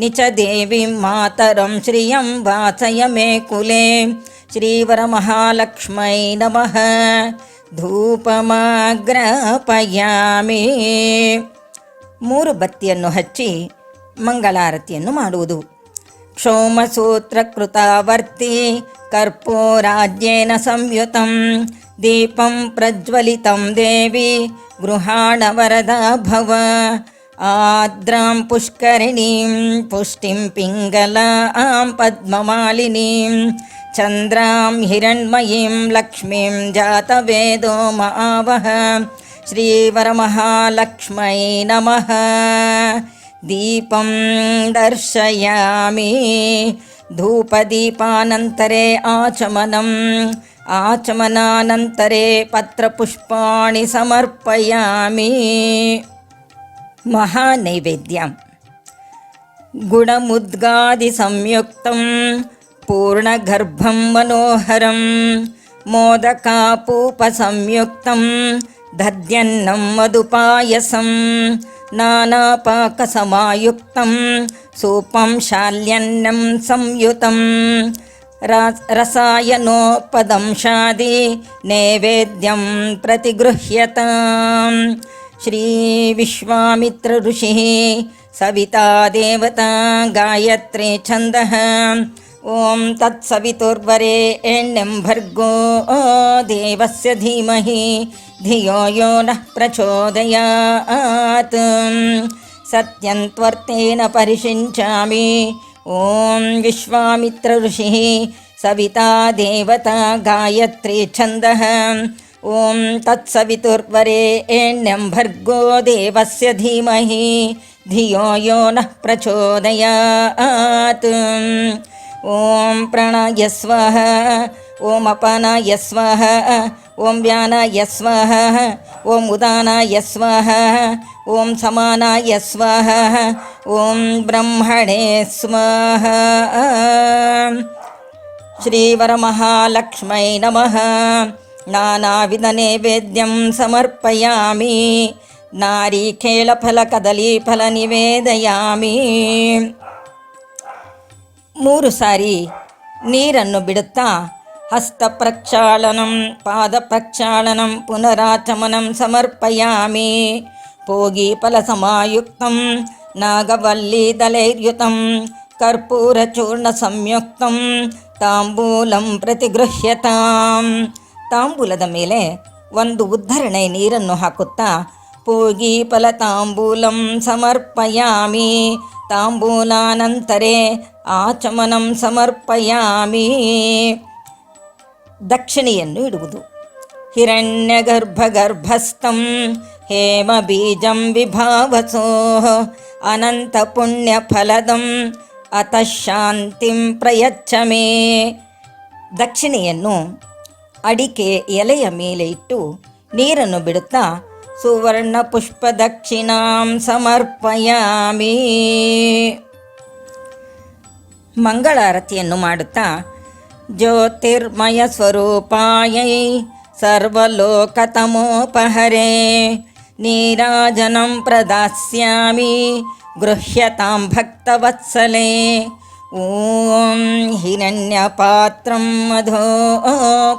ನಿಚ ದೇವಿಂ ಮಾತರಂ ಶ್ರಿಯಂ ವಾಸಯ ಮೇ ಕುಲೇ. ಶ್ರೀವರಮಹಾಲಕ್ಷ್ಮೈ ನಮಃ. ಧೂಪಮಾಗ್ರಾಪಯಾಮಿ. 3 ಬತ್ತಿಯನ್ನು ಹಚ್ಚಿ ಮಂಗಳಾರತಿಯನ್ನು ಮಾಡುವುದು. ಕ್ಷೌಮಸೂತ್ರಕೃತಾವರ್ತಿ ಕರ್ಪೂರಾಜ್ಯೇನ ಸಂಯುತಂ ದೀಪಂ ಪ್ರಜ್ವಲಿತಂ ದೇವಿ ಗೃಹಾಣ ವರದಾ ಭವ. ಆದ್ರಾಂ ಪುಷ್ಕರಿಣೀಂ ಪುಷ್ಟಿಂ ಪಿಂಗಲಾಂ ಪದ್ಮಮಾಲಿನೀಂ ಚಂದ್ರಾಂ ಹಿರಣ್ಮಯೀಂ ಲಕ್ಷ್ಮೀಂ ಜಾತವೇದೋ ಮಾವಹ. ಶ್ರೀವರಮಹಾಲಕ್ಷ್ಮೈ ನಮಃ. ದೀಪಂ ದರ್ಶಯಾಮಿ. ಧೂಪದೀಪಾನಂತರೇ ಆಚಮನಂ ಆಚಮನಾನಂತರೆ ಪತ್ರಪುಷ್ಪಾಣಿ ಸಮರ್ಪಯಾಮಿ. ಮಹಾನೈವೇದ್ಯ ಗುಣಮುದ್ಗಾದಿ ಸಂಯುಕ್ತಂ ಪೂರ್ಣಗರ್ಭಂ ಮನೋಹರಂ ಮೋದಕಾಪೂಪ ಸಂಯುಕ್ತಂ ದಧ್ಯನ್ನಂ ಮಧುಪಾಯಸಂ ನಾನಾಪಾಕಸಮಾಯುಕ್ತಂ ಸೂಪಂ ಶಾಲ್ಯನ್ನಂ ಸಂಯುತಂ ರಸಾಯನೋಪದಂಶಾದಿ ನೈವೇದ್ಯಂ ಪ್ರತಿಗೃಹ್ಯತಾಂ. ಶ್ರೀ ವಿಶ್ವಾಮಿತ್ರ ಋಷಿ ಸವಿತಾ ದೇವತಾ ಗಾಯತ್ರಿ ಛಂದಃ. ಓಂ ತತ್ಸವಿತುರ್ವರೆಣ್ಯಂ ಭರ್ಗೋ ದೇವಸ್ಯ ಧೀಮಹಿ ಧಿಯೋ ಯೋ ನಃ ಪ್ರಚೋದಯಾತ್. ಸತ್ಯಂತ್ವರ್ಥೇನ ಪರಿಷಿಂಚಾಮಿ. ಓಂ ವಿಶ್ವಾಮಿತ್ರ ಋಷಿ ಸವಿತಾ ದೇವತಾ ಗಾಯತ್ರಿ ಛಂದಃ. ಓಂ ತತ್ಸವಿತುರ್ವರೆಣ್ಯಂ ಭರ್ಗೋ ದೇವಸ್ಯ ಧೀಮಹಿ ಧಿಯೋ ಯೋ ನಃ ಪ್ರಚೋದಯಾತ್. ಓಂ ಪ್ರಣಯ ಸ್ವಃ. ಓಂ ಅಪಾನಾಯ ಸ್ವಃ. ಓಂ ವ್ಯಾನಾಯ ಸ್ವಃ. ಓಂ ಉದಾನಾಯ ಸ್ವಃ. ಓಂ ಸಮಾನಾಯ ಸ್ವಃ. ಓಂ ಬ್ರಹ್ಮಣೇ ಸ್ವಃ. ಶ್ರೀವರಮಹಾಲಕ್ಷ್ಮೈ ನಮಃ. ನಾನಾವಿಧ ನೈವೇದ್ಯಂ ಸಮರ್ಪಯಾಮಿ. ನಾರಿಕೇಳಫಲಕದಲೀಫಲ ನಿವೇದಯಾಮಿ. 3 ಸಾರಿ ನೀರನ್ನು ಬಿಡುತ್ತಾ ಹಸ್ತ ಪ್ರಕ್ಷಾಳನಂ ಪಾದ ಪ್ರಕ್ಷಾಳನಂ ಪುನರಾಚಮನಂ ಸಮರ್ಪಯಾಮಿ. ಪೋಗೀಫಲ ಸಮಾಯುಕ್ತಂ ನಾಗವಲ್ಲಿ ದಲೈರ್ಯುತಂ ಕರ್ಪೂರಚೂರ್ಣ ಸಂಯುಕ್ತಂ ತಾಂಬೂಲಂ ಪ್ರತಿಗೃಹ್ಯತಾಂ. ತಾಂಬೂಲದ ಮೇಲೆ ಒಂದು ಉದ್ಧರಣೆ ನೀರನ್ನು ಹಾಕುತ್ತಾ ಪೂಗೀಫಲ ತಾಂಬೂಲಂ ಸಮರ್ಪಯಾಮಿ. ತಾಂಬೂಲಾನಂತರೆ ಆಚಮನಂ ಸಮರ್ಪಯಾಮಿ. ದಕ್ಷಿಣೆಯನ್ನು ಇಡುವುದು. ಹಿರಣ್ಯಗರ್ಭಗರ್ಭಸ್ಥಂ ಹೇಮ ಬೀಜಂ ವಿಭಾವಸೋ ಅನಂತ ಪುಣ್ಯಫಲದಂ ಅತಃ ಶಾಂತಿಂ ಪ್ರಯಚ್ಛ ಮೇ. ದಕ್ಷಿಣೆಯನ್ನು ಅಡಿಕೆ ಎಲೆಯ ಮೇಲೆ ಇಟ್ಟು ನೀರನ್ನು ಬಿಡುತ್ತಾ ಸುವರ್ಣ ಪುಷ್ಪ ದಕ್ಷಿಣಾಂ ಸಮರ್ಪಯಾಮಿ. ಮಂಗಳಾರತಿಯನ್ನು ಮಾಡುತ್ತಾ ಜ್ಯೋತಿರ್ಮಯ ಸ್ವರೂಪಾಯೈ ಸರ್ವಲೋಕತಮೋಪಹರೇ ನೀರಾಜನಂ ಪ್ರದಾಸ್ಯಾಮಿ ಗೃಹ್ಯತಾಂ ಭಕ್ತವತ್ಸಲೇ. ಓಂ ಹಿರಣ್ಯಪಾತ್ರಂ ಮಧೋ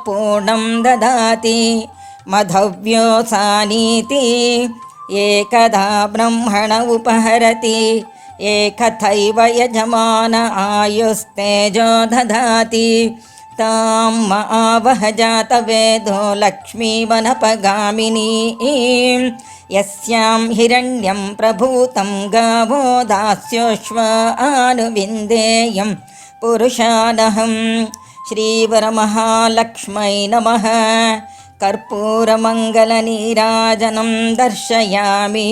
ಪೂರ್ಣಂ ದದಾತಿ ಮಧವ್ಯೋಸಾನೀತಿ ಏಕದಾ ಬ್ರಹ್ಮಣ ಉಪಹರತಿ ಏಕಥೈವ ಯಜಮಾನ ಆಯುಸ್ತೇಜೋ ದದಾತಿ ತಾಂ ಆವಹ ಜಾತವೇದೋ ಲಕ್ಷ್ಮೀವನಪಗಾಮಿನೀ ಯಸ್ಯಾಂ ಹಿರಣ್ಯಂ ಪ್ರಭೂತಂ ಗಾವೋ ದಾಸ್ಯೋಶ್ವಾನುವಿಂದೇಯಂ ಪುರುಷಾನಹಂ. ಶ್ರೀವರಮಹಾಲಕ್ಷ್ಮೈ ನಮಃ. ಕರ್ಪೂರಮಂಗಲ ನೀರಾಜನಂ ದರ್ಶಯಾಮಿ.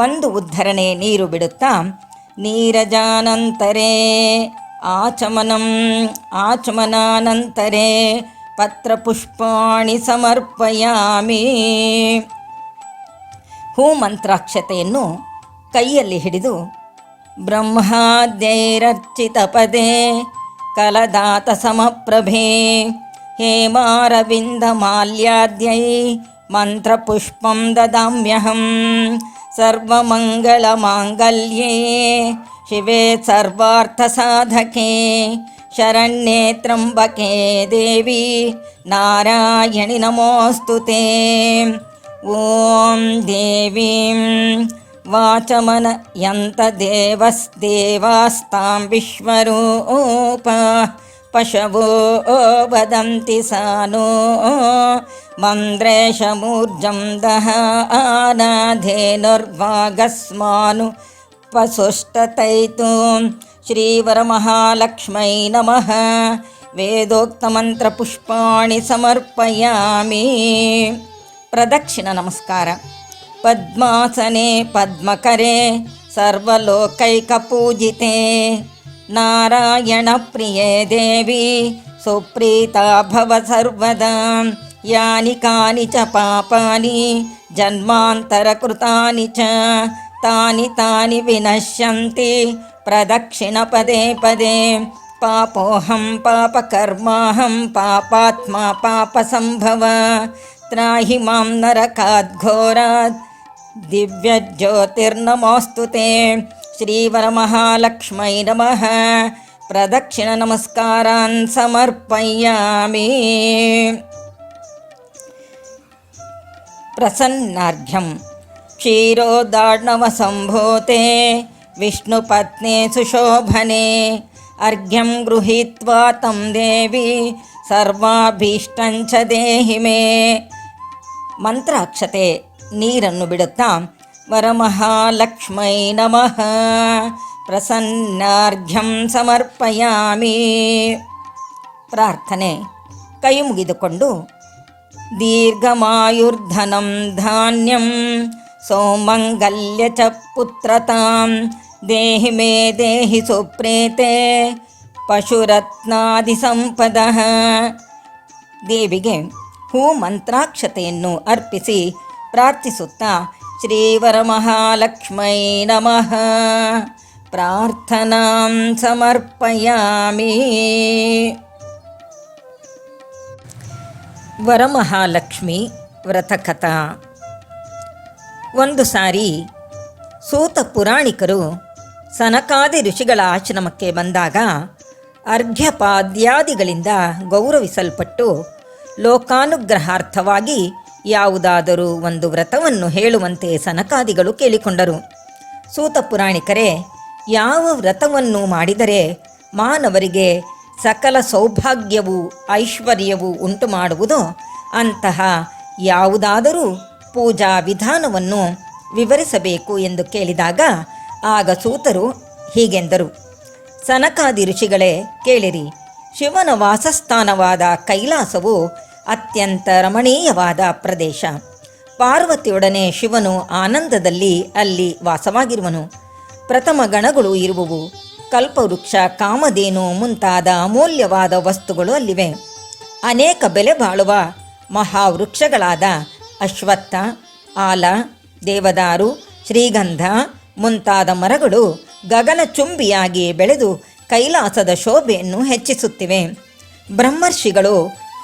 ಒಂದು ಉದ್ಧರಣೆ ನೀರು ಬಿಡುತ್ತಾ ನೀರಜಾನಂತರೆ ಆಚಮನಂ ಆಚಮನಾನಂತರೆ ಪತ್ರಪುಷ್ಪಾಣಿ ಸಮರ್ಪಯಾಮಿ. ಹೂಮಂತ್ರಾಕ್ಷತೆಯನ್ನು ಕೈಯಲ್ಲಿ ಹಿಡಿದು ಬ್ರಹ್ಮಾದ್ಯೈರರ್ಚಿತ ಪದೇ ಕಲದಾತ ಸಮಪ್ರಭೆ ಹೇಮಾರವಿಂದ ಮಾಲ್ಯಾದ್ಯೈ ಮಂತ್ರಪುಷ್ಪಂ ದದಾಮ್ಯಹಂ. ಸರ್ವಮಂಗಳಮಾಂಗಲ್ಯೇ ಶಿವೆ ಸರ್ವಾರ್ಥಸಾಧಕೆ ಶರಣ್ಯೇ ತ್ರ್ಯಂಬಕೆ ದೇವಿ ನಾರಾಯಣಿ ನಮೋಸ್ತುತೆ. ಓಂ ದೇವೀಂ ವಾಚಮನಯಂತ ದೇವಾಸ್ತಾಂ ವಿಶ್ವರೂಪ ಪಶವೋ ವದಂತಿ ಸಾನೋ ಮಂದ್ರೇಶಮೂರ್ಜಂ ದಹಾನಾಧೇನುರ್ವಾಗಸ್ಮಾನು ಪಸುಷ್ಟತೈತು. ಶ್ರೀವರಮಹಾಲಕ್ಷ್ಮೈ ನಮಃ. ವೇದೋಕ್ತಮಂತ್ರಪುಷ್ಪಾಣಿ ಸಮರ್ಪಯಾಮಿ. ಪ್ರದಕ್ಷಿಣ ನಮಸ್ಕಾರ. ಪದ್ಮಾಸನೆ ಪದ್ಮಕರೆ ಸರ್ವಲೋಕೈಕಪೂಜಿತೆ ನಾರಾಯಣ ಪ್ರಿಯೇ ದೇವಿ ಸುಪ್ರೀತಾ ಭವ ಸರ್ವದಾ ಯಾನಿ ಕಾನಿ ಚ ಪಾಪಾನಿ ಜನ್ಮಾಂತರಕೃತಾನಿ ಚ ತಾನಿ ತಾನಿ ವಿನಶ್ಯಂತಿ ಪ್ರದಕ್ಷಿಣ ಪದೇ ಪದೇ ಪಾಪೋಹಂ ಪಾಪಕರ್ಮಾಹಂ ಪಾಪಾತ್ಮ ಪಾಪಸಂಭವ ತ್ರಾಹಿ ಮಾಂ ನರಕಾದ್ಘೋರಾತ್ ದಿವ್ಯಜ್ಯೋತಿರ್ನಮೋऽस्तु ತೇ ಶ್ರೀವರಮಹಾಲಕ್ಷ್ಮೈ ನಮಃ ಪ್ರದಕ್ಷಿಣ ನಮಸ್ಕಾರಾನ್ ಸಮರ್ಪಯಾಮಿ. ಪ್ರಸನ್ನಾರ್ಘ್ಯಂ ಕ್ಷೀರೋದಾರ್ಣವಸಂಭೂತೆ ವಿಷ್ಣುಪತ್ನೇ ಸುಶೋಭನೆ ಅರ್ಘ್ಯಂ ಗೃಹೀತ್ವಾ ತಂ ದೇವಿ ಸರ್ವಾಭೀಷ್ಟಂಚ ದೇಹಿ ಮೇ. ಮಂತ್ರಾಕ್ಷತೆ ನೀರನ್ನು ಬಿಡುತ್ತಾ ವರಮಹಾಲಕ್ಷ್ಮೈ ನಮಃ ಪ್ರಸನ್ನಾರ್ಘ್ಯಂ ಸಮರ್ಪಯಾಮಿ. ಪ್ರಾರ್ಥನೆ. ಕೈ ಮುಗಿದುಕೊಂಡು ದೀರ್ಘಮಾಯುರ್ಧನಂ ಧಾನ್ಯಂ ಸೌಮಂಗಲ್ಯ ಚ ಪುತ್ರತಾಂ ದೇಹಿ ಮೇ ದೇಹಿ ಸುಪ್ರೀತೆ ಪಶುರತ್ನಾದಿ ಸಂಪದಃ. ದೇವಿಗೆ ಹೂ ಮಂತ್ರಾಕ್ಷತೆಯನ್ನು ಅರ್ಪಿಸಿ ಪ್ರಾರ್ಥಿಸುತ್ತಾ ಶ್ರೀವರಮಹಾಲಕ್ಷ್ಮೈ ನಮಃ ಪ್ರಾರ್ಥನಾಂ ಸಮರ್ಪಯಾಮಿ. ವರಮಹಾಲಕ್ಷ್ಮಿ ವ್ರತಕಥಾ. ಒಂದು ಸಾರಿ ಸೂತ ಪುರಾಣಿಕರು ಸನಕಾದಿ ಋಷಿಗಳ ಆಶ್ರಮಕ್ಕೆ ಬಂದಾಗ ಅರ್ಘ್ಯಪಾದ್ಯಾದಿಗಳಿಂದ ಗೌರವಿಸಲ್ಪಟ್ಟು ಲೋಕಾನುಗ್ರಹಾರ್ಥವಾಗಿ ಯಾವುದಾದರೂ ಒಂದು ವ್ರತವನ್ನು ಹೇಳುವಂತೆ ಸನಕಾದಿಗಳು ಕೇಳಿಕೊಂಡರು. ಸೂತ ಪುರಾಣಿಕರೇ, ಯಾವ ವ್ರತವನ್ನು ಮಾಡಿದರೆ ಮಾನವರಿಗೆ ಸಕಲ ಸೌಭಾಗ್ಯವೂ ಐಶ್ವರ್ಯವೂ ಉಂಟು ಮಾಡುವುದೋ ಅಂತಹ ಯಾವುದಾದರೂ ಪೂಜಾ ವಿಧಾನವನ್ನು ವಿವರಿಸಬೇಕು ಎಂದು ಕೇಳಿದಾಗ ಆಗ ಸೂತರು ಹೀಗೆಂದರು: ಸನಕಾದಿ ಋಷಿಗಳೇ, ಕೇಳಿರಿ. ಶಿವನ ವಾಸಸ್ಥಾನವಾದ ಕೈಲಾಸವು ಅತ್ಯಂತ ರಮಣೀಯವಾದ ಪ್ರದೇಶ. ಪಾರ್ವತಿಯೊಡನೆ ಶಿವನು ಆನಂದದಲ್ಲಿ ಅಲ್ಲಿ ವಾಸವಾಗಿರುವನು. ಪ್ರಥಮ ಗಣಗಳು ಇರುವವು. ಕಲ್ಪವೃಕ್ಷ, ಕಾಮಧೇನು ಮುಂತಾದ ಅಮೂಲ್ಯವಾದ ವಸ್ತುಗಳು ಅಲ್ಲಿವೆ. ಅನೇಕ ಬೆಲೆ ಬಾಳುವ ಮಹಾವೃಕ್ಷಗಳಾದ ಅಶ್ವತ್ಥ, ಆಲ, ದೇವದಾರು, ಶ್ರೀಗಂಧ ಮುಂತಾದ ಮರಗಳು ಗಗನಚುಂಬಿಯಾಗಿ ಬೆಳೆದು ಕೈಲಾಸದ ಶೋಭೆಯನ್ನು ಹೆಚ್ಚಿಸುತ್ತಿವೆ. ಬ್ರಹ್ಮರ್ಷಿಗಳು,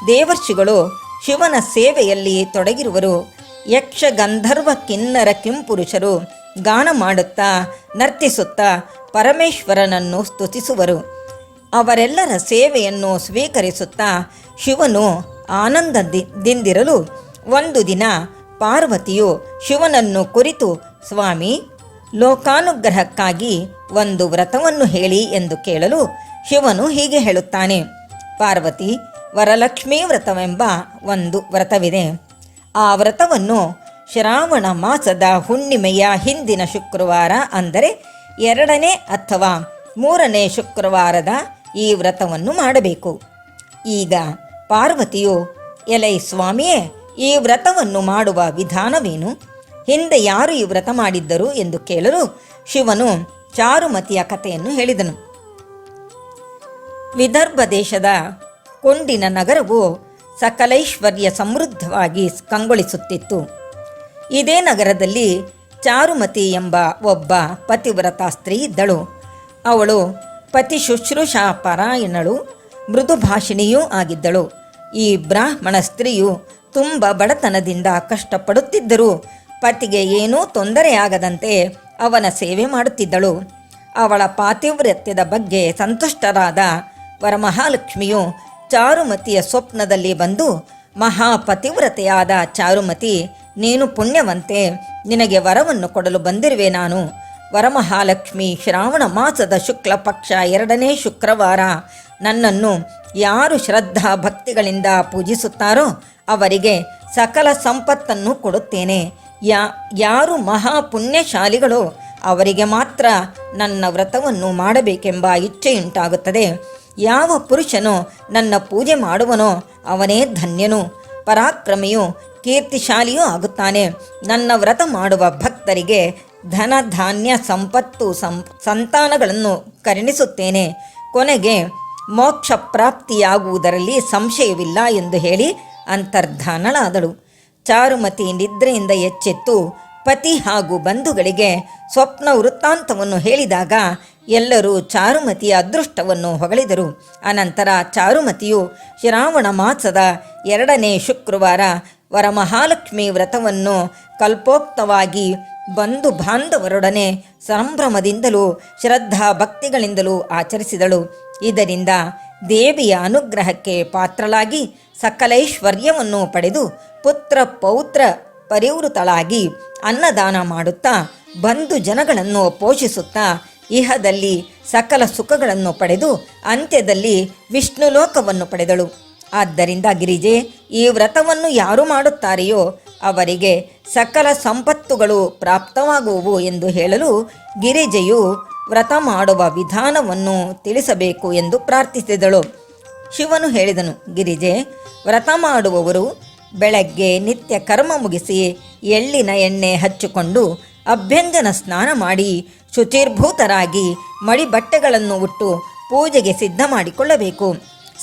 ದೇವರ್ಷಿಗಳು ಶಿವನ ಸೇವೆಯಲ್ಲಿ ತೊಡಗಿರುವರು. ಯಕ್ಷ, ಗಂಧರ್ವ, ಕಿನ್ನರ, ಕಿಂಪುರುಷರು ಗಾನ ಮಾಡುತ್ತಾ ನರ್ತಿಸುತ್ತಾ ಪರಮೇಶ್ವರನನ್ನು ಸ್ತುತಿಸುವರು. ಅವರೆಲ್ಲರ ಸೇವೆಯನ್ನು ಸ್ವೀಕರಿಸುತ್ತಾ ಶಿವನು ಆನಂದದಿಂದಿರಲು ಒಂದು ದಿನ ಪಾರ್ವತಿಯು ಶಿವನನ್ನು ಕುರಿತು, ಸ್ವಾಮಿ, ಲೋಕಾನುಗ್ರಹಕ್ಕಾಗಿ ಒಂದು ವ್ರತವನ್ನು ಹೇಳಿ ಎಂದು ಕೇಳಲು ಶಿವನು ಹೀಗೆ ಹೇಳುತ್ತಾನೆ: ಪಾರ್ವತಿ, ವರಲಕ್ಷ್ಮೀ ವ್ರತವೆಂಬ ಒಂದು ವ್ರತವಿದೆ. ಆ ವ್ರತವನ್ನು ಶ್ರಾವಣ ಮಾಸದ ಹುಣ್ಣಿಮೆಯ ಹಿಂದಿನ ಶುಕ್ರವಾರ, ಅಂದರೆ 2ನೇ ಅಥವಾ 3ನೇ ಶುಕ್ರವಾರದ ಈ ವ್ರತವನ್ನು ಮಾಡಬೇಕು. ಈಗ ಪಾರ್ವತಿಯು, ಎಲೈ ಸ್ವಾಮಿಯೇ, ಈ ವ್ರತವನ್ನು ಮಾಡುವ ವಿಧಾನವೇನು? ಹಿಂದೆ ಯಾರು ಈ ವ್ರತ ಮಾಡಿದ್ದರು ಎಂದು ಕೇಳಲು ಶಿವನು ಚಾರುಮತಿಯ ಕಥೆಯನ್ನು ಹೇಳಿದನು. ವಿದರ್ಭ ದೇಶದ ಕೊಂಡಿನ ನಗರವು ಸಕಲೈಶ್ವರ್ಯ ಸಮೃದ್ಧವಾಗಿ ಕಂಗೊಳಿಸುತ್ತಿತ್ತು. ಇದೇ ನಗರದಲ್ಲಿ ಚಾರುಮತಿ ಎಂಬ ಒಬ್ಬ ಪತಿವ್ರತ ಸ್ತ್ರೀ ಇದ್ದಳು. ಅವಳು ಪತಿ ಶುಶ್ರೂಷಾ ಪರಾಯಣಳು, ಮೃದು ಭಾಷಿಣಿಯೂ ಆಗಿದ್ದಳು. ಈ ಬ್ರಾಹ್ಮಣ ಸ್ತ್ರೀಯು ತುಂಬ ಬಡತನದಿಂದ ಕಷ್ಟಪಡುತ್ತಿದ್ದರೂ ಪತಿಗೆ ಏನೂ ತೊಂದರೆಯಾಗದಂತೆ ಅವನ ಸೇವೆ ಮಾಡುತ್ತಿದ್ದಳು. ಅವಳ ಪಾತಿವ್ರತ್ಯದ ಬಗ್ಗೆ ಸಂತುಷ್ಟರಾದ ವರಮಹಾಲಕ್ಷ್ಮಿಯು ಚಾರುಮತಿಯ ಸ್ವಪ್ನದಲ್ಲಿ ಬಂದು, ಮಹಾಪತಿವ್ರತೆಯಾದ ಚಾರುಮತಿ, ನೀನು ಪುಣ್ಯವಂತೆ, ನಿನಗೆ ವರವನ್ನು ಕೊಡಲು ಬಂದಿರುವೆ ನಾನು. ವರಮಹಾಲಕ್ಷ್ಮಿ ಶ್ರಾವಣ ಮಾಸದ ಶುಕ್ಲ ಪಕ್ಷ 2ನೇ ಶುಕ್ರವಾರ ನನ್ನನ್ನು ಯಾರು ಶ್ರದ್ಧಾ ಭಕ್ತಿಗಳಿಂದ ಪೂಜಿಸುತ್ತಾರೋ ಅವರಿಗೆ ಸಕಲ ಸಂಪತ್ತನ್ನು ಕೊಡುತ್ತೇನೆ. ಯಾರು ಮಹಾಪುಣ್ಯಶಾಲಿಗಳೋ ಅವರಿಗೆ ಮಾತ್ರ ನನ್ನ ವ್ರತವನ್ನು ಮಾಡಬೇಕೆಂಬ ಇಚ್ಛೆಯುಂಟಾಗುತ್ತದೆ. ಯಾವ ಪುರುಷನು ನನ್ನ ಪೂಜೆ ಮಾಡುವನೋ ಅವನೇ ಧನ್ಯನು, ಪರಾಕ್ರಮಿಯು, ಕೀರ್ತಿಶಾಲಿಯೂ ಆಗುತ್ತಾನೆ. ನನ್ನ ವ್ರತ ಮಾಡುವ ಭಕ್ತರಿಗೆ ಧನ, ಧಾನ್ಯ, ಸಂಪತ್ತು, ಸಂತಾನಗಳನ್ನು ಕರುಣಿಸುತ್ತೇನೆ. ಕೊನೆಗೆ ಮೋಕ್ಷ ಪ್ರಾಪ್ತಿಯಾಗುವುದರಲ್ಲಿ ಸಂಶಯವಿಲ್ಲ ಎಂದು ಹೇಳಿ ಅಂತರ್ಧಾನಳಾದಳು. ಚಾರುಮತಿ ನಿದ್ರೆಯಿಂದ ಎಚ್ಚೆತ್ತು ಪತಿ ಹಾಗೂ ಬಂಧುಗಳಿಗೆ ಸ್ವಪ್ನ ವೃತ್ತಾಂತವನ್ನು ಹೇಳಿದಾಗ ಎಲ್ಲರೂ ಚಾರುಮತಿಯ ಅದೃಷ್ಟವನ್ನು ಹೊಗಳಿದರು. ಅನಂತರ ಚಾರುಮತಿಯು ಶ್ರಾವಣ ಮಾಸದ 2ನೇ ಶುಕ್ರವಾರ ವರಮಹಾಲಕ್ಷ್ಮಿ ವ್ರತವನ್ನು ಕಲ್ಪೋಕ್ತವಾಗಿ ಬಂಧು ಬಾಂಧವರೊಡನೆ ಸಂಭ್ರಮದಿಂದಲೂ ಶ್ರದ್ಧಾ ಭಕ್ತಿಗಳಿಂದಲೂ ಆಚರಿಸಿದಳು. ಇದರಿಂದ ದೇವಿಯ ಅನುಗ್ರಹಕ್ಕೆ ಪಾತ್ರಳಾಗಿ ಸಕಲೈಶ್ವರ್ಯವನ್ನು ಪಡೆದು ಪುತ್ರ ಪೌತ್ರ ಪರಿವೃತಳಾಗಿ ಅನ್ನದಾನ ಮಾಡುತ್ತಾ ಬಂಧು ಜನಗಳನ್ನು ಪೋಷಿಸುತ್ತಾ ಇಹದಲ್ಲಿ ಸಕಲ ಸುಖಗಳನ್ನು ಪಡೆದು ಅಂತ್ಯದಲ್ಲಿ ವಿಷ್ಣು ಲೋಕವನ್ನು ಪಡೆದಳು. ಆದ್ದರಿಂದ ಗಿರಿಜೆ, ಈ ವ್ರತವನ್ನು ಯಾರು ಮಾಡುತ್ತಾರೆಯೋ ಅವರಿಗೆ ಸಕಲ ಸಂಪತ್ತುಗಳು ಪ್ರಾಪ್ತವಾಗುವವು ಎಂದು ಹೇಳಲು ಗಿರಿಜೆಯು ವ್ರತ ಮಾಡುವ ವಿಧಾನವನ್ನು ತಿಳಿಸಬೇಕು ಎಂದು ಪ್ರಾರ್ಥಿಸಿದಳು. ಶಿವನು ಹೇಳಿದನು, ಗಿರಿಜೆ, ವ್ರತ ಮಾಡುವವರು ಬೆಳಗ್ಗೆ ನಿತ್ಯ ಕರ್ಮ ಮುಗಿಸಿ ಎಳ್ಳಿನ ಎಣ್ಣೆ ಹಚ್ಚಿಕೊಂಡು ಅಭ್ಯಂಜನ ಸ್ನಾನ ಮಾಡಿ ಶುಚಿರ್ಭೂತರಾಗಿ ಮಡಿ ಬಟ್ಟೆಗಳನ್ನು ಉಟ್ಟು ಪೂಜೆಗೆ ಸಿದ್ಧ ಮಾಡಿಕೊಳ್ಳಬೇಕು.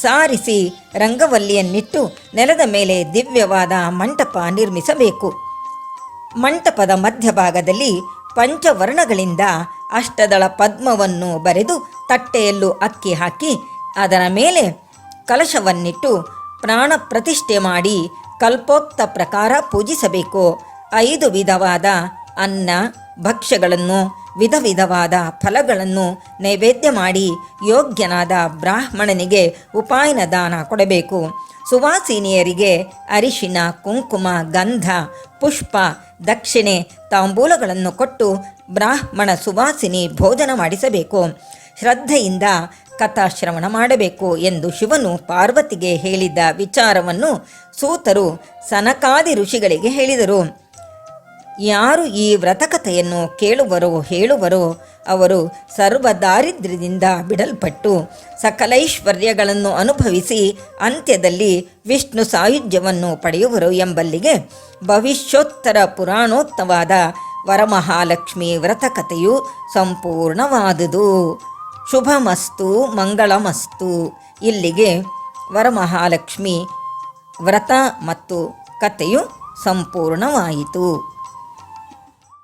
ಸಾರಿಸಿ ರಂಗವಲ್ಲಿಯನ್ನಿಟ್ಟು ನೆಲದ ಮೇಲೆ ದಿವ್ಯವಾದ ಮಂಟಪ ನಿರ್ಮಿಸಬೇಕು. ಮಂಟಪದ ಮಧ್ಯಭಾಗದಲ್ಲಿ ಪಂಚವರ್ಣಗಳಿಂದ ಅಷ್ಟದಳ ಪದ್ಮವನ್ನು ಬರೆದು ತಟ್ಟೆಯಲ್ಲೂ ಅಕ್ಕಿ ಹಾಕಿ ಅದರ ಮೇಲೆ ಕಲಶವನ್ನಿಟ್ಟು ಪ್ರಾಣ ಪ್ರತಿಷ್ಠೆ ಮಾಡಿ ಕಲ್ಪೋಕ್ತ ಪ್ರಕಾರ ಪೂಜಿಸಬೇಕು. 5 ವಿಧವಾದ ಅನ್ನ ಭಕ್ಷ್ಯಗಳನ್ನು ವಿಧ ವಿಧವಾದ ಫಲಗಳನ್ನು ನೈವೇದ್ಯ ಮಾಡಿ ಯೋಗ್ಯನಾದ ಬ್ರಾಹ್ಮಣನಿಗೆ ಉಪಾಯನ ದಾನ ಕೊಡಬೇಕು. ಸುವಾಸಿನಿಯರಿಗೆ ಅರಿಶಿನ ಕುಂಕುಮ ಗಂಧ ಪುಷ್ಪ ದಕ್ಷಿಣೆ ತಾಂಬೂಲಗಳನ್ನು ಕೊಟ್ಟು ಬ್ರಾಹ್ಮಣ ಸುವಾಸಿನಿ ಭೋಜನ ಮಾಡಿಸಬೇಕು. ಶ್ರದ್ಧೆಯಿಂದ ಕಥಾಶ್ರವಣ ಮಾಡಬೇಕು ಎಂದು ಶಿವನು ಪಾರ್ವತಿಗೆ ಹೇಳಿದ ವಿಚಾರವನ್ನು ಸೂತರು ಸನಕಾದಿ ಋಷಿಗಳಿಗೆ ಹೇಳಿದರು. ಯಾರು ಈ ವ್ರತಕಥೆಯನ್ನು ಕೇಳುವರೋ ಹೇಳುವರೋ ಅವರು ಸರ್ವ ದಾರಿದ್ರ್ಯದಿಂದ ಬಿಡಲ್ಪಟ್ಟು ಸಕಲೈಶ್ವರ್ಯಗಳನ್ನು ಅನುಭವಿಸಿ ಅಂತ್ಯದಲ್ಲಿ ವಿಷ್ಣು ಸಾಯುಜ್ಯವನ್ನು ಪಡೆಯುವರು ಎಂಬಲ್ಲಿಗೆ ಭವಿಷ್ಯೋತ್ತರ ಪುರಾಣೋಕ್ತವಾದ ವರಮಹಾಲಕ್ಷ್ಮಿ ವ್ರತಕಥೆಯು ಸಂಪೂರ್ಣವಾದುದು. ಶುಭಮಸ್ತು ಮಂಗಳಮಸ್ತು. ಇಲ್ಲಿಗೆ ವರಮಹಾಲಕ್ಷ್ಮಿ ವ್ರತ ಮತ್ತು ಕಥೆಯು ಸಂಪೂರ್ಣವಾಯಿತು.